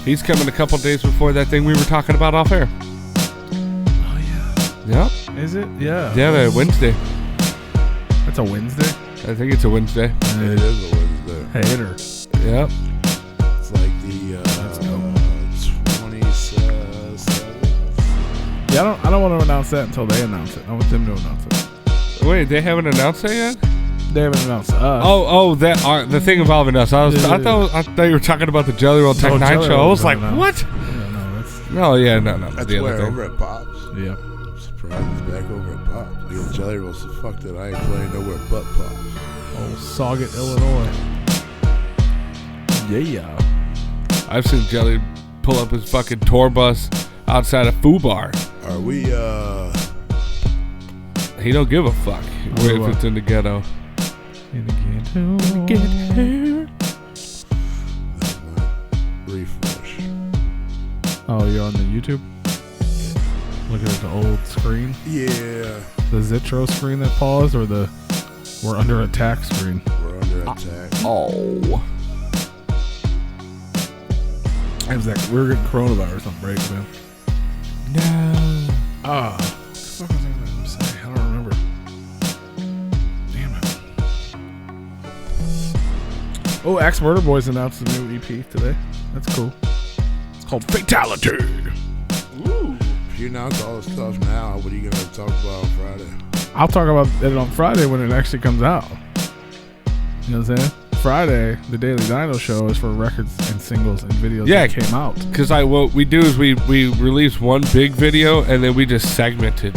He's coming a couple days before that thing we were talking about off air. Oh yeah. Yep. Is it? Yeah. Yeah, Wednesday. That's a Wednesday? I think it's a Wednesday. It is a Wednesday. Hater. Yep. It's like the 27th. Yeah, I don't want to announce that until they announce it. I want them to announce it. Wait, they haven't announced that yet? They haven't announced us. The thing involving us. I thought you were talking about the Jelly Roll Tech 9 show. I was like, what? Yeah, no, that's... No, yeah, no. That's the where other thing. over at Pops. Yeah. I'm surprised it's back over at Pops. The Jelly Rolls so fuck that I ain't playing nowhere but Pops. Oh, Sauget, Illinois. Yeah. I've seen Jelly pull up his fucking tour bus outside a Foo Bar. Are we, He don't give a fuck if it's in the ghetto. In the ghetto. That might refresh. Oh, you're on the YouTube? Looking at the old screen? Yeah. The ZITRO screen that paused or the We're Under Attack screen? We're under attack. Oh. It was we were getting coronavirus on break, man. No. What the fuck was I going to say? I don't remember. Damn it. Oh, Axe Murder Boys announced a new EP today. That's cool. It's called Fatality. Ooh. If you announce all this stuff now, what are you going to talk about on Friday? I'll talk about it on Friday when it actually comes out. You know what I'm saying? Friday, the Daily Dino Show is for records and singles and videos that came out. Because what we do is we release one big video and then we just segment it,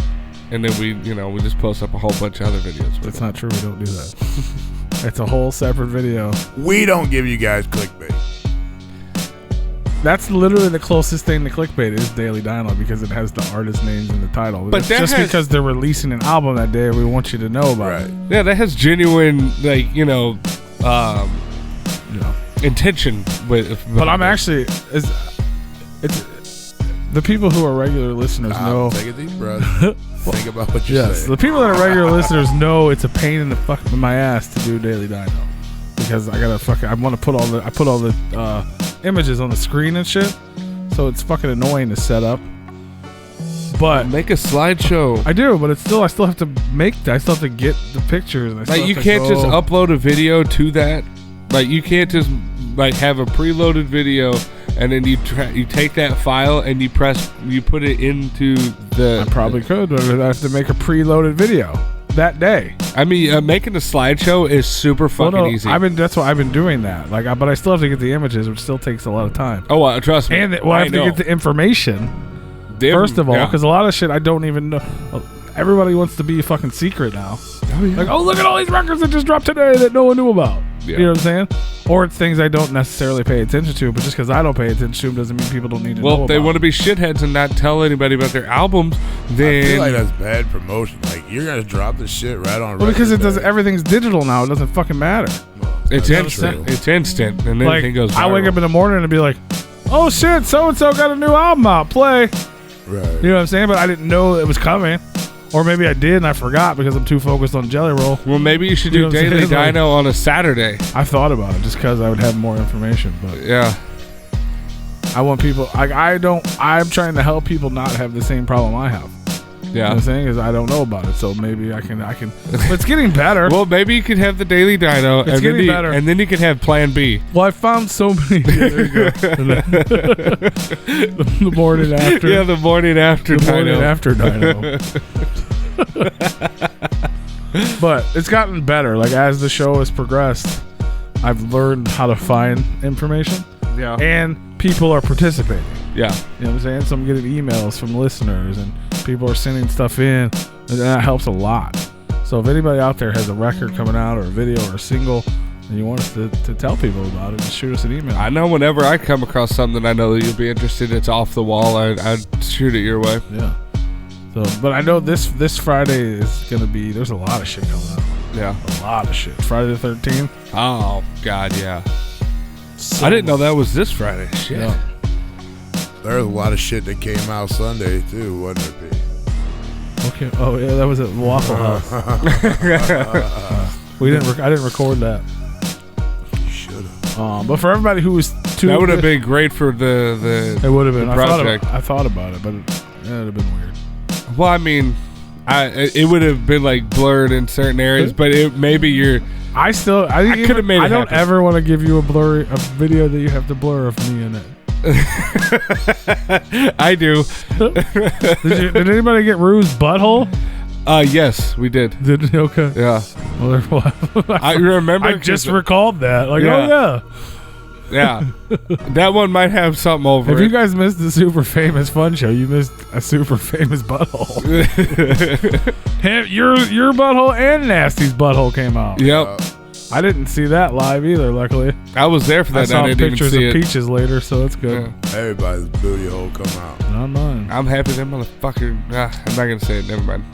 and then we just post up a whole bunch of other videos. That's not true. We don't do that. It's a whole separate video. We don't give you guys clickbait. That's literally the closest thing to clickbait is Daily Dino because it has the artist names in the title. But just because they're releasing an album that day, we want you to know about it. Yeah, that has genuine intention with. But I'm actually it's the people who are regular listeners know. Take a deep breath. Think about what you're saying. The people that are regular listeners know it's a pain in the fuck in my ass to do Daily Dino because I want to put all the images on the screen and shit, so it's fucking annoying to set up. But make a slideshow. I do, but I still have to get the pictures. And you can't just upload a video to that. Like you can't just have a preloaded video and then you take that file and you put it into the. I probably could, but I have to make a preloaded video that day. I mean, making a slideshow is super fucking easy. That's why I've been doing that. But I still have to get the images, which still takes a lot of time. Oh, trust me. And I have to get the information. First of all, because a lot of shit I don't even know. Everybody wants to be a fucking secret now. Oh, yeah. Like, look at all these records that just dropped today that no one knew about. Yeah. You know what I'm saying? Or it's things I don't necessarily pay attention to, but just because I don't pay attention to them doesn't mean people don't need to know about. Well, if they want to be shitheads and not tell anybody about their albums, then... I feel like that's bad promotion. Like, you're going to drop this shit right on... Well, because everything's digital now. It doesn't fucking matter. It's instant. It's instant. And then everything goes viral. I wake up in the morning and be like, oh shit, so-and-so got a new album out. Play. Right. You know what I'm saying? But I didn't know it was coming. Or maybe I did and I forgot because I'm too focused on Jelly Roll. Well, maybe you should do Daily Dino on a Saturday. I thought about it just because I would have more information. But yeah, I want people. I'm trying to help people not have the same problem I have. Yeah, you know what I'm saying is I don't know about it, so maybe I can. But it's getting better. Well, maybe you could have the Daily Dino, it's getting better, and then you could have Plan B. Well, I found so many. Yeah, there you go. the morning after. Yeah, the morning after. The morning after Dino. But it's gotten better. Like as the show has progressed, I've learned how to find information. Yeah, and people are participating. Yeah, you know what I'm saying. So I'm getting emails from listeners and people are sending stuff in, and that helps a lot. So if anybody out there has a record coming out or a video or a single and you want us to tell people about it, just shoot us an email. I know whenever I come across something I know that you'll be interested, it's off the wall, I'd shoot it your way. Yeah. So, but I know this Friday is gonna be. There's a lot of shit coming out. Yeah, a lot of shit. Friday the 13th. Oh God, yeah. So I didn't know that was this Friday. Shit. Yeah. There's a lot of shit that came out Sunday too, wasn't it, Pete? Okay. Oh yeah, that was at Waffle House. I didn't record that. You should have. But for everybody who was too, that would have been great for the. It would have been. Project. I thought about it, but it would have been weird. Well, I mean, it would have been like blurred in certain areas, but maybe you're. I could have made it. I don't ever want to give you a video that you have to blur of me in it. I do. Did anybody get Rue's butthole? Yes, we did. Okay. Yeah. Well, I remember. I just recalled that. Like, yeah. Oh yeah. Yeah, that one might have something over If it. you guys missed the super famous fun show, you missed a super famous butthole. Your butthole and Nasty's butthole came out. Yep. I didn't see that live either, luckly. I was there for that. I saw night. pictures of Peaches later, so it's good. Yeah. Everybody's booty hole come out. Not mine. I'm happy that motherfucker. I'm not gonna say it. Never mind.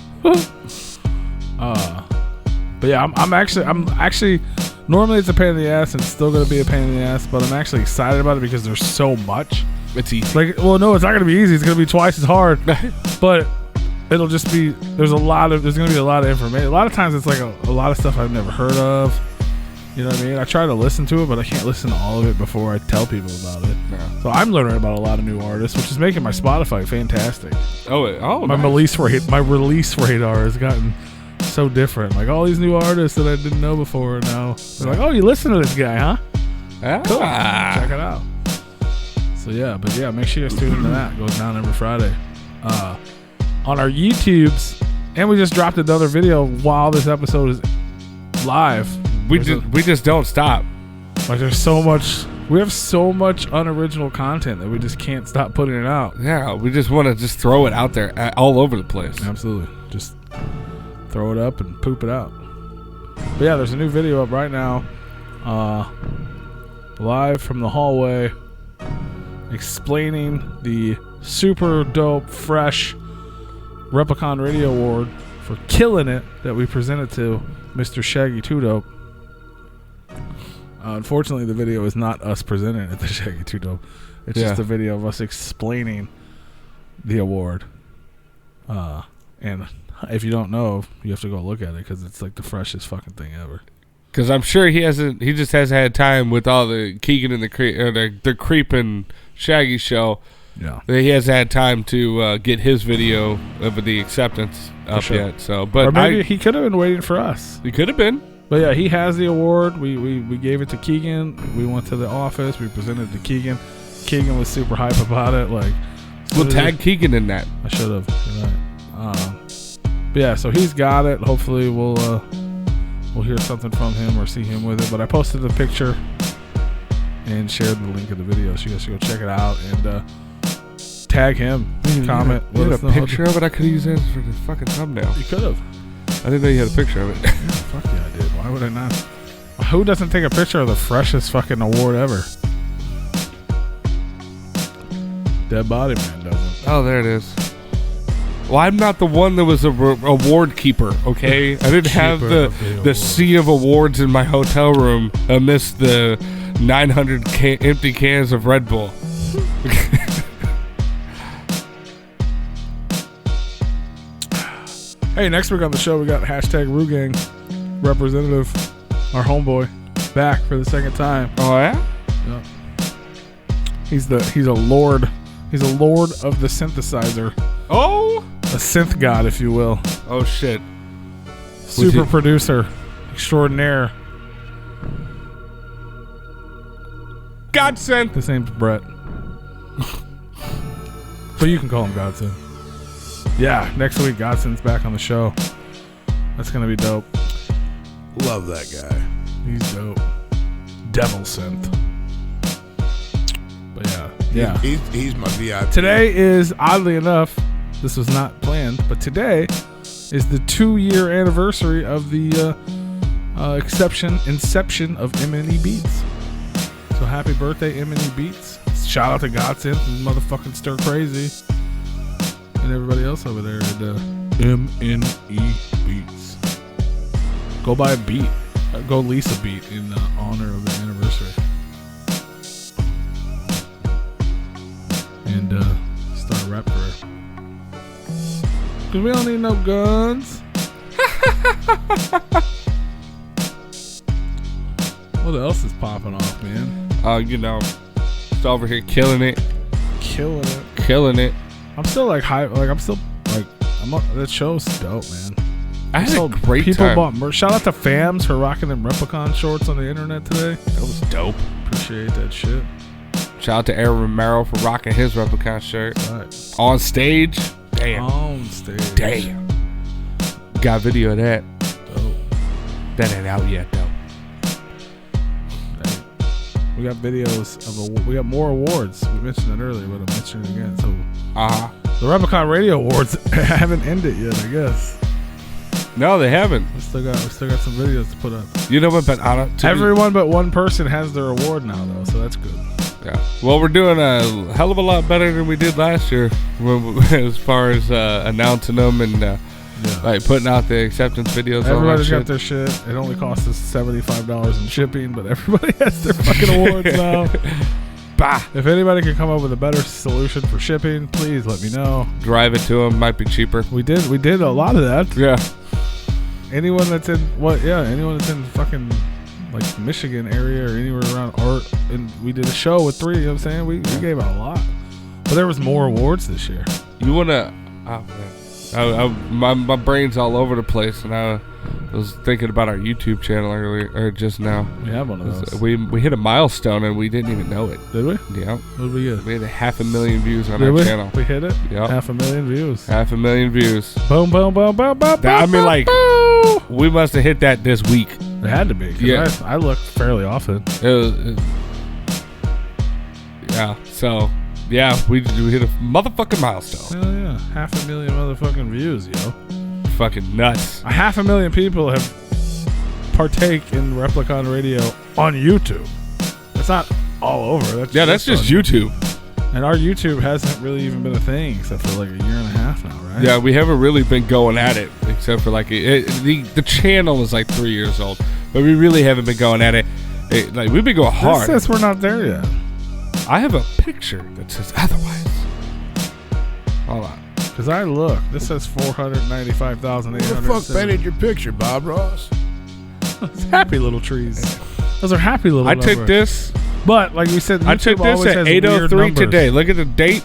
But yeah, I'm actually. Normally it's a pain in the ass, and it's still gonna be a pain in the ass. But I'm actually excited about it because there's so much. It's easy. Like, well, no, it's not gonna be easy. It's gonna be twice as hard. But it'll just be. There's gonna be a lot of information. A lot of times it's like a lot of stuff I've never heard of. You know what I mean? I try to listen to it, but I can't listen to all of it before I tell people about it. No. So I'm learning about a lot of new artists, which is making my Spotify fantastic. My nice. release radar has gotten so different. Like all these new artists that I didn't know before now. They're like, oh, you listen to this guy, huh? Cool. Check it out. So yeah, make sure you guys tune into that. It goes down every Friday. On our YouTubes, And we just dropped another video while this episode is live. We just don't stop. Like there's so much. We have so much unoriginal content that we just can't stop putting it out. Yeah, we just want to just throw it out there all over the place. Absolutely. Just throw it up and poop it out. But yeah, there's a new video up right now. Live from the hallway. Explaining the super dope, fresh Replicon Radio Award for killing it that we presented to Mr. Shaggy 2 Dope. Unfortunately, the video is not us presenting it to Shaggy 2 Dope. It's just a video of us explaining the award. And if you don't know, you have to go look at it because it's like the freshest fucking thing ever. Because I'm sure he just hasn't had time with all the Keegan and the Creepin' Shaggy show. Yeah, he hasn't had time to get his video of the acceptance up yet. So, but or maybe he could have been waiting for us. He could have been. But yeah, he has the award. We gave it to Keegan. We went to the office. We presented it to Keegan. Keegan was super hype about it. Like, we'll tag Keegan in that. I should have. Right. But yeah, so he's got it. Hopefully, we'll hear something from him or see him with it. But I posted the picture and shared the link of the video, so you guys should go check it out and tag him. Comment. You had a picture of it. I could have used it for the fucking thumbnail. You could have. I didn't know you had a picture of it. Yeah, fuck yeah, I did. Why would I not? Who doesn't take a picture of the freshest fucking award ever? Dead Body Man doesn't. Oh, there it is. Well, I'm not the one that was a award keeper, okay? I didn't have the sea of awards in my hotel room amidst the 900 empty cans of Red Bull. Hey, next week on the show, we got hashtag Rugang representative, our homeboy, back for the second time. Oh, yeah? Yeah. He's a lord. He's a lord of the synthesizer. Oh! A synth god, if you will. Oh, shit. Super producer extraordinaire. Godsend. His name's Brett. But you can call him Godsend. Yeah, next week Godsend's back on the show. That's gonna be dope. Love that guy. He's dope. Devil synth. But yeah. He's my VIP. Today is, oddly enough, this was not planned, but today is the 2-year anniversary of the inception of MNE Beats. So happy birthday, MNE Beats. Shout out to Godsend and motherfucking Stir Crazy and everybody else over there at MNE Beats. Go buy a beat. Go lease a beat in honor of the anniversary. And start a rap career. Because we don't need no guns. What else is popping off, man? Just over here killing it. Killing it. I'm still like hype. Like that show's dope, man. I had a great people time. Bought merch. Shout out to Fams for rocking them Replicon shorts on the internet today. That was dope. Appreciate that shit. Shout out to Aaron Romero for rocking his Replicon shirt. Right. On stage. Damn. On stage. Damn. Got video of that. Dope. That ain't out yet, though. We got videos of we got more awards. We mentioned it earlier, but I'm mentioning it again. So the Replicon Radio Awards haven't ended yet, I guess. No, they haven't. We still got some videos to put up. You know what? But everyone but one person has their award now, though, so that's good. Yeah. Well, we're doing a hell of a lot better than we did last year as far as announcing them and like putting out the acceptance videos. Everybody's got their shit. It only costs us $75 in shipping, but everybody has their fucking awards now. Bah. If anybody can come up with a better solution for shipping, please let me know. Drive it to them. Might be cheaper. We did a lot of that. Yeah. Anyone that's in fucking like Michigan area or anywhere around art, and we did a show with 3. You know what I'm saying? We gave out a lot, but there was more awards this year. You wanna? Oh man. My brain's all over the place, and I was thinking about our YouTube channel earlier, or just now. We have one of those. We hit a milestone, and we didn't even know it. Did we? Yeah. What did we get? We had 500,000 views on Did our we? channel. We hit it? Yeah. 500,000 views. 500,000 views. Boom, boom, boom, boom, boom, I mean, boom, like, boom. we must have hit that this week. It had to be. 'Cause Yeah. I look fairly often. Yeah. So, yeah, we hit a motherfucking milestone. Hell yeah. 500,000 motherfucking views, yo. Fucking nuts. 500,000 people have partake in Replicon Radio on YouTube. That's not all over. That's just on- YouTube. And our YouTube hasn't really even been a thing except for like a year and a half now, right? Yeah, we haven't really been going at it, except for like the channel is like 3 years old, but we really haven't been going at it. Like we've been going This hard. says we're not there yet. I have a picture that says otherwise. Hold on. Because I look. This says Who the 495,800. fuck painted your picture, Bob Ross? It's happy little trees. Those are happy little I numbers. took this. But like we said, I took YouTube this always at has weird 8:03 numbers. today. Look at the date.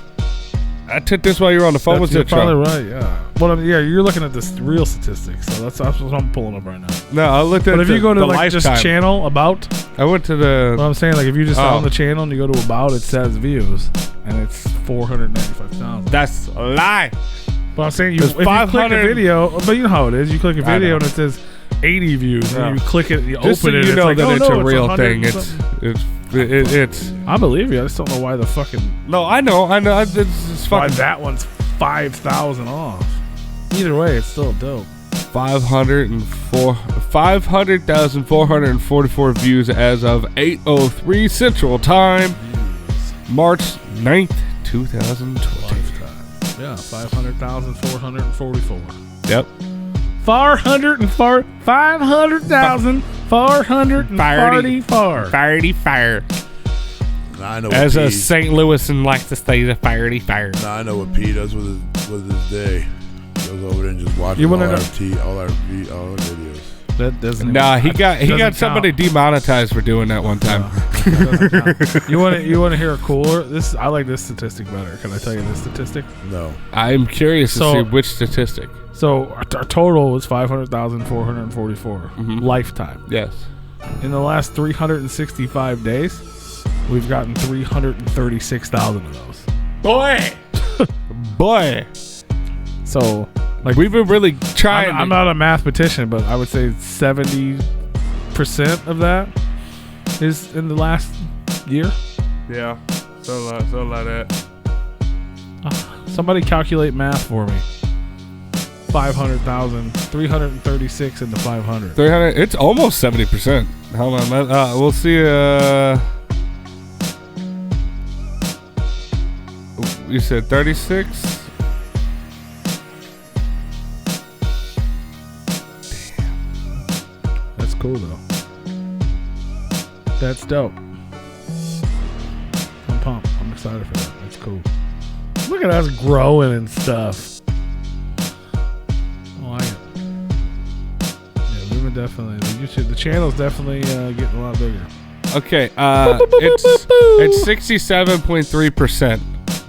I took this while you were on the phone with You're probably ZITRO. right, yeah. Well, yeah, you're looking at the real statistics, so that's what I'm pulling up right now. No, I looked at But if you go to the like lifetime. just channel about, I went to what the. I'm saying, like if you just Oh. on the channel and you go to about, it says views, and it's 495,000. That's a lie. But I'm saying There's if you click a 500 video, but you know how it is. You click a I video know. and it says 80 views, Yeah. and you click it, you Just so open it, you and know it's like, that oh, it's no, a real 100 thing. and It's something. it's. I believe you. I just don't know why the fucking No, I know. It's why fucking that one's 5,000 off. Either way, it's still dope. 500,444 views as of 8:03 Central Time, March 9th, 2020. Yeah, 500,444. Yep. 500,444. Fire. Now I know As what a P, St. Louisan likes to say, the fire. now I know what P does with his day. He goes over there and just watches You all wanna our know- all our videos. That doesn't. Nah, he doesn't got somebody count. demonetized for doing that one time. Doesn't count. You want to hear a cooler? I like this statistic better. Can I tell you this statistic? No. I'm curious to So- see which statistic. So our total is 500,444 lifetime. Yes. In the last 365 days, we've gotten 336,000 of those. Boy. So, like, We've been really trying. I'm not a mathematician, but I would say 70% of that is in the last year. Yeah. So like that. Somebody calculate math for me. 500,000, 336 into 500. 300. It's almost 70%. Hold on. We'll see. You said 36. That's cool, though. That's dope. I'm pumped. I'm excited for that. That's cool. Look at us growing and stuff. I like it. Yeah, we've been definitely, the channel's definitely getting a lot bigger. Okay. It's 67.3%.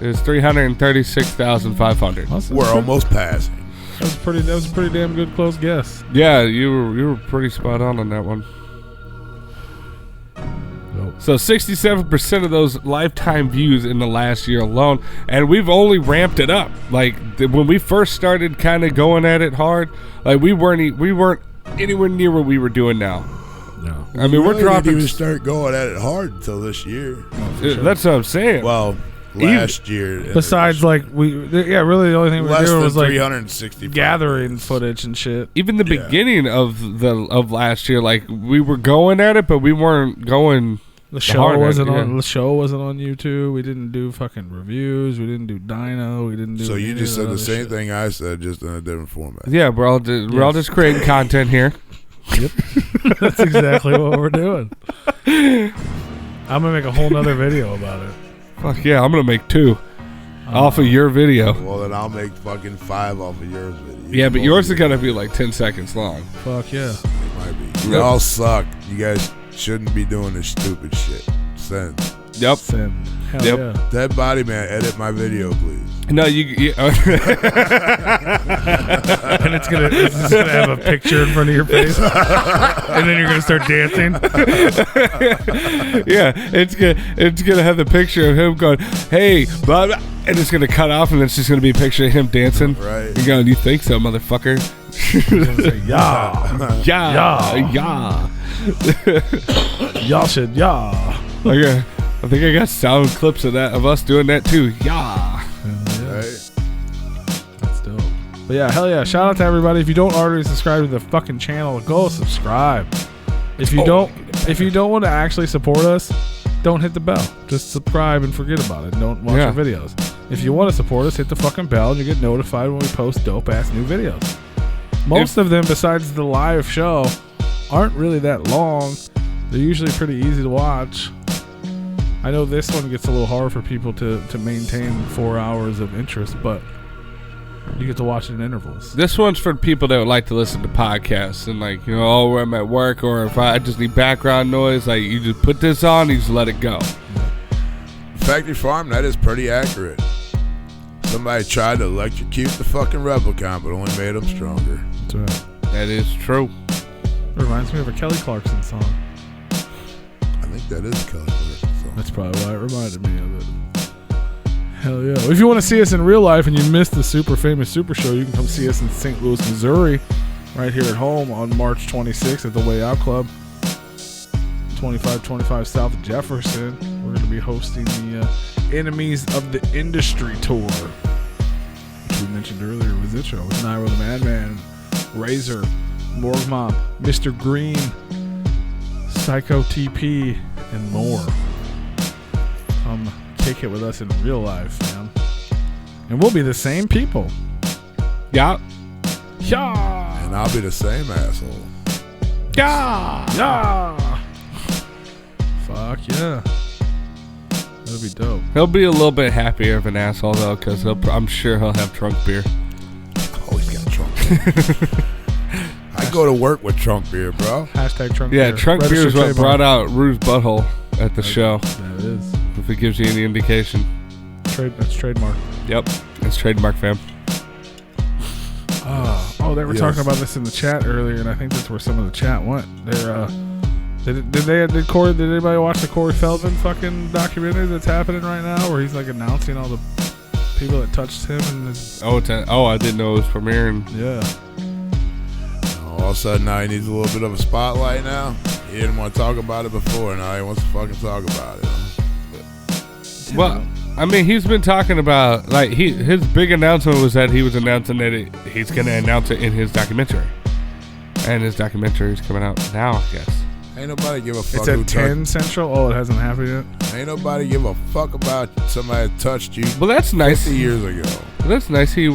It's 336,500. We're almost passing. That was a pretty damn good close guess. Yeah, you were pretty spot on that one. So 67% of those lifetime views in the last year alone, and we've only ramped it up. Like when we first started, kind of going at it hard, like we weren't anywhere near what we were doing now. No. I mean, we're Really dropping. didn't even start going at it hard until this year. That's what I'm saying. Well, last year. Besides, like, really the only thing we were less doing than was like 365 gathering days. footage and shit. Even the Yeah. beginning of last year, like we were going at it, but we weren't going. The show hard wasn't at it, on. yeah. The show wasn't on YouTube. We didn't do fucking reviews. We didn't do Dino. We didn't do. So you any just of said that the same shit. thing I said, just in a different format. Yeah, we're all just creating content here. That's exactly what we're doing. I'm gonna make a whole nother video about it. Fuck yeah, I'm gonna make 2 off of your video. Well, then I'll make fucking 5 off of yours video. Yeah, but yours is gonna be like 10 seconds long. Fuck yeah. It might be. You all suck. You guys shouldn't be doing this stupid shit. Send. Yep. Send. Hell Yep. yeah. Dead Body Man, edit my video, please. No, you And it's gonna have a picture in front of your face, and then you're gonna start dancing. yeah, it's gonna have the picture of him going, "Hey, blah, blah," and it's gonna cut off, and it's just gonna be a picture of him dancing. Right. You're going, "You think so, motherfucker?" Yeah, yeah. y'all should Okay. I think I got sound clips of that, of us doing that too. Yeah. Right. That's dope. But yeah, hell yeah! Shout out to everybody. If you don't already subscribe to the fucking channel, go subscribe. If you don't want to actually support us, don't hit the bell. Just subscribe and forget about it. Don't watch our videos. If you want to support us, hit the fucking bell and you get notified when we post dope ass new videos. Most of them, besides the live show, aren't really that long. They're usually pretty easy to watch. I know this one gets a little hard for people to maintain 4 hours of interest, but you get to watch it in intervals. This one's for people that would like to listen to podcasts and like, you know, oh, I'm at work, or if I just need background noise, like you just put this on, you just let it go. Factory Farm, that is pretty accurate. Somebody tried to electrocute the fucking Replicon, but only made them stronger. That's right. That is true. It reminds me of a Kelly Clarkson song. I think that is Kelly Clarkson song. That's probably why it reminded me of it. Hell yeah. Well, if you want to see us in real life and you missed the super famous Super Show, you can come see us in St. Louis, Missouri, right here at home on March 26th at the Way Out Club, 2525 South Jefferson. We're going to be hosting the Enemies of the Industry Tour, which we mentioned earlier with ZITRO, with Nairo the Madman, Razor, Morgue Mom, Mr. Green, Psycho TP, and more. Come kick it with us in real life, man. And we'll be the same people. Yeah. Yeah. And I'll be the same asshole. Yeah. Yeah. Fuck yeah. That'll be dope. He'll be a little bit happier of an asshole though, because I'm sure he'll have trunk beer. Oh, he's got trunk beer. I go to work with trunk beer, bro. Hashtag trunk Yeah, beer. trunk beer is what Trademark. brought out Rue's butthole at the show. That is. If it gives you any indication. That's trademark. Yep, it's trademark, fam. They were talking about this in the chat earlier, and I think that's where some of the chat went. Did anybody watch the Corey Feldman fucking documentary that's happening right now, where he's like announcing all the people that touched him and his, I didn't know it was premiering. yeah. All of a sudden, now he needs a little bit of a spotlight now. He didn't want to talk about it before, now he wants to fucking talk about it. Well, I mean, he's been talking about, like, his big announcement was that he was announcing that he's going to announce it in his documentary. And his documentary is coming out now, I guess. Ain't nobody give a fuck. It's at 10 Central. Oh, it hasn't happened yet. Ain't nobody give a fuck about somebody that touched you Well, that's nice. 50 years ago. That's nice. He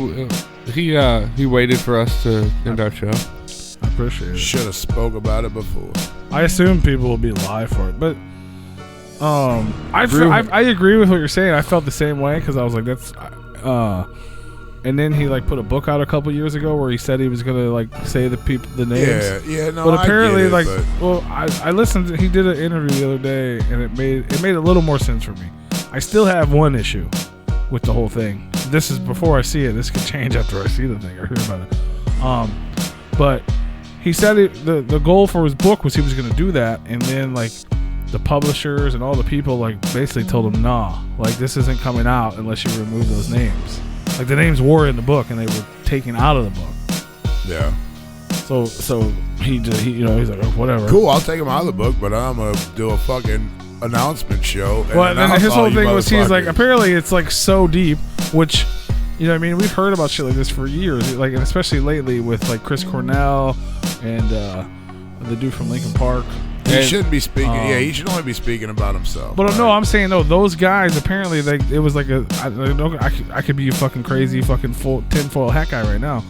waited for us to end our show. I appreciate it. Should have spoke about it before. I assume people will be live for it, but I agree with what you're saying. I felt the same way because I was like, that's and then he like put a book out a couple years ago where he said he was gonna like say the names. Yeah, no. But apparently, I get it, I listened. He did an interview the other day, and it made a little more sense for me. I still have one issue with the whole thing. This is before I see it. This could change after I see the thing or hear about it. But he said the goal for his book was he was gonna do that, and then like the publishers and all the people like basically told him, nah, like this isn't coming out unless you remove those names. Like the names were in the book and they were taken out of the book. yeah. So he he's like, oh, whatever. Cool, I'll take him out of the book, but I'm gonna do a fucking announcement show. And Well, then announce his all whole you thing was he's like, motherfuckers. apparently it's like so deep, which, you know what I mean? We've heard about shit like this for years, like, and especially lately with like Chris Cornell and the dude from Linkin Park. He shouldn't be speaking. He should only be speaking about himself. But right? no, I'm saying no. Those guys apparently, like, it was like I could be a fucking crazy fucking tinfoil hat guy right now,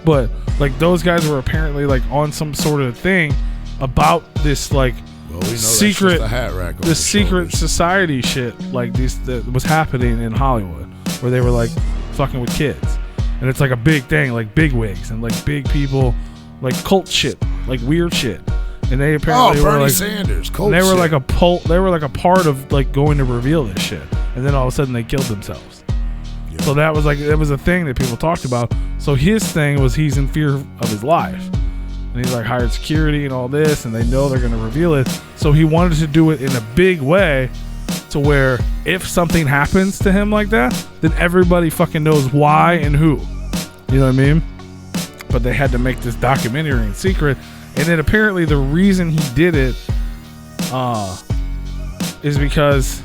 but like those guys were apparently like on some sort of thing about this like Well, we know secret, that's just a hat rack on the his secret shoulders. society shit like this that was happening in Hollywood, where they were like fucking with kids, and it's like a big thing, like big wigs and like big people, like cult shit, like weird shit. and they apparently were Bernie like Sanders. Cold they were shit. like they were like a part of like going to reveal this shit, and then all of a sudden they killed themselves. Yeah. So that was like it was a thing that people talked about. So his thing was he's in fear of his life, and he's like hired security and all this, and they know they're gonna reveal it. So he wanted to do it in a big way, to where if something happens to him like that, then everybody fucking knows why and who. You know what I mean? But they had to make this documentary in secret, and then apparently the reason he did it is because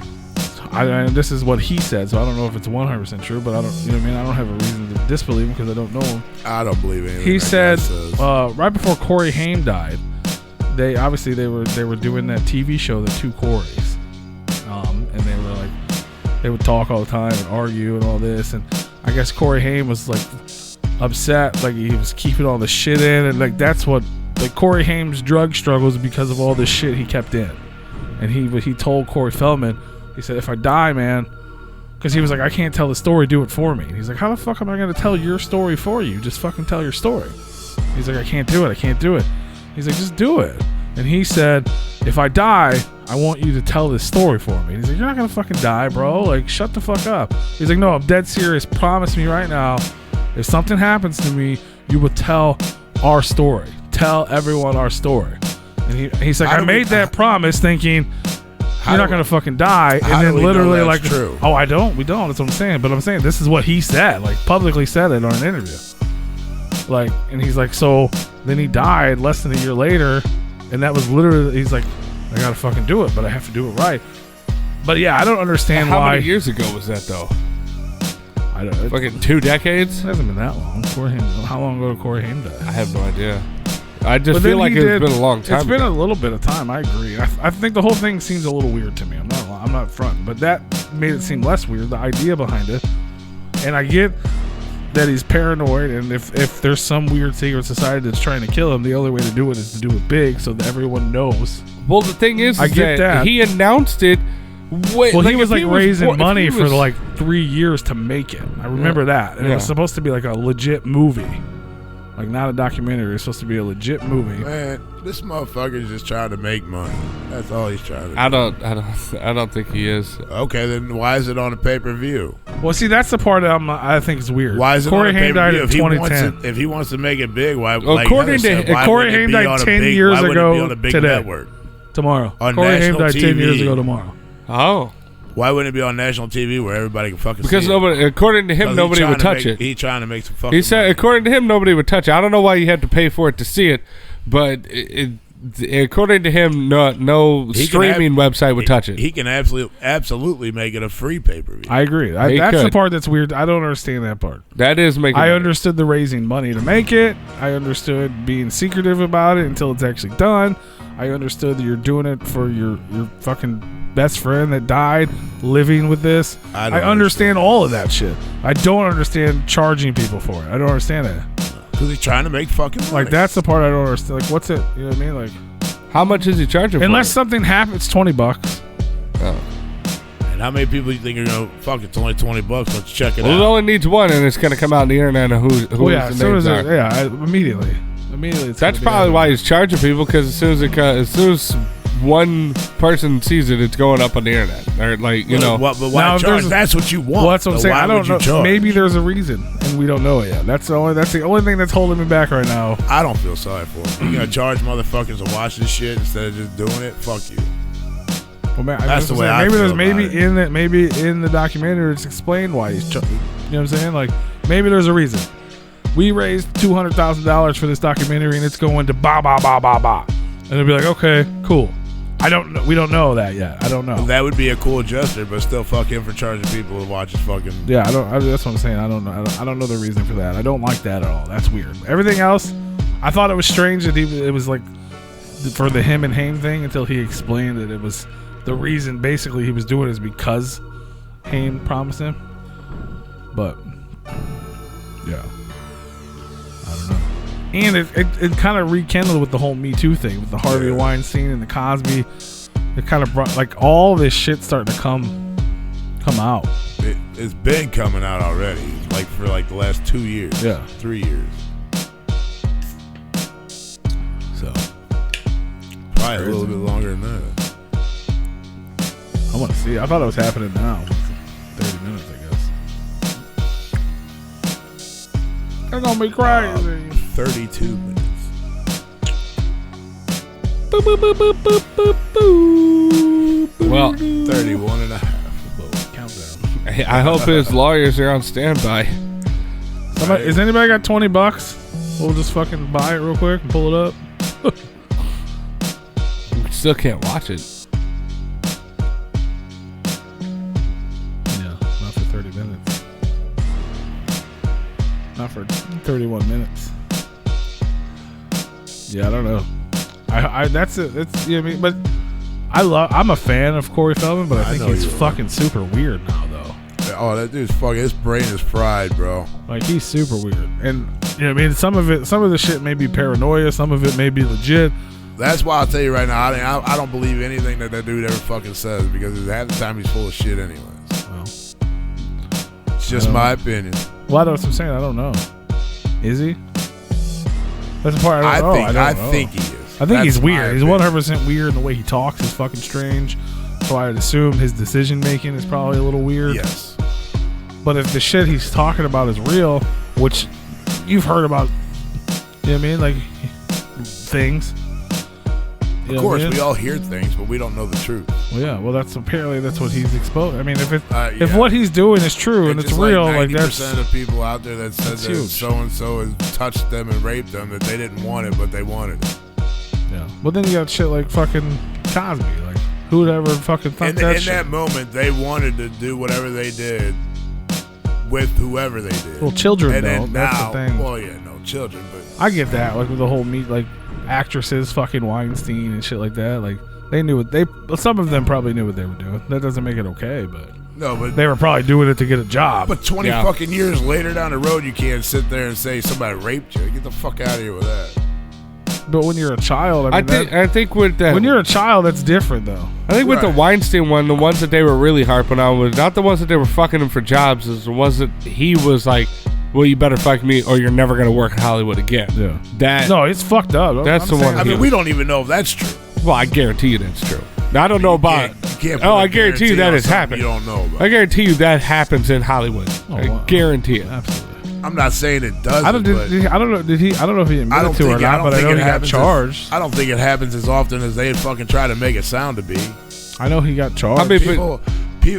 this is what he said, so I don't know if it's 100% true, but I don't, you know what I mean? I don't have a reason to disbelieve him because I don't know him. I don't believe anything. He that said guy says. right before Corey Haim died, they were doing that TV show, The Two Coreys, and they were like they would talk all the time and argue and all this, and I guess Corey Haim was like upset, like he was keeping all the shit in, and like that's what like Corey Haim's drug struggles because of all this shit he kept in, and he told Corey Feldman, he said, if I die, man, because he was like, I can't tell the story, do it for me. And he's like, how the fuck am I going to tell your story for you? Just fucking tell your story. He's like, I can't do it. He's like, just do it. And he said, if I die, I want you to tell this story for me. And he's like, you're not going to fucking die, bro. Like, shut the fuck up. He's like, no, I'm dead serious. Promise me right now, if something happens to me, you will tell our story. Tell everyone our story. And he's like, I made that promise thinking, you're not going to fucking die. And then literally like, true? oh, we don't. That's what I'm saying. But I'm saying this is what he said, like publicly said it on an interview. Like, and he's like, so then he died less than a year later. And that was literally, he's like, I got to fucking do it, but I have to do it right. But yeah, I don't understand How why. many years ago was that though? I don't know. Fucking 2 decades? It hasn't been that long. How long ago did Corey Haim die? I have no idea. I just But feel then like he it's did- been a long time. It's been ago. a little bit of time. I agree. I think the whole thing seems a little weird to me. I'm not fronting, but that made it seem less weird. The idea behind it, and I get that he's paranoid, and if there's some weird secret society that's trying to kill him, the only way to do it is to do it big, so that everyone knows. Well, the thing is, I get that. he announced it. Well, he was if like raising money if he for was- like 3 years to make it. I remember that, and it was supposed to be like a legit movie. Like, not a documentary. It's supposed to be a legit movie. Man, this motherfucker's just trying to make money. That's all he's trying to do. I don't think he is. Okay, then why is it on a pay-per-view? Well, see, that's the part that I think is weird. Why is it Corey on a Haim died pay-per-view? in 2010. If he wants to make it big, why? According to- Corey Haim died 10 years why wouldn't ago it be on a big today. network? Tomorrow. On Corey Haim national died 10 years TV. ago tomorrow. Oh, Why wouldn't it be on national TV where everybody can fucking because see nobody, according to it? him, 'Cause nobody he's would trying touch to it. make- He's trying to make some fucking He said, money. according to him, nobody would touch it. I don't know why you had to pay for it to see it, but according to him, no He can streaming website would touch it. He can absolutely make it a free pay-per-view. I agree. He That's the could. part that's weird. I don't understand that part. That is making. I money. understood the raising money to make it. I understood being secretive about it until it's actually done. I understood that you're doing it for your fucking best friend that died living with this. I I don't understand all of that shit. I don't understand charging people for it. I don't understand that. Because he's trying to make fucking money. Like, that's the part I don't understand. Like, what's it? You know what I mean? Like, How much is he charging? unless for something happens, it's $20. it? Oh. And how many people you think are going to, fuck, it's only $20, let's check it Well, it out. only needs one, and it's going to come out on the internet of who Well, yeah, the as soon names as are. immediately. It's That's gonna be probably out. why he's charging people, because as soon as one person sees it, it's going up on the internet. Or like, you know. But why Now, if charge? there's a- That's what you want. Well, that's what I'm So saying. why I don't would you know. charge? Maybe there's a reason, and we don't know it yet. That's the only thing that's holding me back right now. I don't feel sorry for him. You're going to charge motherfuckers to watch this shit instead of just doing it? Fuck you. Well, man, That's the way I maybe feel there's about maybe in the documentary it's explained why he's. You know what I'm saying? Like, maybe there's a reason. We raised $200,000 for this documentary, and it's going to ba ba ba ba ba, and it'll be like, okay, cool. I don't know. We don't know that yet. I don't know. That would be a cool gesture, but still fuck him for charging people to watch his fucking... Yeah, that's what I'm saying. I don't know. I don't know the reason for that. I don't like that at all. That's weird. Everything else, I thought it was strange that it was like for the him and Haim thing until he explained that it was the reason. Basically, he was doing it is because Haim promised him. But yeah, I don't know. And it kind of rekindled with the whole Me Too thing, with the Harvey Weinstein and the Cosby. It kind of brought, like, all this shit starting to come out. It's been coming out already, like for like the last 2 years. Yeah. 3 years. So Probably a little bit longer than that. I want to see. I thought it was happening now. 30 minutes, I guess. That's gonna be crazy. 32 minutes. Boop, boop, boop, boop, boop, boop, boop. Well, 31 and a half. Countdown. I hope his lawyers are on standby. Somebody, has anybody got $20? We'll just fucking buy it real quick and pull it up. Still can't watch it. Yeah, not for 30 minutes. Not for 31 minutes. Yeah, I don't know. I that's it. That's, you know what I mean? But I'm a fan of Corey Feldman, but I think he's fucking super weird now, though. Oh, that dude's fucking. His brain is fried, bro. Like, he's super weird, and you know what I mean. Some of the shit may be paranoia. Some of it may be legit. That's why I'll tell you right now, I don't believe anything that dude ever fucking says, because half the time he's full of shit anyways. Well, it's just my opinion. Well, that's what I'm saying. I don't know. Is he? That's the part I don't know. I think he is. I think he's weird. He's opinion. 100% weird, and the way he talks is fucking strange. So I'd assume his decision making is probably a little weird. Yes. But if the shit he's talking about is real, which you've heard about, you know what I mean? Like, things. Of course, we all hear things, but we don't know the truth. Well, yeah. Well, that's what he's exposed. I mean, if what he's doing is true and it's real, like 90% of people out there that said that huge. so and so has touched them and raped them, that they didn't want it, but they wanted it. Yeah. But then you got shit like fucking Cosby. Like, who would ever fucking thought that shit? In that moment, they wanted to do whatever they did with whoever they did. Well, children, and though. then That's now, the thing. well, yeah, no children, but I get that. Like, with the whole actresses, fucking Weinstein and shit like that. Like, they knew some of them probably knew what they were doing. That doesn't make it okay, but no, but they were probably doing it to get a job. But 20 fucking years later down the road, you can't sit there and say somebody raped you. Get the fuck out of here with that. But when you're a child, I think with that, when you're a child, that's different, though. I think with the Weinstein one, the ones that they were really harping on was not the ones that they were fucking him for jobs, is the ones that he was like, well, you better fuck me or you're never gonna work in Hollywood again. Yeah. No, it's fucked up. That's the one. I mean, we don't even know if that's true. Well, I guarantee you that's true. Now, I don't know about. I guarantee you that has happened. You don't know about. I guarantee you that happens in Hollywood. I guarantee it. Absolutely. I'm not saying it doesn't. I don't know if he admitted to it or not, but I know he got charged. I don't think it happens as often as they fucking try to make it sound to be. I know he got charged. I mean, people,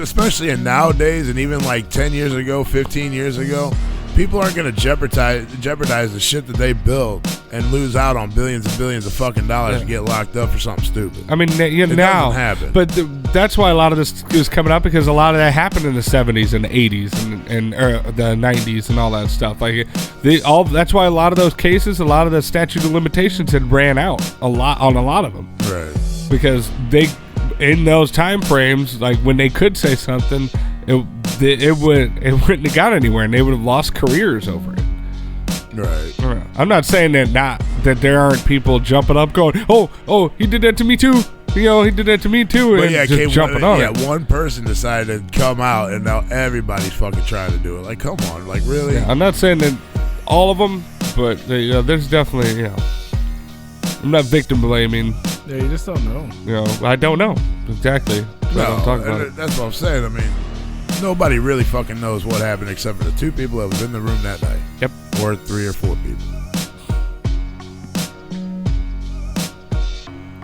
especially in nowadays, and even like 10 years ago, 15 years ago, people aren't going to jeopardize the shit that they build and lose out on billions and billions of fucking dollars and get locked up for something stupid. I mean, it now, doesn't happen. But that's why a lot of this is coming up, because a lot of that happened in the 70s and the 80s and the 90s and all that stuff. Like that's why a lot of those cases, a lot of the statute of limitations had ran out on a lot of them. Right. Because in those time frames, like when they could say something, it wouldn't have got anywhere, and they would have lost careers over it. Right. I'm not saying that there aren't people jumping up going, oh, he did that to me too. You know, he did that to me too, and just jumping on it. Yeah, one person decided to come out, and now everybody's fucking trying to do it. Like, come on, like really? Yeah, I'm not saying that all of them, but there's definitely, I'm not victim blaming. Yeah, you just don't know. I don't know exactly. That's what I'm saying. I mean, nobody really fucking knows what happened except for the two people that was in the room that night. Yep. Or 3 or 4 people.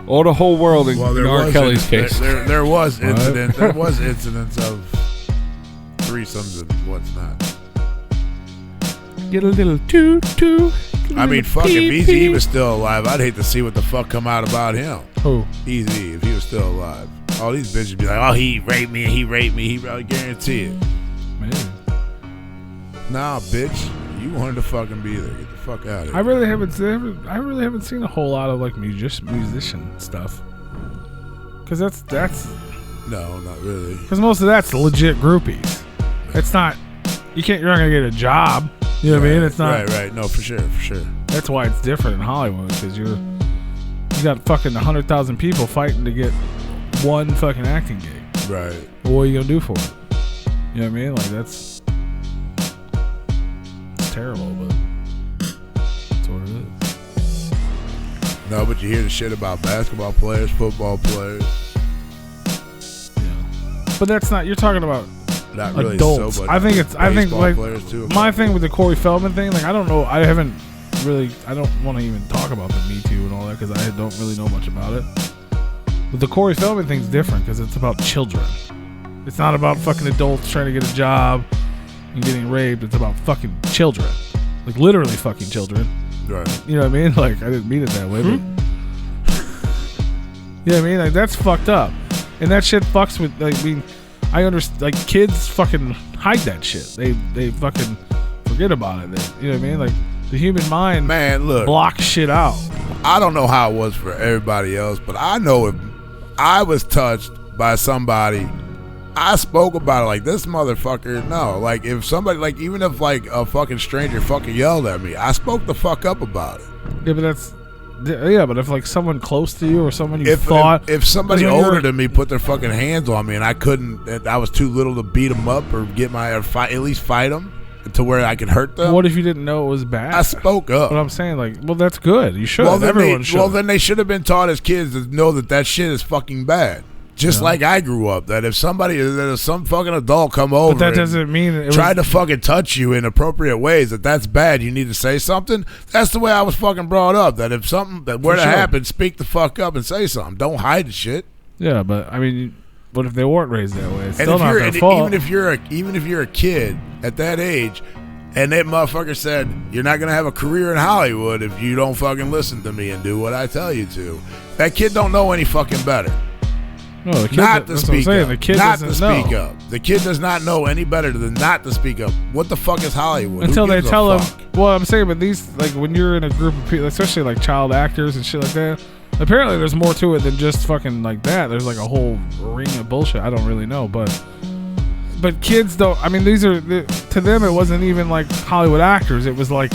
Or the whole world in R. Kelly's case. There was incident. There was incidents of threesomes and what's not. Get a little toot. I mean, fuck, if Eazy was still alive, I'd hate to see what the fuck come out about him. Who? Eazy, if he was still alive. All these bitches be like, oh, he raped me. I guarantee it. Man. Nah, bitch. You wanted to fucking be there. Get the fuck out of here. I really haven't seen a whole lot of like musician stuff. Cause that's no, not really. Cause most of that's legit groupies. It's not. You're not gonna get a job. You know what I mean? It's not. Right. No, for sure. That's why it's different in Hollywood, because you got fucking 100,000 people fighting to get one fucking acting gig. Right. Well, what are you gonna do for it? You know what I mean? Like it's terrible, but that's what it is. No, but you hear the shit about basketball players, football players. But that's not. You're talking about Not really adults. so, but I think it's. I think baseball like players too. my thing with the Corey Feldman thing. Like I don't know. I haven't really. I don't want to even talk about the Me Too and all that because I don't really know much about it. But the Corey Feldman thing's different because it's about children. It's not about fucking adults trying to get a job and getting raped. It's about fucking children, like literally fucking children. Right. You know what I mean? Like I didn't mean it that way, but you know what I mean? Like that's fucked up, and that shit fucks with. Like, I mean, I understand. Like kids fucking hide that shit. They fucking forget about it. You know what I mean? Like the human mind, Man, look, blocks shit out. I don't know how it was for everybody else, but I know if I was touched by somebody, I spoke about it like this motherfucker. No, like if somebody, like even if like a fucking stranger fucking yelled at me, I spoke the fuck up about it. Yeah, but that's. Yeah, but if like someone close to you or someone you If somebody because when older you're- than me put their fucking hands on me and I couldn't, and I was too little to beat them up or get my or fight, at least fight them to where I could hurt them. What if you didn't know it was bad? I spoke up. But I'm saying, like, well, that's good. You should. Well, then Everyone should. well, then they should have been taught as kids to know that shit is fucking bad. Just like I grew up, that if some fucking adult come over, But that doesn't mean it tried to fucking touch you in appropriate ways, that's bad. You need to say something. That's the way I was fucking brought up. That if something that were to happen, speak the fuck up and say something. Don't hide the shit. Yeah, but I mean, what if they weren't raised that way? It's And still if not you're their and fault. even if you're a kid at that age, and that motherfucker said you're not gonna have a career in Hollywood if you don't fucking listen to me and do what I tell you to, that kid don't know any fucking better. No, the kid, Not to that's what I'm speak saying. up. The kid Not to doesn't speak know. up. The kid does not know any better than not to speak up. What the fuck is Hollywood? Until Who they gives a tell them. fuck? Well, I'm saying, but these, like, when you're in a group of people, especially like child actors and shit like that, apparently there's more to it than just fucking like that. There's like a whole ring of bullshit. I don't really know, but kids don't. I mean, these are to them. It wasn't even like Hollywood actors. It was like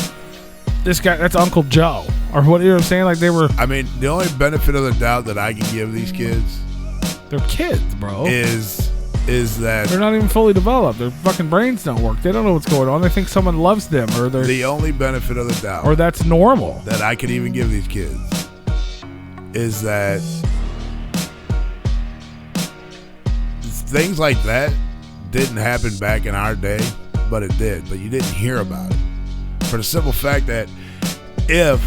this guy. That's Uncle Joe, or what, you know what I'm saying? Like they were. I mean, the only benefit of the doubt that I can give these kids They're kids, bro. is that They're not even fully developed. Their fucking brains don't work. They don't know what's going on. They think someone loves them, or they're, the only benefit of the doubt or that's normal. that I could even give these kids is that things like that didn't happen back in our day, but it did. But you didn't hear about it for the simple fact that if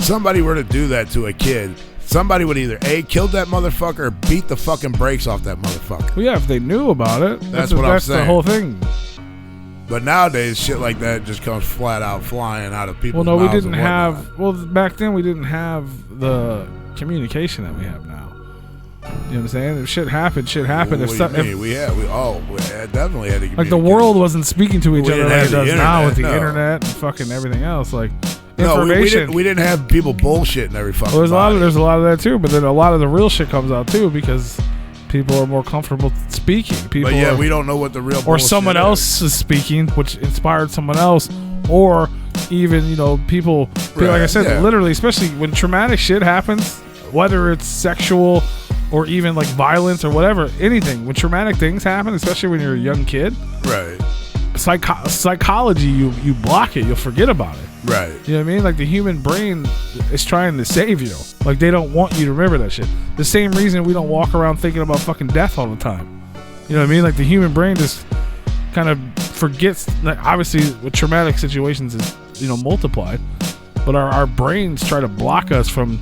somebody were to do that to a kid, somebody would either A, kill that motherfucker or beat the fucking brakes off that motherfucker. Well, yeah, if they knew about it, That's what I'm that's the saying. whole thing. But nowadays, shit like that just comes flat out flying out of Well, people's no, we mouths didn't and whatnot. have. Well, back then we didn't have the communication that we have now. You know what I'm saying? If shit happened, shit happened. What If do you some, mean? if, We definitely had to like the world wasn't speaking to each We other didn't like have it the does now with the internet, no. internet and fucking everything else. Like No, information. we didn't have people bullshitting every fucking Well, body. there's a lot of that too, but then a lot of the real shit comes out too because people are more comfortable speaking. People But yeah, are, we don't know what the real or bullshit someone is. else is speaking, which inspired someone else, or even people like I Right, said, yeah. literally, especially when traumatic shit happens, whether it's sexual or even like violence or whatever, anything. When traumatic things happen, especially when you're a young kid, Right, psychology, you block it, you'll forget about it. right. You know what I mean? Like the human brain is trying to save you. Like they don't want you to remember that shit. The same reason we don't walk around thinking about fucking death all the time. You know what I mean? Like the human brain just kind of forgets. Like obviously, with traumatic situations is multiplied, but our brains try to block us from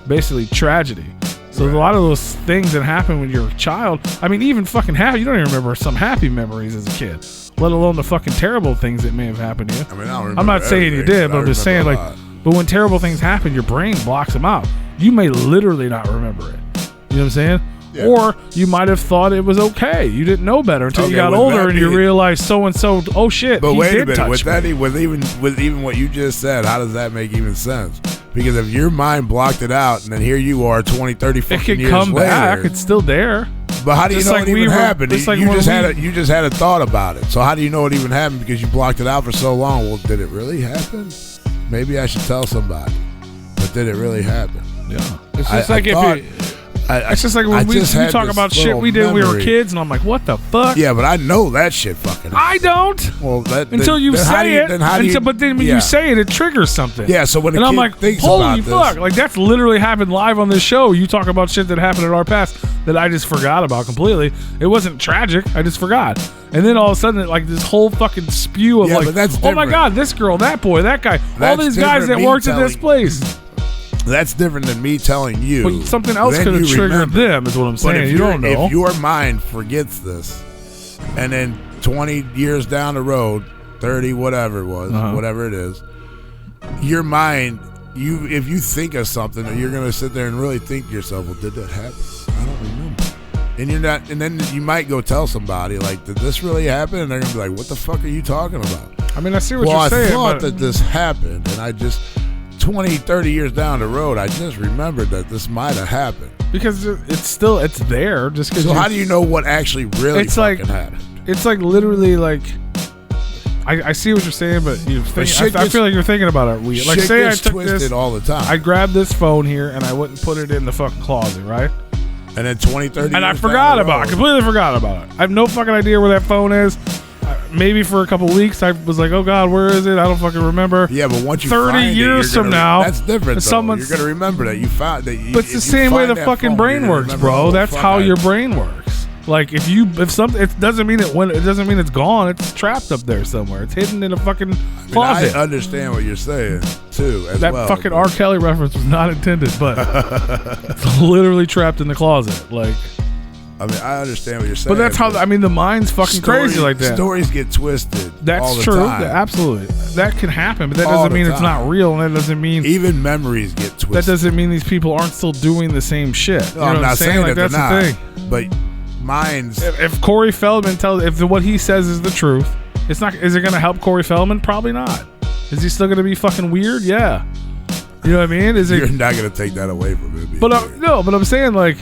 basically tragedy. So a lot of those things that happen when you're a child. I mean, even fucking happy. You don't even remember some happy memories as a kid, let alone the fucking terrible things that may have happened to you. I mean, I don't remember I'm not saying you everything, did, but I'm just saying, I like, remember a lot. but when terrible things happen, your brain blocks them out. You may literally not remember it. You know what I'm saying? Yeah. Or you might have thought it was okay. You didn't know better until you Okay, got with older that and you being- realized so and so. Oh shit! But he wait a did minute, touch with me. that, with even what you just said, how does that make even sense? Because if your mind blocked it out, and then here you are 20, 30 It fucking could years come later, back. It's still there. but how do you just know like it we even were- happened? just like You when you just had a thought about it. So how do you know it even happened? Because you blocked it out for so long. Well, did it really happen? Maybe I should tell somebody. But did it really happen? Yeah. It's I just like thought- if you, It's just like when you talk about shit we did when we were kids, and I'm like, what the fuck? Yeah, but I know that shit fucking happened. I don't. Well, until you say it. But then when you say it, it triggers something. Yeah, so when I'm like, holy fuck. Like, that's literally happened live on this show. You talk about shit that happened in our past that I just forgot about completely. It wasn't tragic. I just forgot. And then all of a sudden, like, this whole fucking spew of oh my God, this girl, that boy, that guy, all these guys that worked at this place. That's different than me telling you. But something else could have triggered them, is what I'm saying. You don't know. If your mind forgets this, and then 20 years down the road, 30, whatever it was, whatever it is, your mind, if you think of something, you're going to sit there and really think to yourself, well, did that happen? I don't remember. And you're not, and then you might go tell somebody, like, did this really happen? And they're going to be like, what the fuck are you talking about? I mean, I see what you're saying. Well, I thought that this happened, and I just... 20, 30 years down the road, I just remembered that this might have happened. Because it's there. Just so how do you know what actually really fucking happened? It's like literally like... I see what you're saying, but I feel like you're thinking about it weird. Like, say I took this all the time. I grabbed this phone here and I went and put it in the fucking closet, right? And then 20, 30 and I forgot about it. I completely forgot about it. I have no fucking idea where that phone is. Maybe for a couple weeks I was like, oh God, where is it? I don't fucking remember. Yeah, but once you 30 find years from now, that's different. You're gonna remember that you found that. But it's the same way the fucking brain works, bro. That's how your brain works. Like if something, it doesn't mean it's gone. It's trapped up there somewhere. It's hidden in a fucking closet. I understand what you're saying too. That fucking R. Kelly reference was not intended, but it's literally trapped in the closet. Like. I mean, I understand what you're saying. But that's how, the mind's fucking crazy like that. Stories get twisted. That's all the true. time. Absolutely. That can happen, but that doesn't mean it's not real, and that doesn't mean... Even memories get twisted. That doesn't mean these people aren't still doing the same shit. No, I'm not saying that that's they're the not. thing. But minds... If Corey Feldman if what he says is the truth, is it going to help Corey Feldman? Probably not. Is he still going to be fucking weird? Yeah. You know what I mean? You're not going to take that away from him. But no, but I'm saying, like,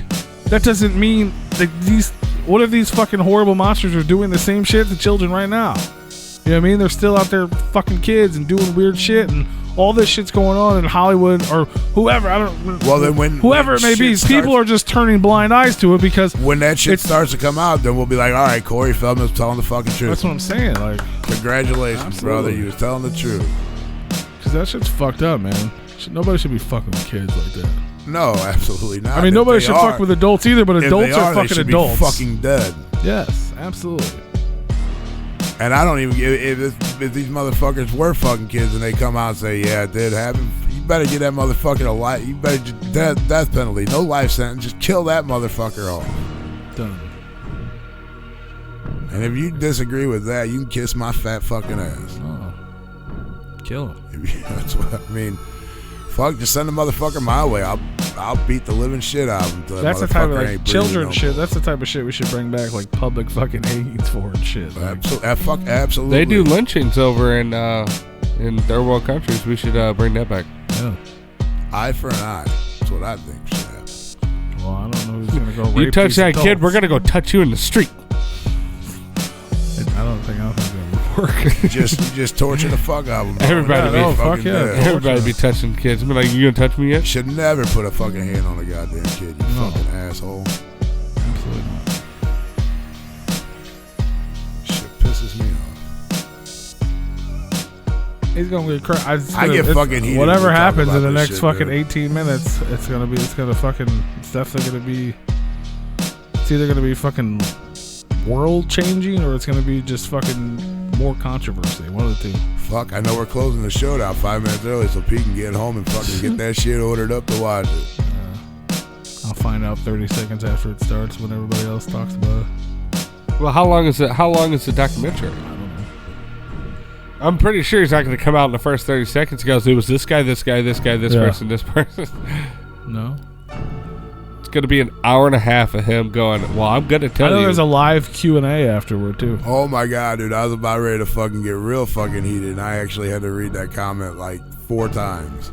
that doesn't mean that these... What if these fucking horrible monsters are doing the same shit to children right now? You know what I mean? They're still out there fucking kids and doing weird shit, and all this shit's going on in Hollywood or whoever. I don't. Well, then whoever it may be, people are just turning blind eyes to it because when that shit starts to come out, then we'll be like, all right, Corey Feldman's telling the fucking truth. That's what I'm saying. Like, congratulations, brother, you was telling the truth. Because that shit's fucked up, man. Nobody should be fucking with kids like that. No, absolutely not. I mean, nobody should fuck with adults either, but adults are fucking they should adults. Be fucking dead. Yes, absolutely. And I don't even if these motherfuckers were fucking kids and they come out and say, yeah, it did happen, you better get that motherfucker a life. You better death penalty, no life sentence. Just kill that motherfucker off. Done. And if you disagree with that, you can kiss my fat fucking ass. Oh. Kill him. That's what I mean. Fuck, just send the motherfucker my way. I'll beat the living shit out of him. That's the type of like children shit. That's the type of shit we should bring back, like public fucking AIDS for and shit. Like, absolutely. They do lynchings over in third world countries. We should bring that back. Yeah. Eye for an eye. That's what I think should happen. Well, I don't know who's gonna go. You touch that kid, we're gonna go touch you in the street. I don't think it's gonna work. just torture the fuck out of them. Everybody fuck yeah. Everybody be touching kids. Be like, you gonna touch me yet? Should never put a fucking hand on a goddamn kid, you fucking asshole. Absolutely not. Shit pisses me off. He's gonna get crazy. I get fucking heated. Whatever happens in the next shit, fucking dude. 18 minutes, it's definitely gonna be. It's either gonna be fucking world changing or it's gonna be just fucking more controversy. One of the two. Fuck, I know we're closing the show down 5 minutes early so Pete can get home and fucking get that shit ordered up to watch it. I'll find out 30 seconds after it starts when everybody else talks about it. Well, how long is the documentary? I don't know. I'm pretty sure he's not going to come out in the first 30 seconds. He goes, it was this guy, this guy, this guy, this person, this person. No. It's going to be an hour and a half of him going, well, I'm going to tell you. I know there's a live Q&A afterward, too. Oh, my God, dude. I was about ready to fucking get real fucking heated, and I actually had to read that comment like 4 times.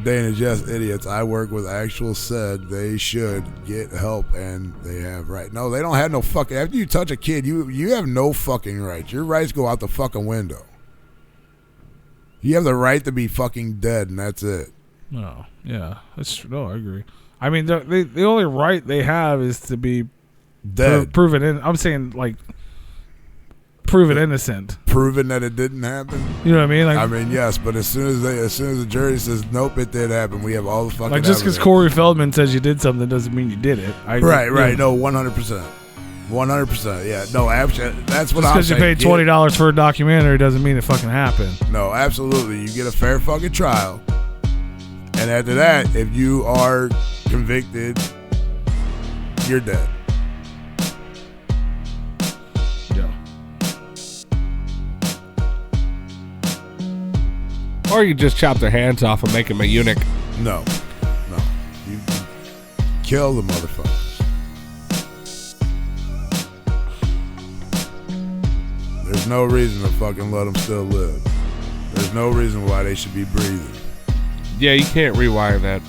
Dana, just idiots. I work with actual said they should get help, and they have right. No, they don't have no fucking... After you touch a kid, you have no fucking rights. Your rights go out the fucking window. You have the right to be fucking dead, and that's it. No, yeah, that's true. No, I agree. I mean, the only right they have is to be Dead. proven in. I'm saying like proven innocent. Proven that it didn't happen. You know what I mean? Like, I mean, yes, but as soon as the jury says nope, it did happen, we have all the fucking. like just because evidence. Corey Feldman says you did something doesn't mean you did it. Right. No, 100%. 100%. Yeah. No, absolutely. That's what Just I'm because you saying. paid $20 for a documentary doesn't mean it fucking happened. No, absolutely. You get a fair fucking trial. And after that, if you are convicted, you're dead. Yeah. Or you just chop their hands off and make him a eunuch. No. You kill the motherfuckers. There's no reason to fucking let them still live. There's no reason why they should be breathing. Yeah, you can't rewire that.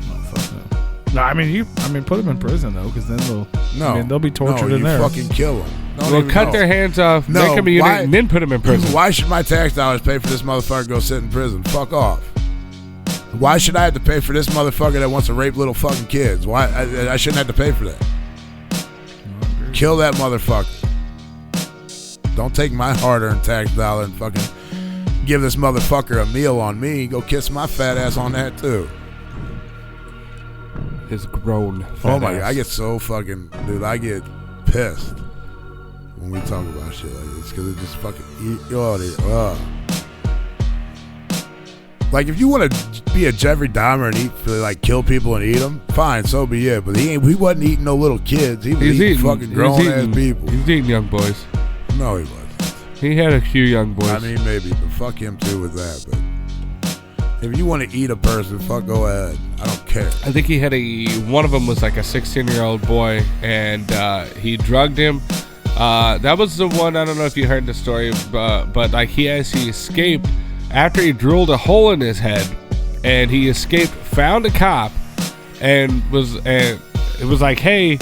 Oh, fuck no. No, I mean, put them in prison though, because then they'll be tortured in there. You fucking kill them. Well, cut their hands off, No, make them a eunuch, why- and then put them in prison. Why should my tax dollars pay for this motherfucker to go sit in prison? Fuck off. Why should I have to pay for this motherfucker that wants to rape little fucking kids? Why I shouldn't have to pay for that. Kill that motherfucker. Don't take my hard-earned tax dollar and fucking give this motherfucker a meal on me. Go kiss my fat ass on that too. His grown Oh fat my ass. God, I get so fucking, dude, I get pissed when we talk about shit like this because it just fucking, Like, if you want to be a Jeffrey Dahmer and like kill people and eat them, fine, so be it. But he wasn't eating no little kids. He was eating fucking grown ass people. He's eating young boys. No, he wasn't. He had a few young boys. I mean, maybe, but fuck him too with that. But if you want to eat a person, fuck, go ahead. I don't care. I think he had one of them was like a 16-year-old boy, and he drugged him. That was the one, I don't know if you heard the story, but like he actually escaped after he drilled a hole in his head, and he escaped, found a cop, and it was like, hey,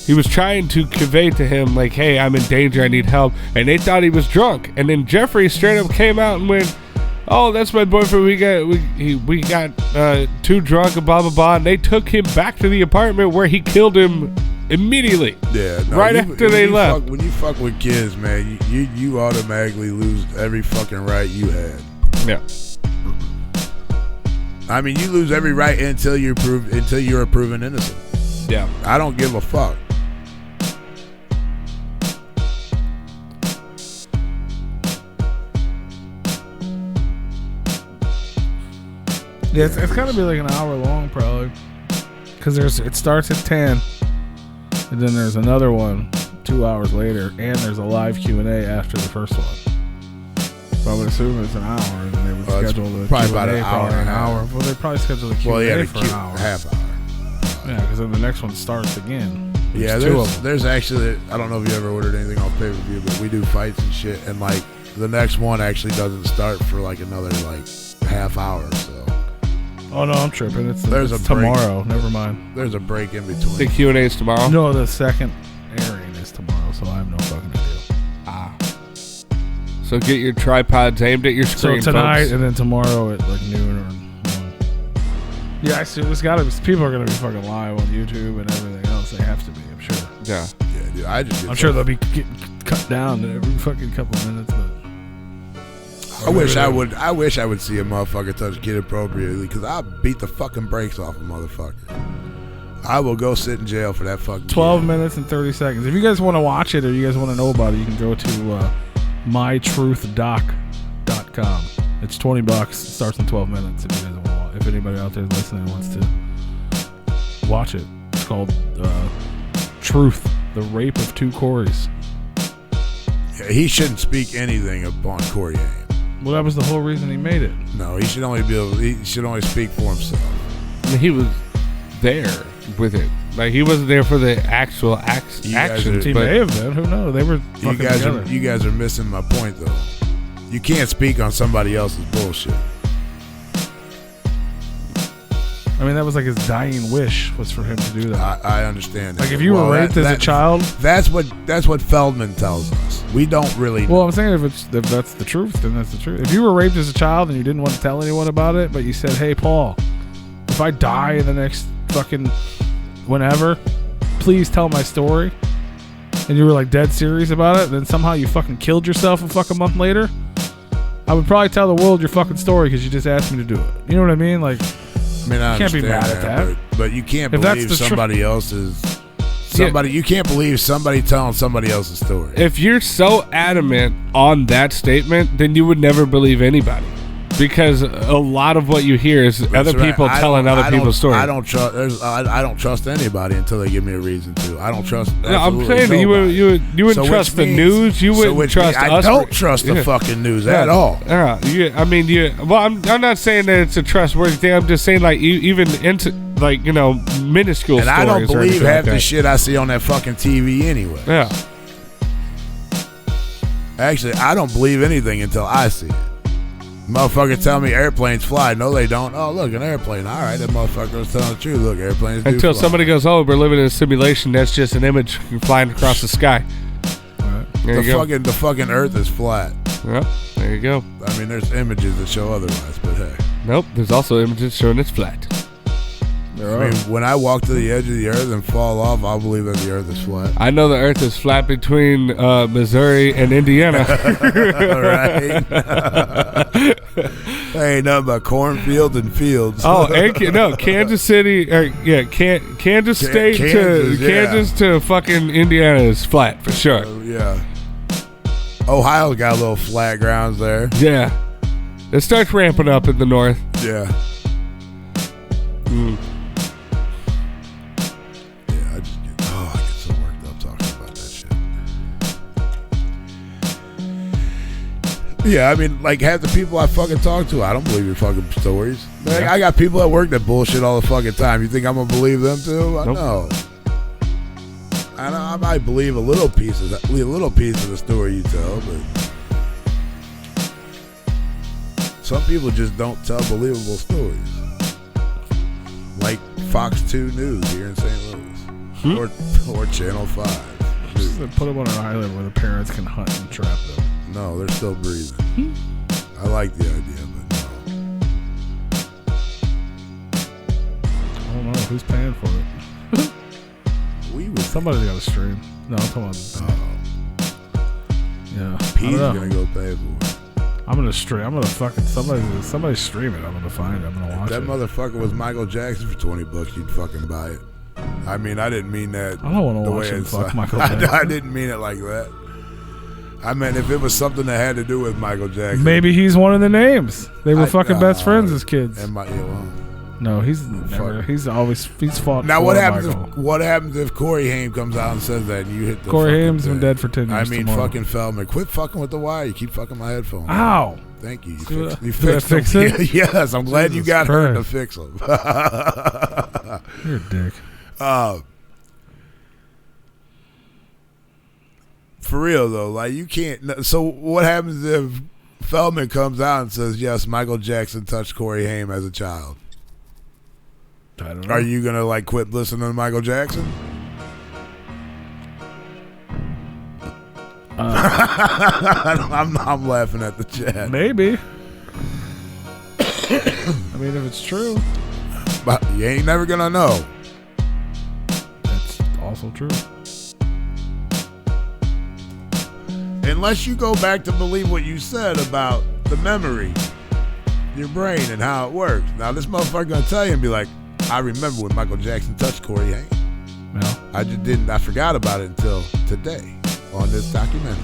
he was trying to convey to him like, hey, I'm in danger, I need help, and they thought he was drunk, and then Jeffrey straight up came out and went, oh, that's my boyfriend, we got too drunk and blah blah blah, and they took him back to the apartment where he killed him immediately. Yeah, no, right after they left. When you fuck with kids, man, you automatically lose every fucking right you had. Yeah. I mean, you lose every right until you're proven innocent. Yeah. I don't give a fuck. Yeah, it's got to be like an hour long probably, because it starts at 10, and then there's another one 2 hours later, and there's a live Q&A after the first one. So I would assume it's an hour, and then they would schedule the probably Q&A about an hour for and an a half. hour. Well, they probably schedule the Q&A for an hour. half hour. Yeah, because then the next one starts again. Yeah, two of them. there's actually, I don't know if you ever ordered anything off pay-per-view, but we do fights and shit, and like the next one actually doesn't start for like another like half hour. So Oh no, I'm tripping. It's There's it's a break. tomorrow. Never mind. there's a break in The between. Q&A is tomorrow. No, the second airing is tomorrow, so I have no fucking idea. So get your tripods aimed at your So screen, tonight folks. and then tomorrow at like noon or 1. Yeah, I see. There's gotta be people are gonna be fucking live on YouTube and everything else. They have to be. I'm sure. Yeah. Yeah, dude, I just get I'm so- sure they'll be getting cut down every fucking couple minutes. But I wish I would see a motherfucker touch a kid appropriately, because I'll beat the fucking brakes off a motherfucker. I will go sit in jail for that fucking 12 kid. minutes and 30 seconds. If you guys want to watch it or you guys want to know about it, you can go to mytruthdoc.com. It's $20. It starts in 12 minutes. If you guys want, if anybody out there listening wants to watch it, it's called Truth: The Rape of Two Corys. Yeah, he shouldn't speak anything upon Corey Haim. Well, that was the whole reason he made it. No, he should only speak for himself. I mean, he was there with it. Like, he wasn't there for the actual actions. He but may have been. Who knows? They were fucking together. You guys are missing my point, though. You can't speak on somebody else's bullshit. I mean, that was like his dying wish was for him to do that. I understand that. Like if you were raped as a child, that's what Feldman tells us. We don't really. Well, I'm saying if that's the truth, then that's the truth. If you were raped as a child and you didn't want to tell anyone about it, but you said, "Hey, Paul, if I die in the next fucking whenever, please tell my story," and you were like dead serious about it, then somehow you fucking killed yourself a fucking month later, I would probably tell the world your fucking story because you just asked me to do it. You know what I mean? Like, I mean, I you can't be understand mad at that. but you can't If that's believe the somebody else's. Somebody, you can't believe somebody telling somebody else's story. If you're so adamant on that statement, then you would never believe anybody, because a lot of what you hear is other people telling other people's stories. I don't trust. I don't trust anybody until they give me a reason to. I don't trust. No, I'm saying that you wouldn't trust the news. You wouldn't trust us. I don't trust the fucking news at all. Yeah, I mean, well, I'm not saying that it's a trustworthy thing. I'm just saying, like, even into, like, you know, minuscule and stories. I don't believe half like the shit I see on that fucking TV anyway. Yeah. Actually, I don't believe anything until I see it. Motherfucker tell me airplanes fly. No, they don't. Oh, look, an airplane. All right, that motherfucker was telling the truth. Look, airplanes do Until fly. somebody goes, "Oh, we're living in a simulation. That's just an image flying across the sky." There you go. The fucking Earth is flat. Yep, there you go. I mean, there's images that show otherwise, but hey. Nope, there's also images showing it's flat. I mean, when I walk to the edge of the Earth and fall off, I'll believe that the Earth is flat. I know the Earth is flat between Missouri and Indiana. Right? Ain't nothing but cornfields and fields. Oh, and no, Kansas City, Kansas State Kansas to fucking Indiana is flat for sure. Yeah. Ohio's got a little flat grounds there. Yeah, it starts ramping up in the north. Yeah. Mm. I get so worked up talking about that shit. Yeah, I mean, like, half the people I fucking talk to, I don't believe your fucking stories. Like, I got people at work that bullshit all the fucking time. You think I'm gonna believe them too? Nope. No. I might believe a little piece of the story you tell, but some people just don't tell believable stories. Like Fox 2 News here in St. Louis, or Channel 5. Just put them on an island where the parents can hunt and trap them. No, they're still breathing. I like the idea, but no. I don't know who's paying for it. We would. Somebody's got to stream. No, come on. Yeah, Pete's gonna go pay for it. I'm gonna stream. I'm gonna fucking somebody stream it. I'm gonna find it. I'm gonna watch That it. motherfucker was Michael Jackson for $20. You'd fucking buy it. I mean, I didn't mean that. I don't want to the watch way him it's- fuck Michael Jackson. I didn't mean it like that. I meant if it was something that had to do with Michael Jackson. Maybe he's one of the names. They were fucking best friends as kids. No, he's never. He's fought. Now for what happens Michael. what happens if Corey Haim comes out and says that and you hit the Corey fucking Haim's been dead? dead for 10 years. I mean, tomorrow. fucking Feldman, quit fucking with the wire. You keep fucking my headphones. Ow! Thank you. Do I fixed fix them. it? Yes, I'm glad you Jesus got her to Christ. fix them. You're a dick. For real though, like you can't. So what happens if Feldman comes out and says, "Yes, Michael Jackson touched Corey Haim as a child"? I don't know. Are you gonna like quit listening to Michael Jackson? I'm laughing at the chat. Maybe. I mean, if it's true, But you ain't never gonna know. that's also true. Unless you go back to believe what you said about the memory, your brain, and how it works. Now, this motherfucker gonna tell you and be like, I remember when Michael Jackson touched Corey Haim. No. I forgot about it until today on this documentary.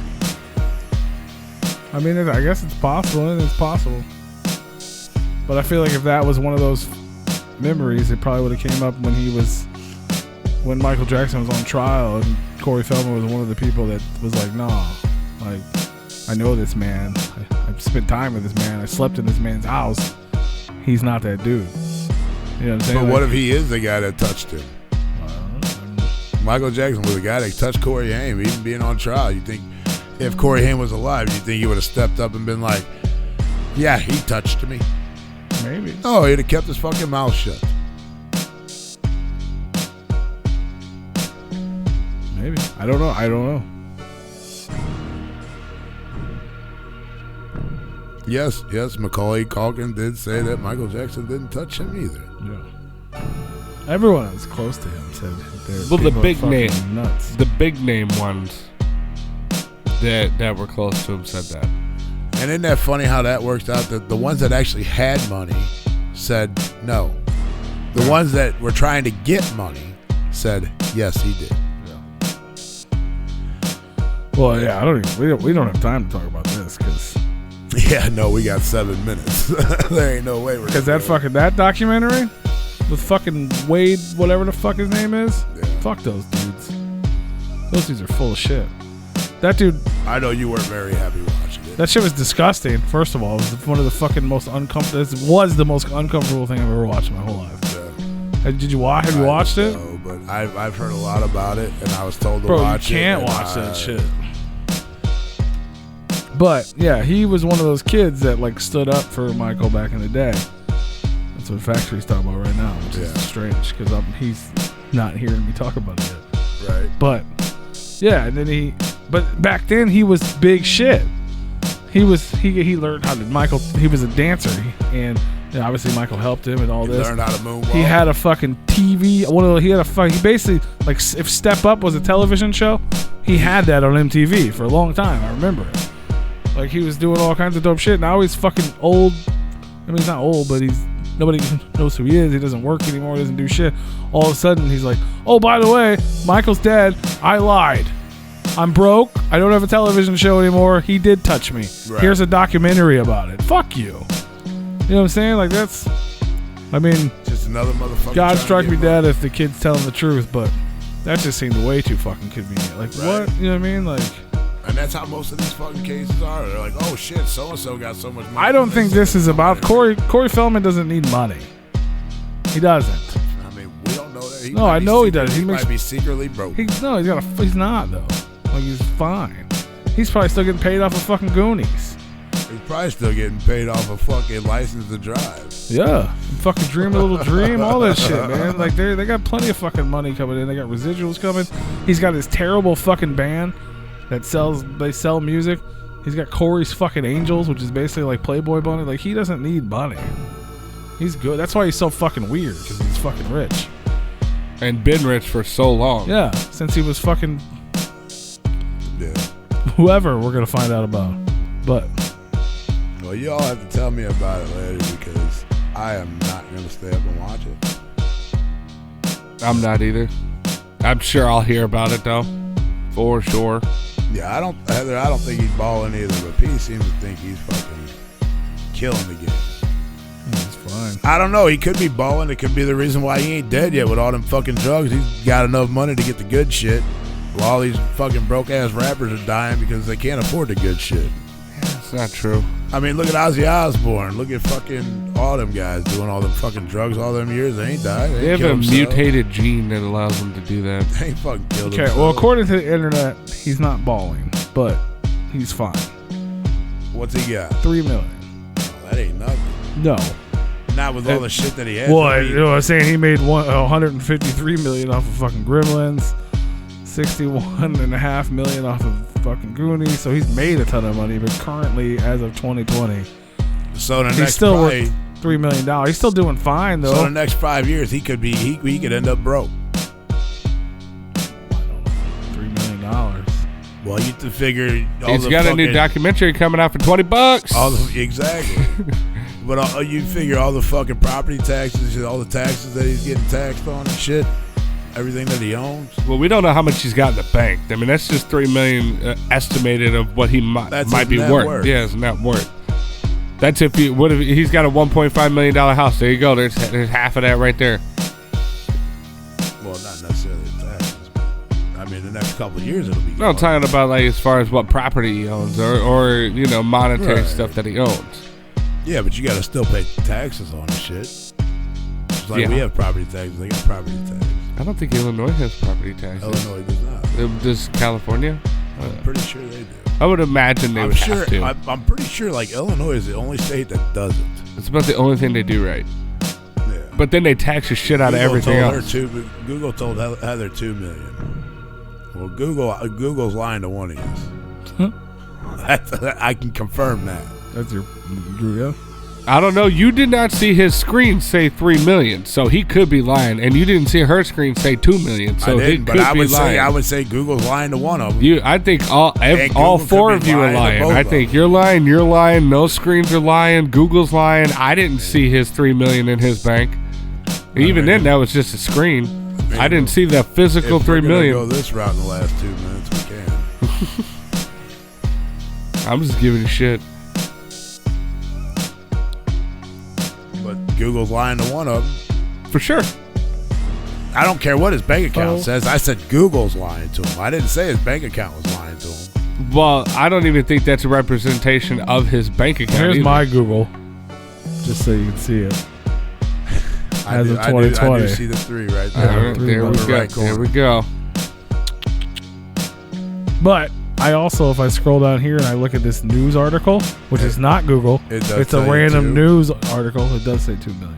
I mean, I guess it's possible. It's possible. But I feel like if that was one of those memories, it probably would have came up when Michael Jackson was on trial and Corey Feldman was one of the people that was like, nah, like, I know this man. I've spent time with this man. I slept in this man's house. He's not that dude. You know what I'm saying? But what if he is the guy that touched him? Michael Jackson was the guy that touched Corey Haim, even being on trial. You think if Corey Haim was alive, you think he would have stepped up and been like, yeah, he touched me? Maybe. No, he'd have kept his fucking mouth shut. Maybe. I don't know. Yes, Macaulay Culkin did say that Michael Jackson didn't touch him either. Yeah. Everyone that was close to him said Well, the people are big fucking name, nuts. the big name ones that were close to him said that. And isn't that funny how that works out? That the ones that actually had money said no. The ones that were trying to get money said yes, he did. Well, yeah, we don't have time to talk about this because Yeah, no, we got 7 minutes. There ain't no way we're because that documentary with fucking Wade, whatever the fuck his name is, fuck those dudes. Those dudes are full of shit. That dude, I know you weren't very happy watching it. that shit was disgusting. First of all, it was one of the fucking most uncomfortable. This was the most uncomfortable thing I've ever watched in my whole life. Did you watch? Have you watched it? No, but I've heard a lot about it, and I was told to Bro, watch it. you can't and watch that shit. But yeah, he was one of those kids that like stood up for Michael back in the day. That's what Factory's talking about right now, which is strange because he's not hearing me talk about it yet. Right. But yeah, and then but back then he was big shit. He learned how to he was a dancer, and obviously Michael helped him and all this. Learned how to moonwalk. He had a fucking TV. He basically, like, if Step Up was a television show, he had that on MTV for a long time. I remember it. Like, he was doing all kinds of dope shit. Now he's fucking old. I mean, he's not old, but nobody knows who he is. He doesn't work anymore. He doesn't do shit. All of a sudden, he's like, oh, by the way, Michael's dead. I lied. I'm broke. I don't have a television show anymore. He did touch me. Right. Here's a documentary about it. Fuck you. You know what I'm saying? Like, just another motherfucker. God strike me dead if the kid's telling the truth, but that just seemed way too fucking convenient. Like, Right. what? You know what I mean? Like, and that's how most of these fucking cases are. They're like, oh shit, so and so got so much money. I don't think this is about Corey Feldman. Doesn't need money. He doesn't. I mean, we don't know that. No, I know he does. He might be secretly broke. He's not though. Like, he's fine. He's probably still getting paid off of fucking Goonies. He's probably still getting paid off a fucking license to drive. Yeah, fucking Dream a Little Dream, all that shit, man. Like, they got plenty of fucking money coming in. They got residuals coming. He's got his terrible fucking band that sell music. He's got Corey's fucking Angels, which is basically like Playboy Bunny. Like, he doesn't need money. He's good. That's why he's so fucking weird, because he's fucking rich. And been rich for so long. Yeah, since he was fucking Yeah. whoever we're gonna find out about. But Well, you all have to tell me about it later because I am not going to stay up and watch it. I'm not either. I'm sure I'll hear about it though, for sure. Yeah, I don't think he's balling either, but P seems to think he's fucking killing the game. it's fine. I don't know. He could be balling. It could be the reason why he ain't dead yet with all them fucking drugs. He's got enough money to get the good shit, while these fucking broke-ass rappers are dying because they can't afford the good shit. It's not true. I mean, look at Ozzy Osbourne. Look at fucking all them guys doing all them fucking drugs all them years. They ain't died. They ain't have a killed themselves. mutated gene that allows them to do that. They ain't fucking killed Okay, themselves. well, according to the internet, he's not balling, but he's fine. What's he got? $3 million. Oh, that ain't nothing. No. Not with all the shit that he had. Well, I you know what I'm saying? He made $153 million off of fucking Gremlins, $61.5 million off of fucking Goonies. So he's made a ton of money, but currently, as of 2020, So the he's next still probably, worth $3 million. He's still doing fine though. so the next 5 years he could end up broke. $3 million. Well, you have to figure He's got a new documentary coming out for $20. Exactly. But you figure all the fucking property taxes, all the taxes that he's getting taxed on and shit, everything that he owns. Well, we don't know how much he's got in the bank. I mean, that's just $3 million estimated of what he might be net worth. worth. Yeah, it's net worth. That's if he's got a $1.5 million house. There you go. There's half of that right there. Well, not necessarily the taxes. But, I mean, the next couple of years it'll be. No, I'm talking about like as far as what property he owns or monetary Right. stuff that he owns. Yeah, but you got to still pay taxes on the shit. Just like Yeah. we have property taxes, they got property taxes. I don't think Illinois has property taxes. Illinois does not. Does California? I'm pretty sure they do. I would imagine they would have to. I'm pretty sure like Illinois is the only state that doesn't. It's about the only thing they do right. Yeah. But then they tax the shit out of everything else. Google told Heather 2 million. Well, Google's lying to one of you. I can confirm that. That's your yeah. I don't know. You did not see his screen say 3 million, so he could be lying. And you didn't see her screen say 2 million, so I he didn't, could but be lying. I would say Google's lying to one of them. I think all Google four could of be you are lying to lying. both I of think you're lying. No screens are lying. Google's lying. I didn't see his 3 million in his bank. Even then, that was just a screen. I didn't see the physical If 3 we're gonna million. go this route in the last 2 minutes, we can. I'm just giving you shit. But Google's lying to one of them. For sure. I don't care what his bank account says. I said Google's lying to him. I didn't say his bank account was lying to him. Well, I don't even think that's a representation of his bank account. Here's either. my Google, just so you can see it. As of I 2020. do see the 3 right there. There we On the go. right corner. There we go. But I also, if I scroll down here and I look at this news article, which is not Google, It does it's a tell you random 2. news article. It does say 2 million.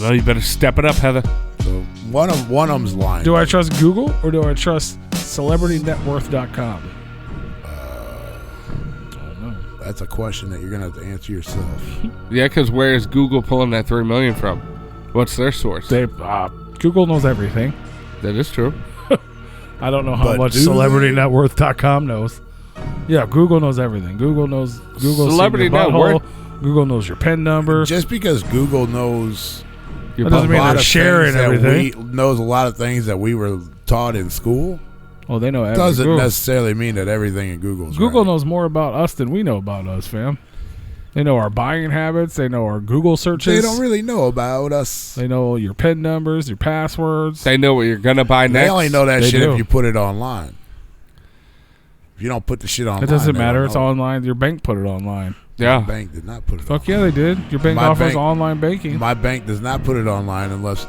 Well, you better step it up, Heather. So one of them's lying. Do I trust Google or do I trust CelebrityNetWorth.com? That's a question that you're gonna have to answer yourself. Yeah, because where is Google pulling that 3 million from? What's their source? Google knows everything. That is true. I don't know how But much do they? CelebrityNetWorth.com knows. Yeah, Google knows everything. Google knows Celebrity your Net butthole. Worth. Google knows your PIN number. Just because Google knows Your That doesn't a mean lot they're of sharing things that everything. knows a lot of things that we were taught in school Oh, they know everything. doesn't Google, necessarily mean that everything in Google's Google right. knows more about us than we know about us, fam. They know our buying habits. They know our Google searches. They don't really know about us. They know your PIN numbers, your passwords. They know what you're going to buy next. They only know that They shit do. if you put it online. If you don't put the shit online, It doesn't they matter. don't It's know. online. Your bank put it online. Yeah. My bank did not put it Fuck online. yeah, they did. Your bank My offers bank- online banking. My bank does not put it online unless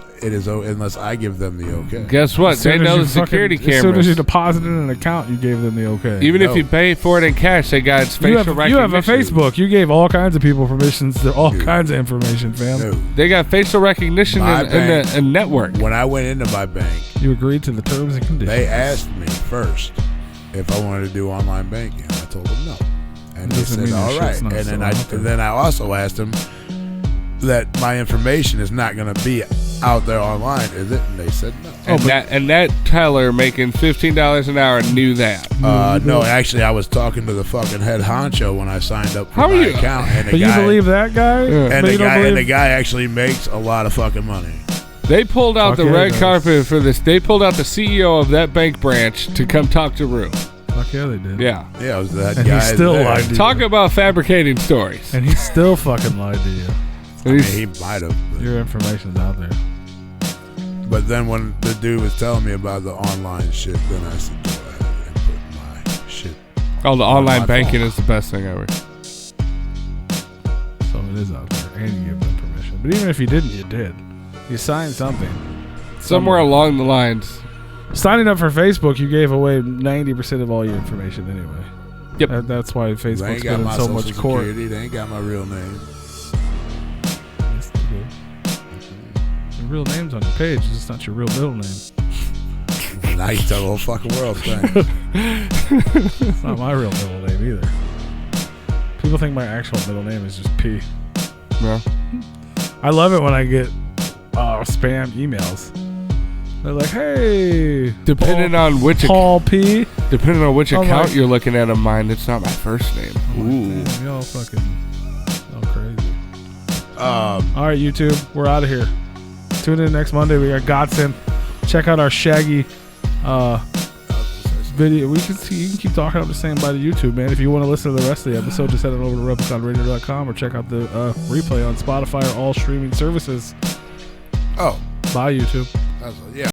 I give them the okay. Guess what? As soon They as know you the security As soon as you cameras. deposited in an account, you gave them the okay. Even No. if you pay for it in cash, they got facial you recognition. have a Facebook. You gave all kinds of people permissions to all kinds of information, fam. No. They got facial recognition My in bank- the network. When I went into my bank, You agreed to the terms and conditions. they asked me first if I wanted to do online banking. I told them no, and they Doesn't said mean that all shit's right. not And still then out there. and then I also asked them that my information is not going to be out there online, is it? And they said no. And that teller making $15 an hour knew that. No, actually, I was talking to the fucking head honcho when I signed up for How are my you- account, and the But you guy, believe that guy? Yeah. and But the you don't guy, and the believe- guy actually makes a lot of fucking money. They pulled out Fuck the yeah, red it does. carpet for this. They pulled out the CEO of that bank branch to come talk to Rue. Fuck yeah, they did. Yeah. Yeah, it was that And guy. he still there. lied to you. Talk about fabricating stories. And he still fucking lied to you. I mean, he might have. Your information's out there. But then when the dude was telling me about the online shit, then I said, go ahead and put my shit. Oh, the online my banking phone. is the best thing ever. So it is out there. And you give them permission. But even if you didn't, you did. You signed something. Somewhere along the lines. Signing up for Facebook, you gave away 90% of all your information anyway. Yep. That's why They Facebook's ain't got been in my so social much court. security. They ain't got my real name. Yes, they do. Your real name's on your page. It's just not your real middle name. Now you tell the whole fucking world thing. It's not my real middle name either. People think my actual middle name is just P. No. I love it when I get spam emails. They're like, "Hey, Depending on which Paul P." depending on which I'm account like- you're looking at of mine, it's not my first name. Ooh. Damn, y'all fucking crazy. Um, All right, YouTube, we're out of here. Tune in next Monday. We got Godson. Check out our Shaggy video. You can keep talking. I'm just saying by the YouTube, man. If you want to listen to the rest of the episode, just head on over to repliconradio.com or check out the replay on Spotify or all streaming services. oh, Bye, YouTube. yeah.